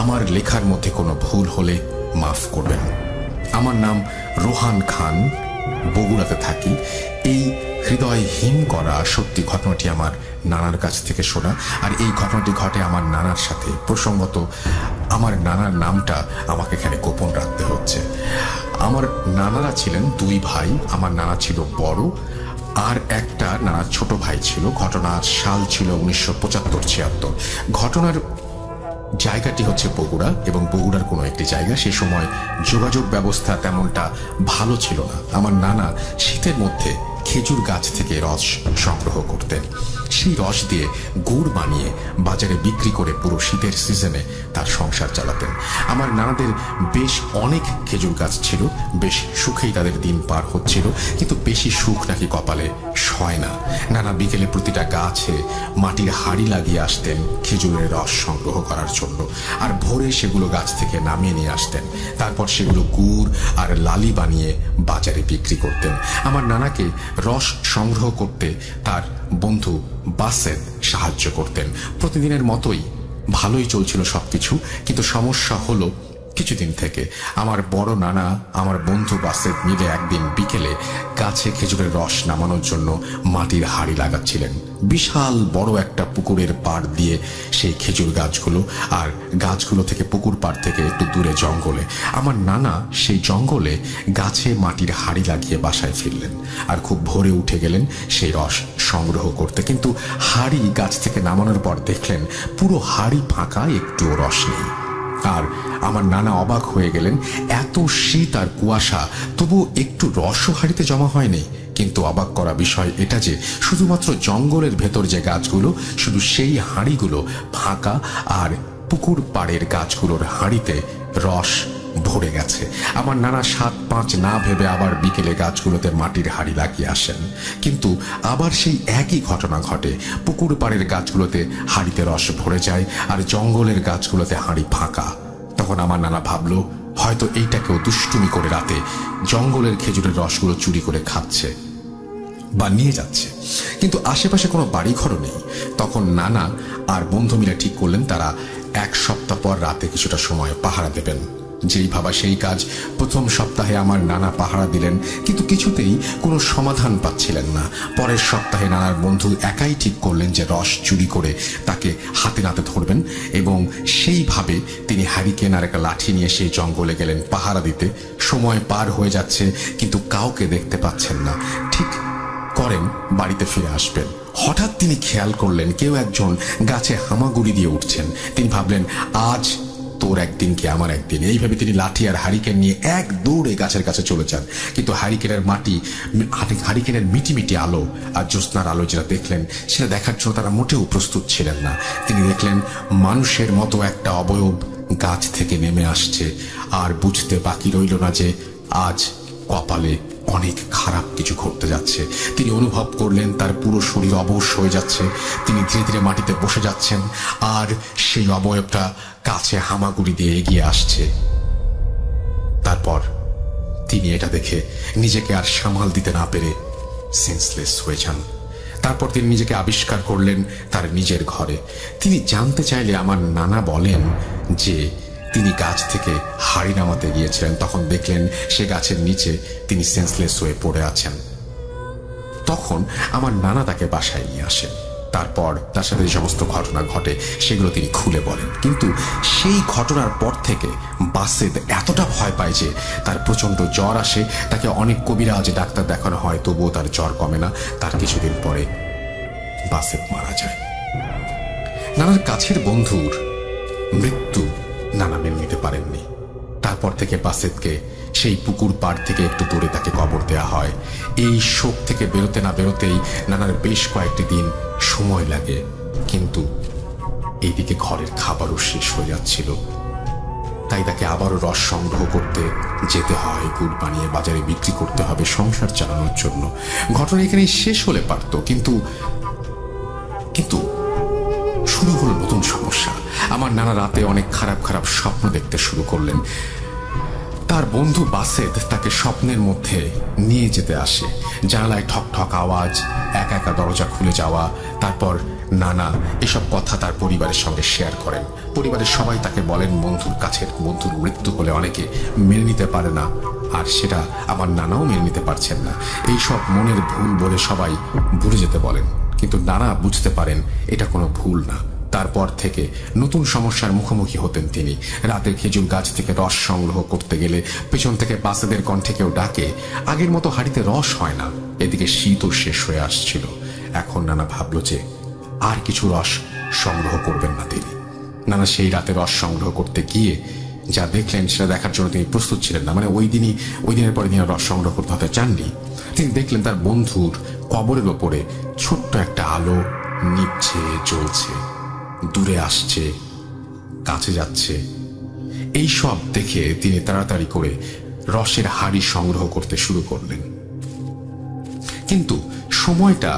আমার লেখার মধ্যে কোনো ভুল হলে মাফ করবেন। আমার নাম রোহান খান, বগুড়াতে থাকি। এই হৃদয় হিম করা সত্যি ঘটনাটি আমার নানার কাছ থেকে শোনা, আর এই ঘটনাটি ঘটে আমার নানার সাথে। প্রসঙ্গত আমার নানার নামটা আমাকে এখানে গোপন রাখতে হচ্ছে। আমার নানারা ছিলেন দুই ভাই। আমার নানা ছিল বড়, আর একটা নানার ছোট ভাই ছিল। ঘটনার সাল ছিল 1975-76। ঘটনার জায়গাটি হচ্ছে বগুড়া এবং বগুড়ার কোনো একটি জায়গা। সে সময় যোগাযোগ ব্যবস্থা তেমনটা ভালো ছিল না। আমার নানা শীতের মধ্যে খেজুর গাছ থেকে রস সংগ্রহ করতেন। সেই রস দিয়ে গুড় বানিয়ে বাজারে বিক্রি করে পুরো শীতের সিজনে তার সংসার চালাতেন। আমার নানাদের বেশ অনেক খেজুর গাছ ছিল, বেশ সুখেই তাদের দিন পার হচ্ছিল, কিন্তু বেশি সুখ নাকি কপালে সয় না। নানা বিকেলে প্রতিটা গাছে মাটির হাড়ি লাগিয়ে আসতেন খেজুরের রস সংগ্রহ করার জন্য, আর ভোরে সেগুলো গাছ থেকে নামিয়ে নিয়ে আসতেন। তারপর সেগুলো গুড় আর লালি বানিয়ে বাজারে বিক্রি করতেন। আমার নানাকে রস সংগ্রহ করতে তার বন্ধু বাসেদ সাহায্য করতেন। প্রতিদিনের মতোই ভালোই চলছিল সবকিছু, কিন্তু সমস্যা হলো কিছুদিন থেকে আমার বড় নানা আমার বন্ধু বাসেদ মিলে একদিন বিকেলে গাছে খেজুরের রস নামানোর জন্য মাটির হাড়ি লাগাচ্ছিলেন। বিশাল বড় একটা পুকুরের পাড় দিয়ে সেই খেজুর গাছগুলো, আর গাছগুলো থেকে পুকুর পাড় থেকে একটু দূরে জঙ্গলে। আমার নানা সেই জঙ্গলে গাছে মাটির হাড়ি লাগিয়ে বাসায় ফিরলেন, আর খুব ভোরে উঠে গেলেন সেই রস সংগ্রহ করতে। কিন্তু হাড়ি গাছ থেকে নামানোর পর দেখলেন পুরো হাড়ি ফাঁকা, একটুও রস নেই। আর আমার নানা অবাক হয়ে গেলেন, এত শীত আর কুয়াশা, তবু একটু রসও হাড়িতে জমা হয়নি। কিন্তু অবাক করা বিষয় এটা যে শুধুমাত্র জঙ্গলের ভেতর যে গাছগুলো, শুধু সেই হাড়িগুলো ফাঁকা, আর পুকুর পাড়ের গাছগুলোর হাড়িতে রস ভরে গেছে। আমার নানা 7-5 না ভেবে আবার বিকেলে গাছগুলোতে মাটির হাড়ি লাগিয়ে আসেন, কিন্তু আবার সেই একই ঘটনা ঘটে। পুকুর পাড়ের গাছগুলোতে হাড়িতে রস ভরে যায়, আর জঙ্গলের গাছগুলোতে হাড়ি ফাঁকা। তখন আমার নানা ভাবলো, হয়তো এইটাকেও দুষ্টুমি করে রাতে জঙ্গলের খেজুরের রসগুলো চুরি করে খাচ্ছে বা নিয়ে যাচ্ছে, কিন্তু আশেপাশে কোনো বাড়িঘরও নেই। তখন নানা আর বন্ধু মিলে ঠিক করলেন তারা 1 সপ্তাহ পর রাতে কিছুটা সময় পাহারা দেবেন। যেই ভাবা সেই কাজ। প্রথম সপ্তাহে আমার নানা পাহারা দিলেন, কিন্তু কিছুতেই কোনো সমাধান পাচ্ছিলেন না। পরের সপ্তাহে নানার বন্ধু একাই ঠিক করলেন যে রস চুরি করে তাকে হাতে নাতে ধরবেন, এবং সেইভাবে তিনি হ্যারিকেন আর একটা লাঠি নিয়ে সেই জঙ্গলে গেলেন পাহারা দিতে। সময় পার হয়ে যাচ্ছে, কিন্তু কাউকে দেখতে পাচ্ছেন না। ঠিক করেন বাড়িতে ফিরে আসবেন। হঠাৎ তিনি খেয়াল করলেন কেউ একজন গাছে হামাগুড়ি দিয়ে উঠছেন। তিনি ভাবলেন, আজ তোর একদিন কি আমার একদিন। এইভাবে তিনি লাঠি আর হারিকেন নিয়ে এক দৌড়ে গাছের কাছে চলে যান। কিন্তু হারিকেনের মিটিমিটি আলো আর জ্যোৎস্নার আলো যেটা দেখলেন, সেটা দেখার জন্য তারা মোটেও প্রস্তুত ছিলেন না। তিনি দেখলেন মানুষের মতো একটা অবয়ব গাছ থেকে নেমে আসছে, আর বুঝতে বাকি রইল না যে আজ কপালে অনেক খারাপ কিছু ঘটতে যাচ্ছে। তিনি অনুভব করলেন তার পুরো শরীর অবশ হয়ে যাচ্ছে। তিনি ধীরে ধীরে মাটিতে বসে যাচ্ছেন, আর সেই অবয়বটা কাছে হামাগুড়ি দিয়ে এগিয়ে আসছে। তারপর তিনি এটা দেখে নিজেকে আর সামাল দিতে না পেরে সেন্সলেস হয়ে যান। তারপর তিনি নিজেকে আবিষ্কার করলেন তার নিজের ঘরে। তিনি জানতে চাইলে আমার নানা বলেন যে তিনি গাছ থেকে হাড়ি নামাতে গিয়েছিলেন, তখন দেখলেন সে গাছের নিচে তিনি সেন্সলেস হয়ে পড়ে আছেন। তখন আমার নানা তাকে বাসায় নিয়ে আসেন। তারপর তার সাথে যে সমস্ত ঘটনা ঘটে সেগুলো তিনি খুলে বলেন। কিন্তু সেই ঘটনার পর থেকে বাসেদ এতটা ভয় পায় যে তার প্রচন্ড জ্বর আসে। তাকে অনেক কবিরাজে ডাক্তার দেখানো হয়, তবুও তার জ্বর কমে না। তার কিছুদিন পরে বাসেদ মারা যায়। নানার কাছের বন্ধুর মৃত্যু নানা মেনে নিতে পারেননি। তারপর থেকে বাসেদকে সেই পুকুর পাড় থেকে একটু দূরে তাকে কবর দেয়া হয়। এই শোক থেকে বেরোতে না বেরোতেই নানার বেশ কয়েকটি দিন সময় লাগে, কিন্তু এইদিকে ঘরের খাবারও শেষ হয়ে যাচ্ছিল। তাই তাকে আবারও রস সংগ্রহ করতে যেতে হয়, গুড় বানিয়ে বাজারে বিক্রি করতে হবে সংসার চালানোর জন্য। ঘটনা এখানেই শেষ হলে পারত, কিন্তু শুরু হলো নতুন সমস্যা। আমার নানা রাতে অনেক খারাপ খারাপ স্বপ্ন দেখতে শুরু করলেন। তার বন্ধু বাসেদ তাকে স্বপ্নের মধ্যে নিয়ে যেতে আসে। জানালায় ঠক ঠক আওয়াজ, একা একা দরজা খুলে যাওয়া। তারপর নানা এসব কথা তার পরিবারের সঙ্গে শেয়ার করেন। পরিবারের সবাই তাকে বলেন বন্ধুর মৃত্যু হলে অনেকে মেনে নিতে পারে না, আর সেটা আমার নানাও মেনে নিতে পারছেন না। এইসব মনের ভুল বলে সবাই ভুলে যেতে বলেন, কিন্তু নানা বুঝতে পারেন এটা কোনো ভুল না। তারপর থেকে নতুন সমস্যার মুখোমুখি হতেন তিনি। রাতে খেজুর গাছ থেকে রস সংগ্রহ করতে গেলে পেছন থেকে বাসেদের কণ্ঠে কেউ ডাকে। আগের মতো হাড়িতে রস হয় না। এদিকে শীতও শেষ হয়ে আসছিল। এখন নানা ভাবল যে আর কিছু রস সংগ্রহ করবেন না তিনি। নানা সেই রাতে রস সংগ্রহ করতে গিয়ে যা দেখলেন সেটা দেখার জন্য তিনি প্রস্তুত ছিলেন না। মানে ওই দিনের পরে তিনি রস সংগ্রহ করতে হতে চাননি। তিনি দেখলেন তার বন্ধুর কবরের ওপরে ছোট্ট একটা আলো নিভছে, জ্বলছে, দূরে আসছে, কাছে যাচ্ছে। এই সব দেখে তিনি তাড়াতাড়ি করে রসের হাড়ি সংগ্রহ করতে শুরু করলেন। কিন্তু সময়টা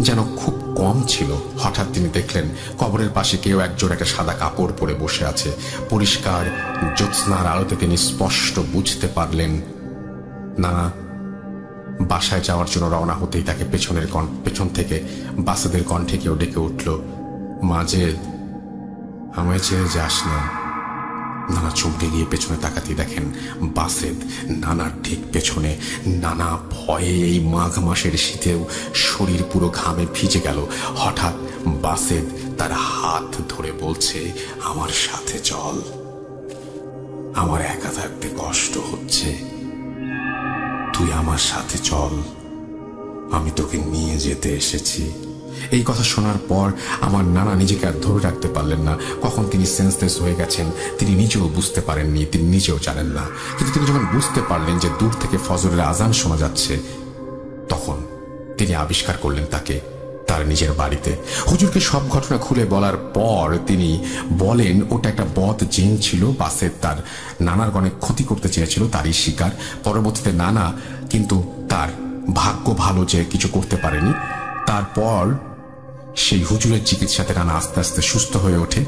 যেন খুব কম ছিল। হঠাৎ তিনি দেখলেন কবরের পাশে কেউ একজন একটা সাদা কাপড় পরে বসে আছে। পরিষ্কার জ্যোৎস্নার আলোতে তিনি স্পষ্ট বুঝতে পারলেন নানা বাসায় যাওয়ার জন্য রওনা হতেই তাকে পেছন থেকে বাসেদের কণ্ঠে কেউ ডেকে উঠল, মাজেদ, আমায় ছেড়ে যাস না। নানা চমকে গিয়ে পেছনে তাকাতেই দেখেন বাসেদ নানার ঠিক পেছনে। নানা ভয়ে এই মাঘ মাসের শীতেও শরীর পুরো ঘামে ভিজে গেল। হঠাৎ বাসেদ তার হাত ধরে বলছে, আমার সাথে চল, আমার একা থাকতে কষ্ট হচ্ছে, তুই আমার সাথে চল, আমি তোকে নিয়ে যেতে এসেছি। এই কথা শোনার পর আমার নানা নিজেকে আর ধরে রাখতে পারলেন না। কখন তিনি সেন্সলেস হয়ে গেছেন তিনি নিজেও বুঝতে পারেননি, তিনি নিজেও জানেন না। কিন্তু তিনি যখন বুঝতে পারলেন যে দূর থেকে ফজরের আজান শোনা যাচ্ছে, তখন তিনি আবিষ্কার করলেন তাকে তার নিজের বাড়িতে। হুজুরকে সব ঘটনা খুলে বলার পর তিনি বলেন ওটা একটা বদ জিন ছিল। বাসেদ তার নানার অনেক ক্ষতি করতে চেয়েছিল, তারই শিকার। পরবর্তীতে নানা কিন্তু তার ভাগ্য ভালো যে কিছু করতে পারেনি। তারপর সেই হুজুরের চিকিৎসাতে নানা আস্তে আস্তে সুস্থ হয়ে ওঠে।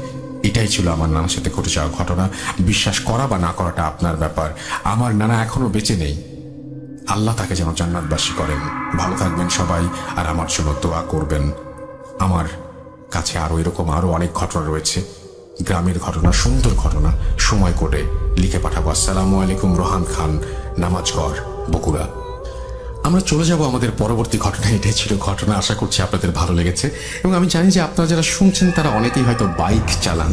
এটাই ছিল আমার নানার সাথে ঘটে যাওয়া ঘটনা। বিশ্বাস করা বা না করাটা আপনার ব্যাপার। আমার নানা এখনো বেঁচে নেই, আল্লাহ তাকে যেন জান্নাতবাসী করেন। ভালো থাকবেন সবাই, আর আমার জন্য দোয়া করবেন। আমার কাছে আরো অনেক ঘটনা রয়েছে, গ্রামের ঘটনা, সুন্দর ঘটনা। সময় করে লিখে পাঠাবো। আসসালামু আলাইকুম। রোহান খান, নামাজগড়, বগুড়া। আমরা চলে যাব আমাদের পরবর্তী ঘটনা। এটাই ছিল ঘটনা। আশা করছি আপনাদের ভালো লেগেছে এবং আমি জানি যে আপনারা যারা শুনছেন তারা অনেকেই হয়তো বাইক চালান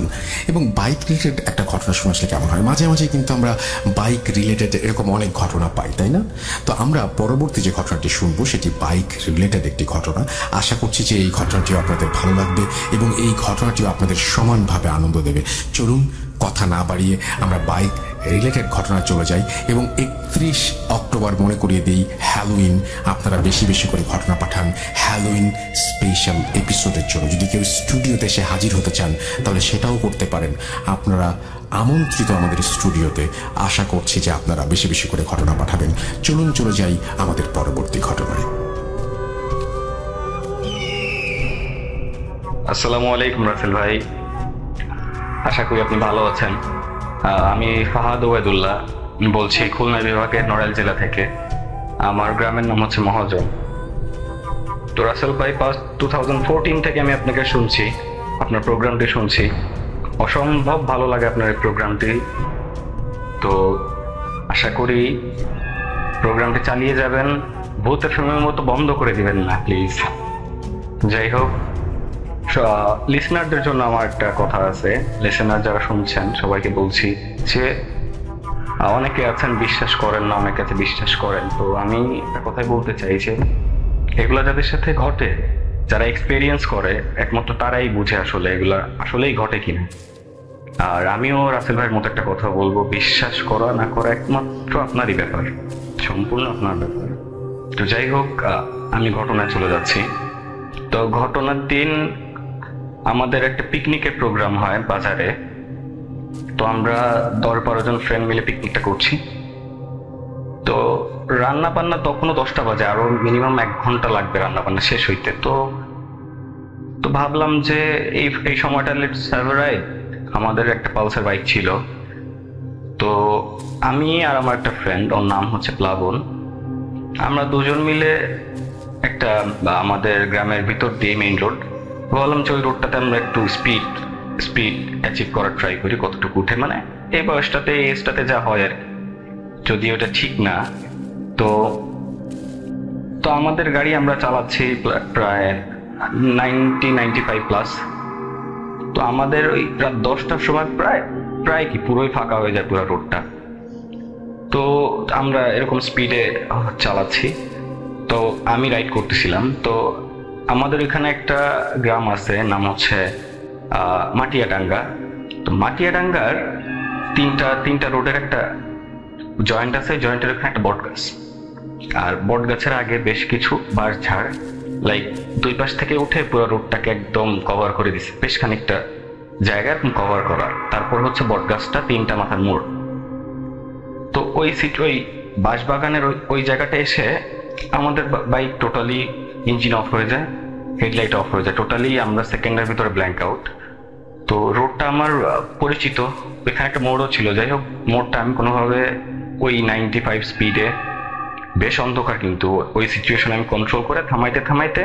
এবং বাইক রিলেটেড একটা ঘটনা শুনে আসলে কেমন হয়। মাঝে মাঝে কিন্তু আমরা বাইক রিলেটেড এরকম অনেক ঘটনা পাই, তাই না? তো আমরা পরবর্তী যে ঘটনাটি শুনবো সেটি বাইক রিলেটেড একটি ঘটনা। আশা করছি যে এই ঘটনাটিও আপনাদের ভালো লাগবে এবং এই ঘটনাটিও আপনাদের সমানভাবে আনন্দ দেবে। চলুন কথা না বাড়িয়ে আমরা বাইক রিলেটেড ঘটনা চলে যাই এবং 31 অক্টোবর মনে করিয়ে দিই হ্যালোউইন। আপনারা বেশি বেশি করে ঘটনা পাঠান হ্যালোউইন স্পেশাল এপিসোডের জন্য। যদি কেউ স্টুডিওতে এসে হাজির হতে চান তাহলে সেটাও করতে পারেন। আপনারা আমন্ত্রিত আমাদের স্টুডিওতে। আশা করছি যে আপনারা বেশি বেশি করে ঘটনা পাঠাবেন। চলুন চলে যাই আমাদের পরবর্তী ঘটনায়। আসসালামু আলাইকুম রাসেল ভাই, আশা করি আপনি ভালো আছেন। আমি ফাহাদ ওয়েদুল্লাহ বলছি খুলনা বিভাগের নড়াইল জেলা থেকে। আমার গ্রামের নাম হচ্ছে মহাজন। তো রাসেল ভাই 2014 থেকে আমি আপনাকে শুনছি, আপনার প্রোগ্রামটি শুনছি। অসম্ভব ভালো লাগে আপনার এই প্রোগ্রামটি। তো আশা করি প্রোগ্রামটি চালিয়ে যাবেন, ভূত এফএমের মতো বন্ধ করে দিবেন না প্লিজ। যাই হোক, লিসনারদের জন্য আমার একটা কথা আছে। লিসনার যারা শুনছেন সবাইকে বলছি যে অনেকে আছেন বিশ্বাস করেন না, অনেকে আছে বিশ্বাস করেন। তো আমি একটা কথাই বলতে চাই যে এগুলা যাদের সাথে ঘটে, যারা এক্সপেরিয়েন্স করে, একমাত্র তারাই বুঝে আসলে এগুলা আসলেই ঘটে কিনা। আর আমিও রাসেল ভাইয়ের মতো একটা কথা বলবো, বিশ্বাস করা না করা একমাত্র আপনারই ব্যাপার, সম্পূর্ণ আপনার ব্যাপার। তো যাই হোক, আমি ঘটনায় চলে যাচ্ছি। তো ঘটনার দিন আমাদের একটা পিকনিকের প্রোগ্রাম হয় বাজারে। তো আমরা 10-12 জন ফ্রেন্ড মিলে পিকনিকটা করছি। তো রান্না বান্না তখনও 10টা বাজে, আরো মিনিমাম 1 ঘন্টা লাগবে রান্না বান্না শেষ হইতে। তো ভাবলাম যে এই সময়টা লেটস হ্যাভ আ রাইড। আমাদের একটা পালসার বাইক ছিল। তো আমি আর আমার একটা ফ্রেন্ড, ওর নাম হচ্ছে প্লাবন, আমরা দুজন মিলে একটা আমাদের গ্রামের ভিতর দিয়ে মেইন রোড, বললাম যে ওই রোডটাতে আমরা একটু স্পিড অ্যাচিভ করার ট্রাই করি, কতটুকু উঠে, মানে এই বয়সটাতে এই এজটাতে যা হয় আর কি, যদি ওটা ঠিক না। তো আমাদের গাড়ি আমরা চালাচ্ছি প্রায় 90-95+। তো আমাদের ওই রাত 10টার সময় প্রায় কি পুরোই ফাঁকা হয়ে যায় পুরো রোডটা। তো আমরা এরকম স্পিডে চালাচ্ছি। তো আমি রাইড করতেছিলাম। তো আমাদের এখানে একটা গ্রাম আছে, নাম হচ্ছে মাটিয়াডাঙ্গা। তো মাটিয়াডাঙ্গার তিনটা রোডের একটা জয়েন্ট আছে, জয়েন্টের ওখানে একটা বট গাছ, আর বট গাছের আগে বেশ কিছু বাঁশ ঝাড়, লাইক দুই পাশ থেকে উঠে পুরো রোডটাকে একদম কভার করে দিছে, বেশ খানিকটা জায়গা কভার করা। তারপর হচ্ছে বট গাছটা, 3টা মাথার মোড়। তো ওই বাঁশবাগানের ওই জায়গাটা এসে আমাদের বাইক টোটালি ইঞ্জিন অফ হয়ে যায়, হেডলাইট অফ হয়ে যায়, টোটালি আমরা সেকেন্ডের ভিতরে ব্ল্যাঙ্ক আউট। তো রোডটা আমার পরিচিত, এখানে একটা মোড়ও ছিল, যাই হোক মোড়টা আমি কোনোভাবে ওই 95 স্পিডে, বেশ অন্ধকার কিন্তু ওই সিচুয়েশন আমি কন্ট্রোল করে থামাইতে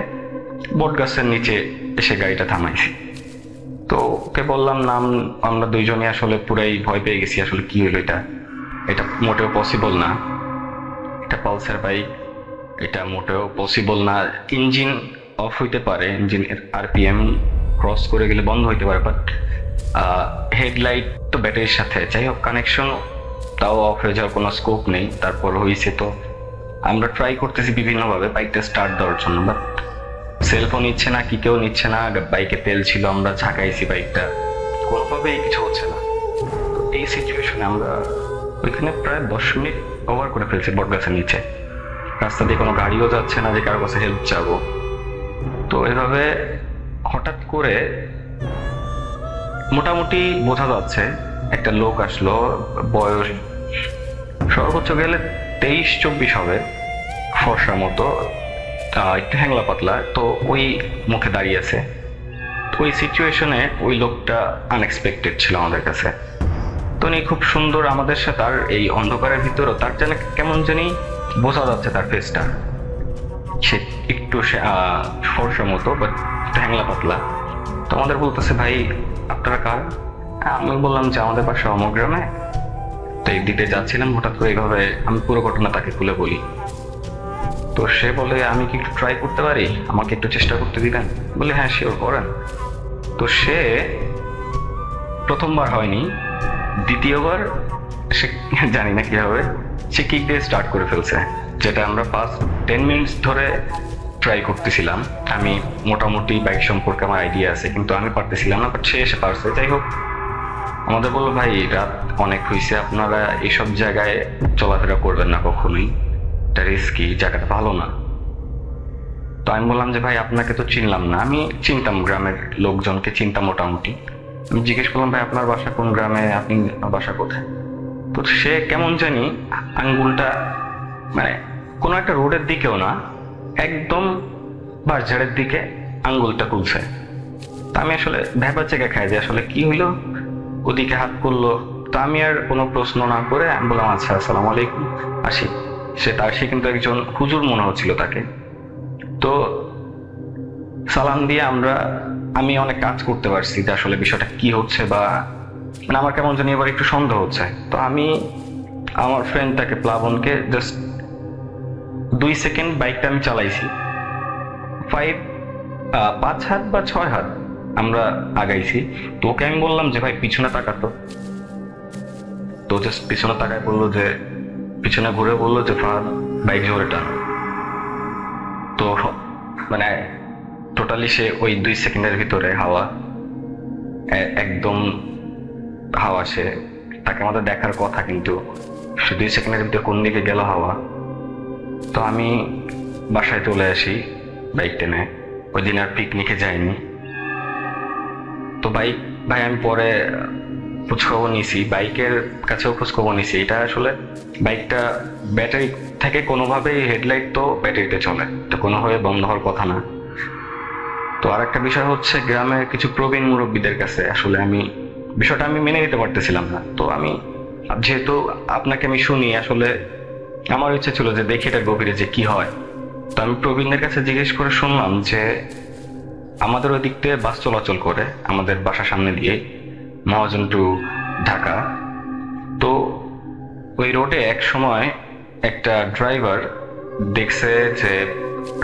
বট গাছের নিচে এসে গাড়িটা থামাইছি। তো ওকে বললাম নাম, আমরা দুইজনে আসলে পুরাই ভয় পেয়ে গেছি, আসলে কি হলো এটা মোটেও পসিবল না, এটা পালসার বাইক, এটা মোটেও পসিবল না। ইঞ্জিন অফ হইতে পারে, ইঞ্জিনের আরপিএম ক্রস করে গেলে বন্ধ হইতে পারে, বাট হেডলাইট তো ব্যাটারির সাথে, যাই হোক কানেকশন তাও অফ হয়ে যাওয়ার কোনো স্কোপ নেই। তারপর হয়েছে, তো আমরা ট্রাই করতেছি বিভিন্নভাবে বাইকটা স্টার্ট দেওয়ার জন্য, বাট সেলফোন নিচ্ছে না, কি কেউ নিচ্ছে না, বাইকে তেল ছিল, আমরা ঝাঁকাইছি বাইকটা, কোনোভাবেই কিছু হচ্ছে না। তো এই সিচুয়েশনে আমরা ওইখানে প্রায় 10 মিনিট ওভার করে ফেলছি বটগাছের নিচে, রাস্তা দিয়ে কোনো গাড়িও যাচ্ছে না যে কারো কাছে হেল্প চাবো। তো এভাবে হঠাৎ করে মোটামুটি বোঝা যাচ্ছে একটা লোক আসলো, বয়স সর্বোচ্চ গেলে 23-24 হবে, ফর্সার মতো, একটু হ্যাংলা পাতলা, তো ওই মুখে দাঁড়িয়ে আছে। ওই সিচুয়েশনে ওই লোকটা আনএক্সপেক্টেড ছিল আমাদের কাছে। তো উনি খুব সুন্দর আমাদের সাথে, তার এই অন্ধকারের ভিতরেও তার যেন কেমন জানি বোঝা যাচ্ছে তার ফেসটা, সে একটু ফর্সার মতো বাট হ্যাংলা পাতলা। তো আমাদের বলতেছে ভাই আপনারা কার? আমি বললাম যে আমাদের পাশে অমগ্রামে, তো এই দিকে যাচ্ছিলাম, হঠাৎ করে এইভাবে আমি পুরো ঘটনা তাকে খুলে বলি। তো সে বলে আমি কি একটু ট্রাই করতে পারি, আমাকে একটু চেষ্টা করতে দিবেন? বলে হ্যাঁ শিওর করেন। তো সে প্রথমবার হয়নি, দ্বিতীয়বার সে জানি না কিভাবে সে কিক দিয়ে স্টার্ট করে ফেলছে, যেটা আমরা ফার্স্ট 10 মিনিটস ধরে ট্রাই করতেছিলাম। আমি মোটামুটি বাইক সম্পর্কে আমার আইডিয়া আছে, কিন্তু আমি পারতেছিলাম না, বাট সে এসে পারছে। যাই হোক আমাদের বললো ভাই রাত অনেক হয়েছে, আপনারা এইসব জায়গায় চলাফেরা করবেন না কখনোই, এটা রিস্কি, জায়গাটা ভালো না। তো আমি বললাম যে ভাই আপনাকে তো চিনলাম না। আমি চিনতাম, গ্রামের লোকজনকে চিনতাম মোটামুটি। আমি জিজ্ঞেস করলাম ভাই আপনার বাসা কোন গ্রামে, আপনার বাসা কোথায়? তো সে কেমন জানি আঙ্গুলটা, মানে কোনো একটা রোডের দিকেও না, একদম বাঁশঝাড়ের দিকে আঙ্গুলটা তুলছে। তা আমি আসলে ভেবা চেকে খাই যে আসলে কি হইলো, ওদিকে হাত করলো। তো আমি আর কোনো প্রশ্ন না করে আমি বললাম আচ্ছা আসসালামু আলাইকুম, আসি। সে কিন্তু একজন হুজুর মনে হচ্ছিল তাকে। তো সালাম দিয়ে আমি অনেক কাজ করতে পারছি যে আসলে বিষয়টা কি হচ্ছে, বা মানে আমার কেমন জানি এবার একটু সন্দেহ হচ্ছে। তো আমি আমার ফ্রেন্ডটাকে, প্লাবনকে, জাস্ট 2 সেকেন্ড বাইকটা আমি চালাইছি, 5 হাত বা 6 হাত আমরা আগাইছি। তো ওকে আমি বললাম যে ভাই পিছনে তাকাতো। তো জাস্ট পিছনে তাকায় বললো যে, পিছনে ঘুরে বললো যে ফাহাদ বাইক জোরে টানো। তো মানে টোটালি সে ওই 2 সেকেন্ডের ভিতরে হাওয়া, একদম হাওয়া, সে তাকে আমাদের দেখার কথা, কিন্তু সে 2 সেকেন্ডের ভিতরে কোন দিকে গেল হাওয়া। তো আমি বাসায় চলে আসি বাইক টেনে, ওই দিন আর পিকনিকে যাইনি। তো ভাই আমি পরে খোঁজখবর নিয়েছি, বাইকের কাছেও খোঁজখবর নিয়েছি। এটা আসলে বাইকটা ব্যাটারি থেকে কোনোভাবেই, হেডলাইট তো ব্যাটারিতে চলে, তো কোনোভাবে বন্ধ হওয়ার কথা না। তো আর একটা বিষয় হচ্ছে, গ্রামের কিছু প্রবীণ মুরব্বীদের কাছে আসলে বিষয়টা আমি মেনে নিতে পারতেছিলাম না। তো আমি যেহেতু আপনাকে আমি শুনি, আসলে আমার ইচ্ছে ছিল যে দেখি এটা গভীরে যে কি হয়। তো আমি প্রবীণদের কাছে জিজ্ঞেস করে শুনলাম যে আমাদের ওই দিক দিয়ে বাস চলাচল করে, আমাদের বাসার সামনে দিয়ে, মহাজন টু ঢাকা। তো ওই রোডে এক সময় একটা ড্রাইভার দেখছে যে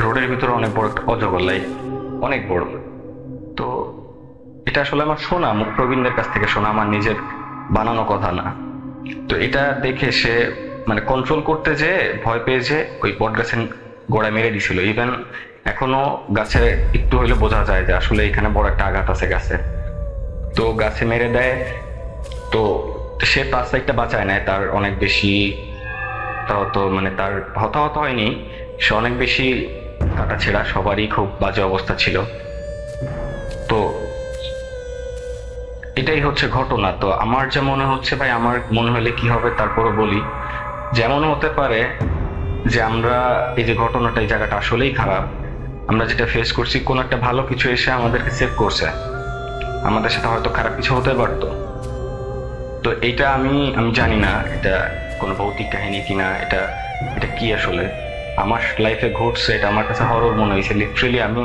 রোডের ভিতরে অনেক বড় একটা অজগর, লাইক অনেক বড়। তো এটা আসলে আমার শোনা, মুখ প্রবীণদের কাছ থেকে শোনা, আমার নিজের বানানো কথা না। তো এটা দেখে সে মানে কন্ট্রোল করতে যেয়ে ভয় পেয়ে যে ওই বট গাছের গোড়ায় মেরে দিছিল। ইভেন এখনো গাছে একটু হইলে বোঝা যায় যে আসলে এখানে বড় একটা আঘাত আছে গাছে। তো গাছে মেরে দেয়। তো সে তার সাইডটা বাঁচায় নেয়, তার অনেক বেশি তো মানে তার হতাহত হয়নি, সে অনেক বেশি কাটা ছেঁড়া, সবারই খুব বাজে অবস্থা ছিল। তো এটাই হচ্ছে ঘটনা। তো আমার যা মনে হচ্ছে ভাই, আমার মনে হলে কি হবে তারপরও বলি, যেমন হতে পারে যে আমরা এই যে ঘটনাটা, এই জায়গাটা আসলেই খারাপ, আমরা যেটা ফেস করছি, কোন একটা ভালো কিছু এসে আমাদেরকে সেভ করছে, আমাদের সাথে হয়তো খারাপ কিছু হতে পারতো। তো এইটা আমি জানি না এটা কোনো ভৌতিক কাহিনী কিনা, এটা কি আসলে আমার লাইফে ঘটছে, এটা আমার কাছে হরর মনে হয়েছে। লিটারেলি আমি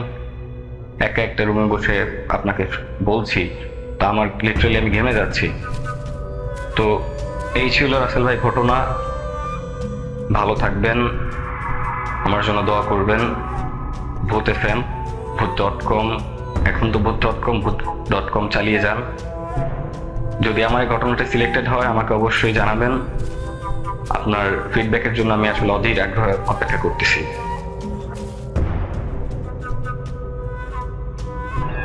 একা একটা রুমে বসে আপনাকে বলছি, তা আমার লিটারেলি আমি ঘেমে যাচ্ছি। তো এই ছিল রাসেল ভাই ঘটনা। ভালো থাকবেন, আমার জন্য দোয়া করবেন। ভূত FM, ভূত.com, এখন তো ভূত.com চালিয়ে যান। যদি আমার এই ঘটনাটা সিলেক্টেড হয় আমাকে অবশ্যই জানাবেন। আপনার ফিডব্যাকের জন্য আমি আসলে অধীর আগ্রহে অপেক্ষা করতেছি।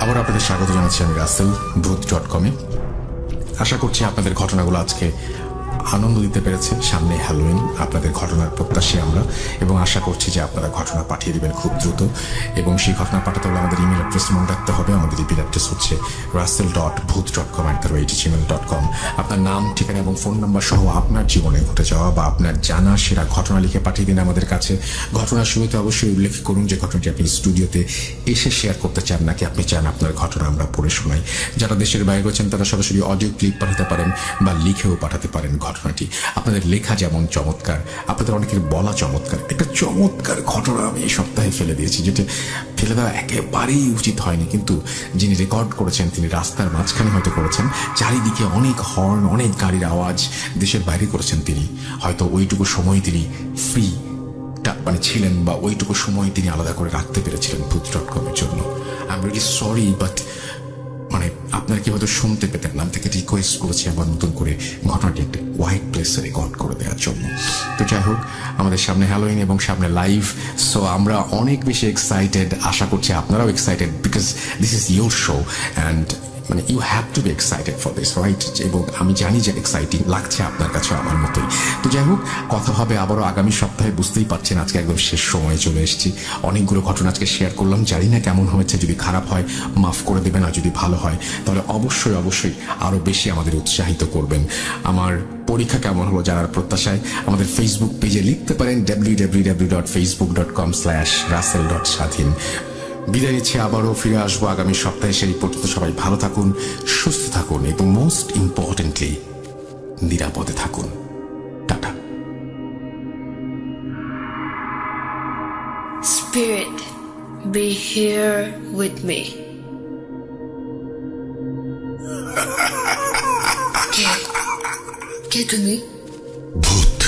আবার আপনাদের স্বাগত জানাচ্ছি আমি রাসেল, ভূত.com-এ। আশা করছি আপনাদের ঘটনাগুলো আজকে আনন্দ দিতে পেরেছে। সামনে হ্যালোইন, আপনাদের ঘটনার প্রত্যাশী আমরা, এবং আশা করছি যে আপনারা ঘটনা পাঠিয়ে দিবেন খুব দ্রুত। এবং সেই ঘটনা পাঠাতে হলে আমাদের ইমেল অ্যাড্রেস মনে রাখতে হবে। আমাদের ইমেল অ্যাড্রেস হচ্ছে russell.booth.com@gmail.com। আপনার নাম, ঠিকানা এবং ফোন নাম্বার সহ আপনার জীবনে ঘটে যাওয়া বা আপনার জানা সেরা ঘটনা লিখে পাঠিয়ে দিন আমাদের কাছে। ঘটনার শুরুতে অবশ্যই উল্লেখ করুন যে ঘটনাটি আপনি স্টুডিওতে এসে শেয়ার করতে চান, নাকি আপনি চান আপনার ঘটনা আমরা পড়ে শোনাই। যারা দেশের বাইরে রয়েছেন তারা সরাসরি অডিও ক্লিপ পাঠাতে পারেন বা লিখেও পাঠাতে পারেন ঘটনাটি। আপনাদের লেখা যেমন চমৎকার, আপনাদের অনেকের বলা চমৎকার। একটা চমৎকার ঘটনা আমি এই সপ্তাহে ফেলে দিয়েছি, যেটা ফেলে দেওয়া একেবারেই উচিত হয়নি, কিন্তু যিনি রেকর্ড করেছেন তিনি রাস্তার মাঝখানে হয়তো করেছেন, চারিদিকে অনেক হর্ন, অনেক গাড়ির আওয়াজ, দেশের বাইরে করেছেন তিনি। হয়তো ওইটুকু সময় তিনি ফ্রি মানে ছিলেন, বা ওইটুকু সময় তিনি আলাদা করে রাখতে পেরেছিলেন ভূত.com-এর জন্য। I am really sorry, but মানে আপনারা কি হয়তো শুনতে পেতেন না, থেকে রিকোয়েস্ট করেছি আবার নতুন করে ঘটনাটি একটা হোয়াইট প্লেসে রেকর্ড করে দেওয়ার জন্য। তো যাই হোক, আমাদের সামনে হ্যালোইন এবং সামনে লাইভ, সো আমরা অনেক বেশি এক্সাইটেড। আশা করছি আপনারাও excited, because this is your show and মানে you have to be excited for this, right? এবং আমি জানি যে এক্সাইটিং লাগছে আপনার কাছে আমার মতোই। তো যাই হোক, কথা হবে আবারও আগামী সপ্তাহে। বুঝতেই পারছেন আজকে একদম শেষ সময়ে চলে এসেছি। অনেকগুলো ঘটনা আজকে শেয়ার করলাম, জানি না কেমন হয়েছে। যদি খারাপ হয় মাফ করে দেবেন, আর যদি ভালো হয় তাহলে অবশ্যই অবশ্যই আরও বেশি আমাদের উৎসাহিত করবেন। আমার পরীক্ষা কেমন হলো জানার প্রত্যাশায় আমাদের ফেসবুক পেজে লিখতে পারেন www.facebook.com/russell.স্বাধীন। বিদায় নিচ্ছে, আবারও ফিরে আসবো আগামী সপ্তাহে। সেই পর্যন্ত সবাই ভালো থাকুন, সুস্থ থাকুন এবং মোস্ট ইম্পর্টেন্টলি নিরাপদে থাকুন। Tata. Spirit, be here with me. কে তুমি? ভূত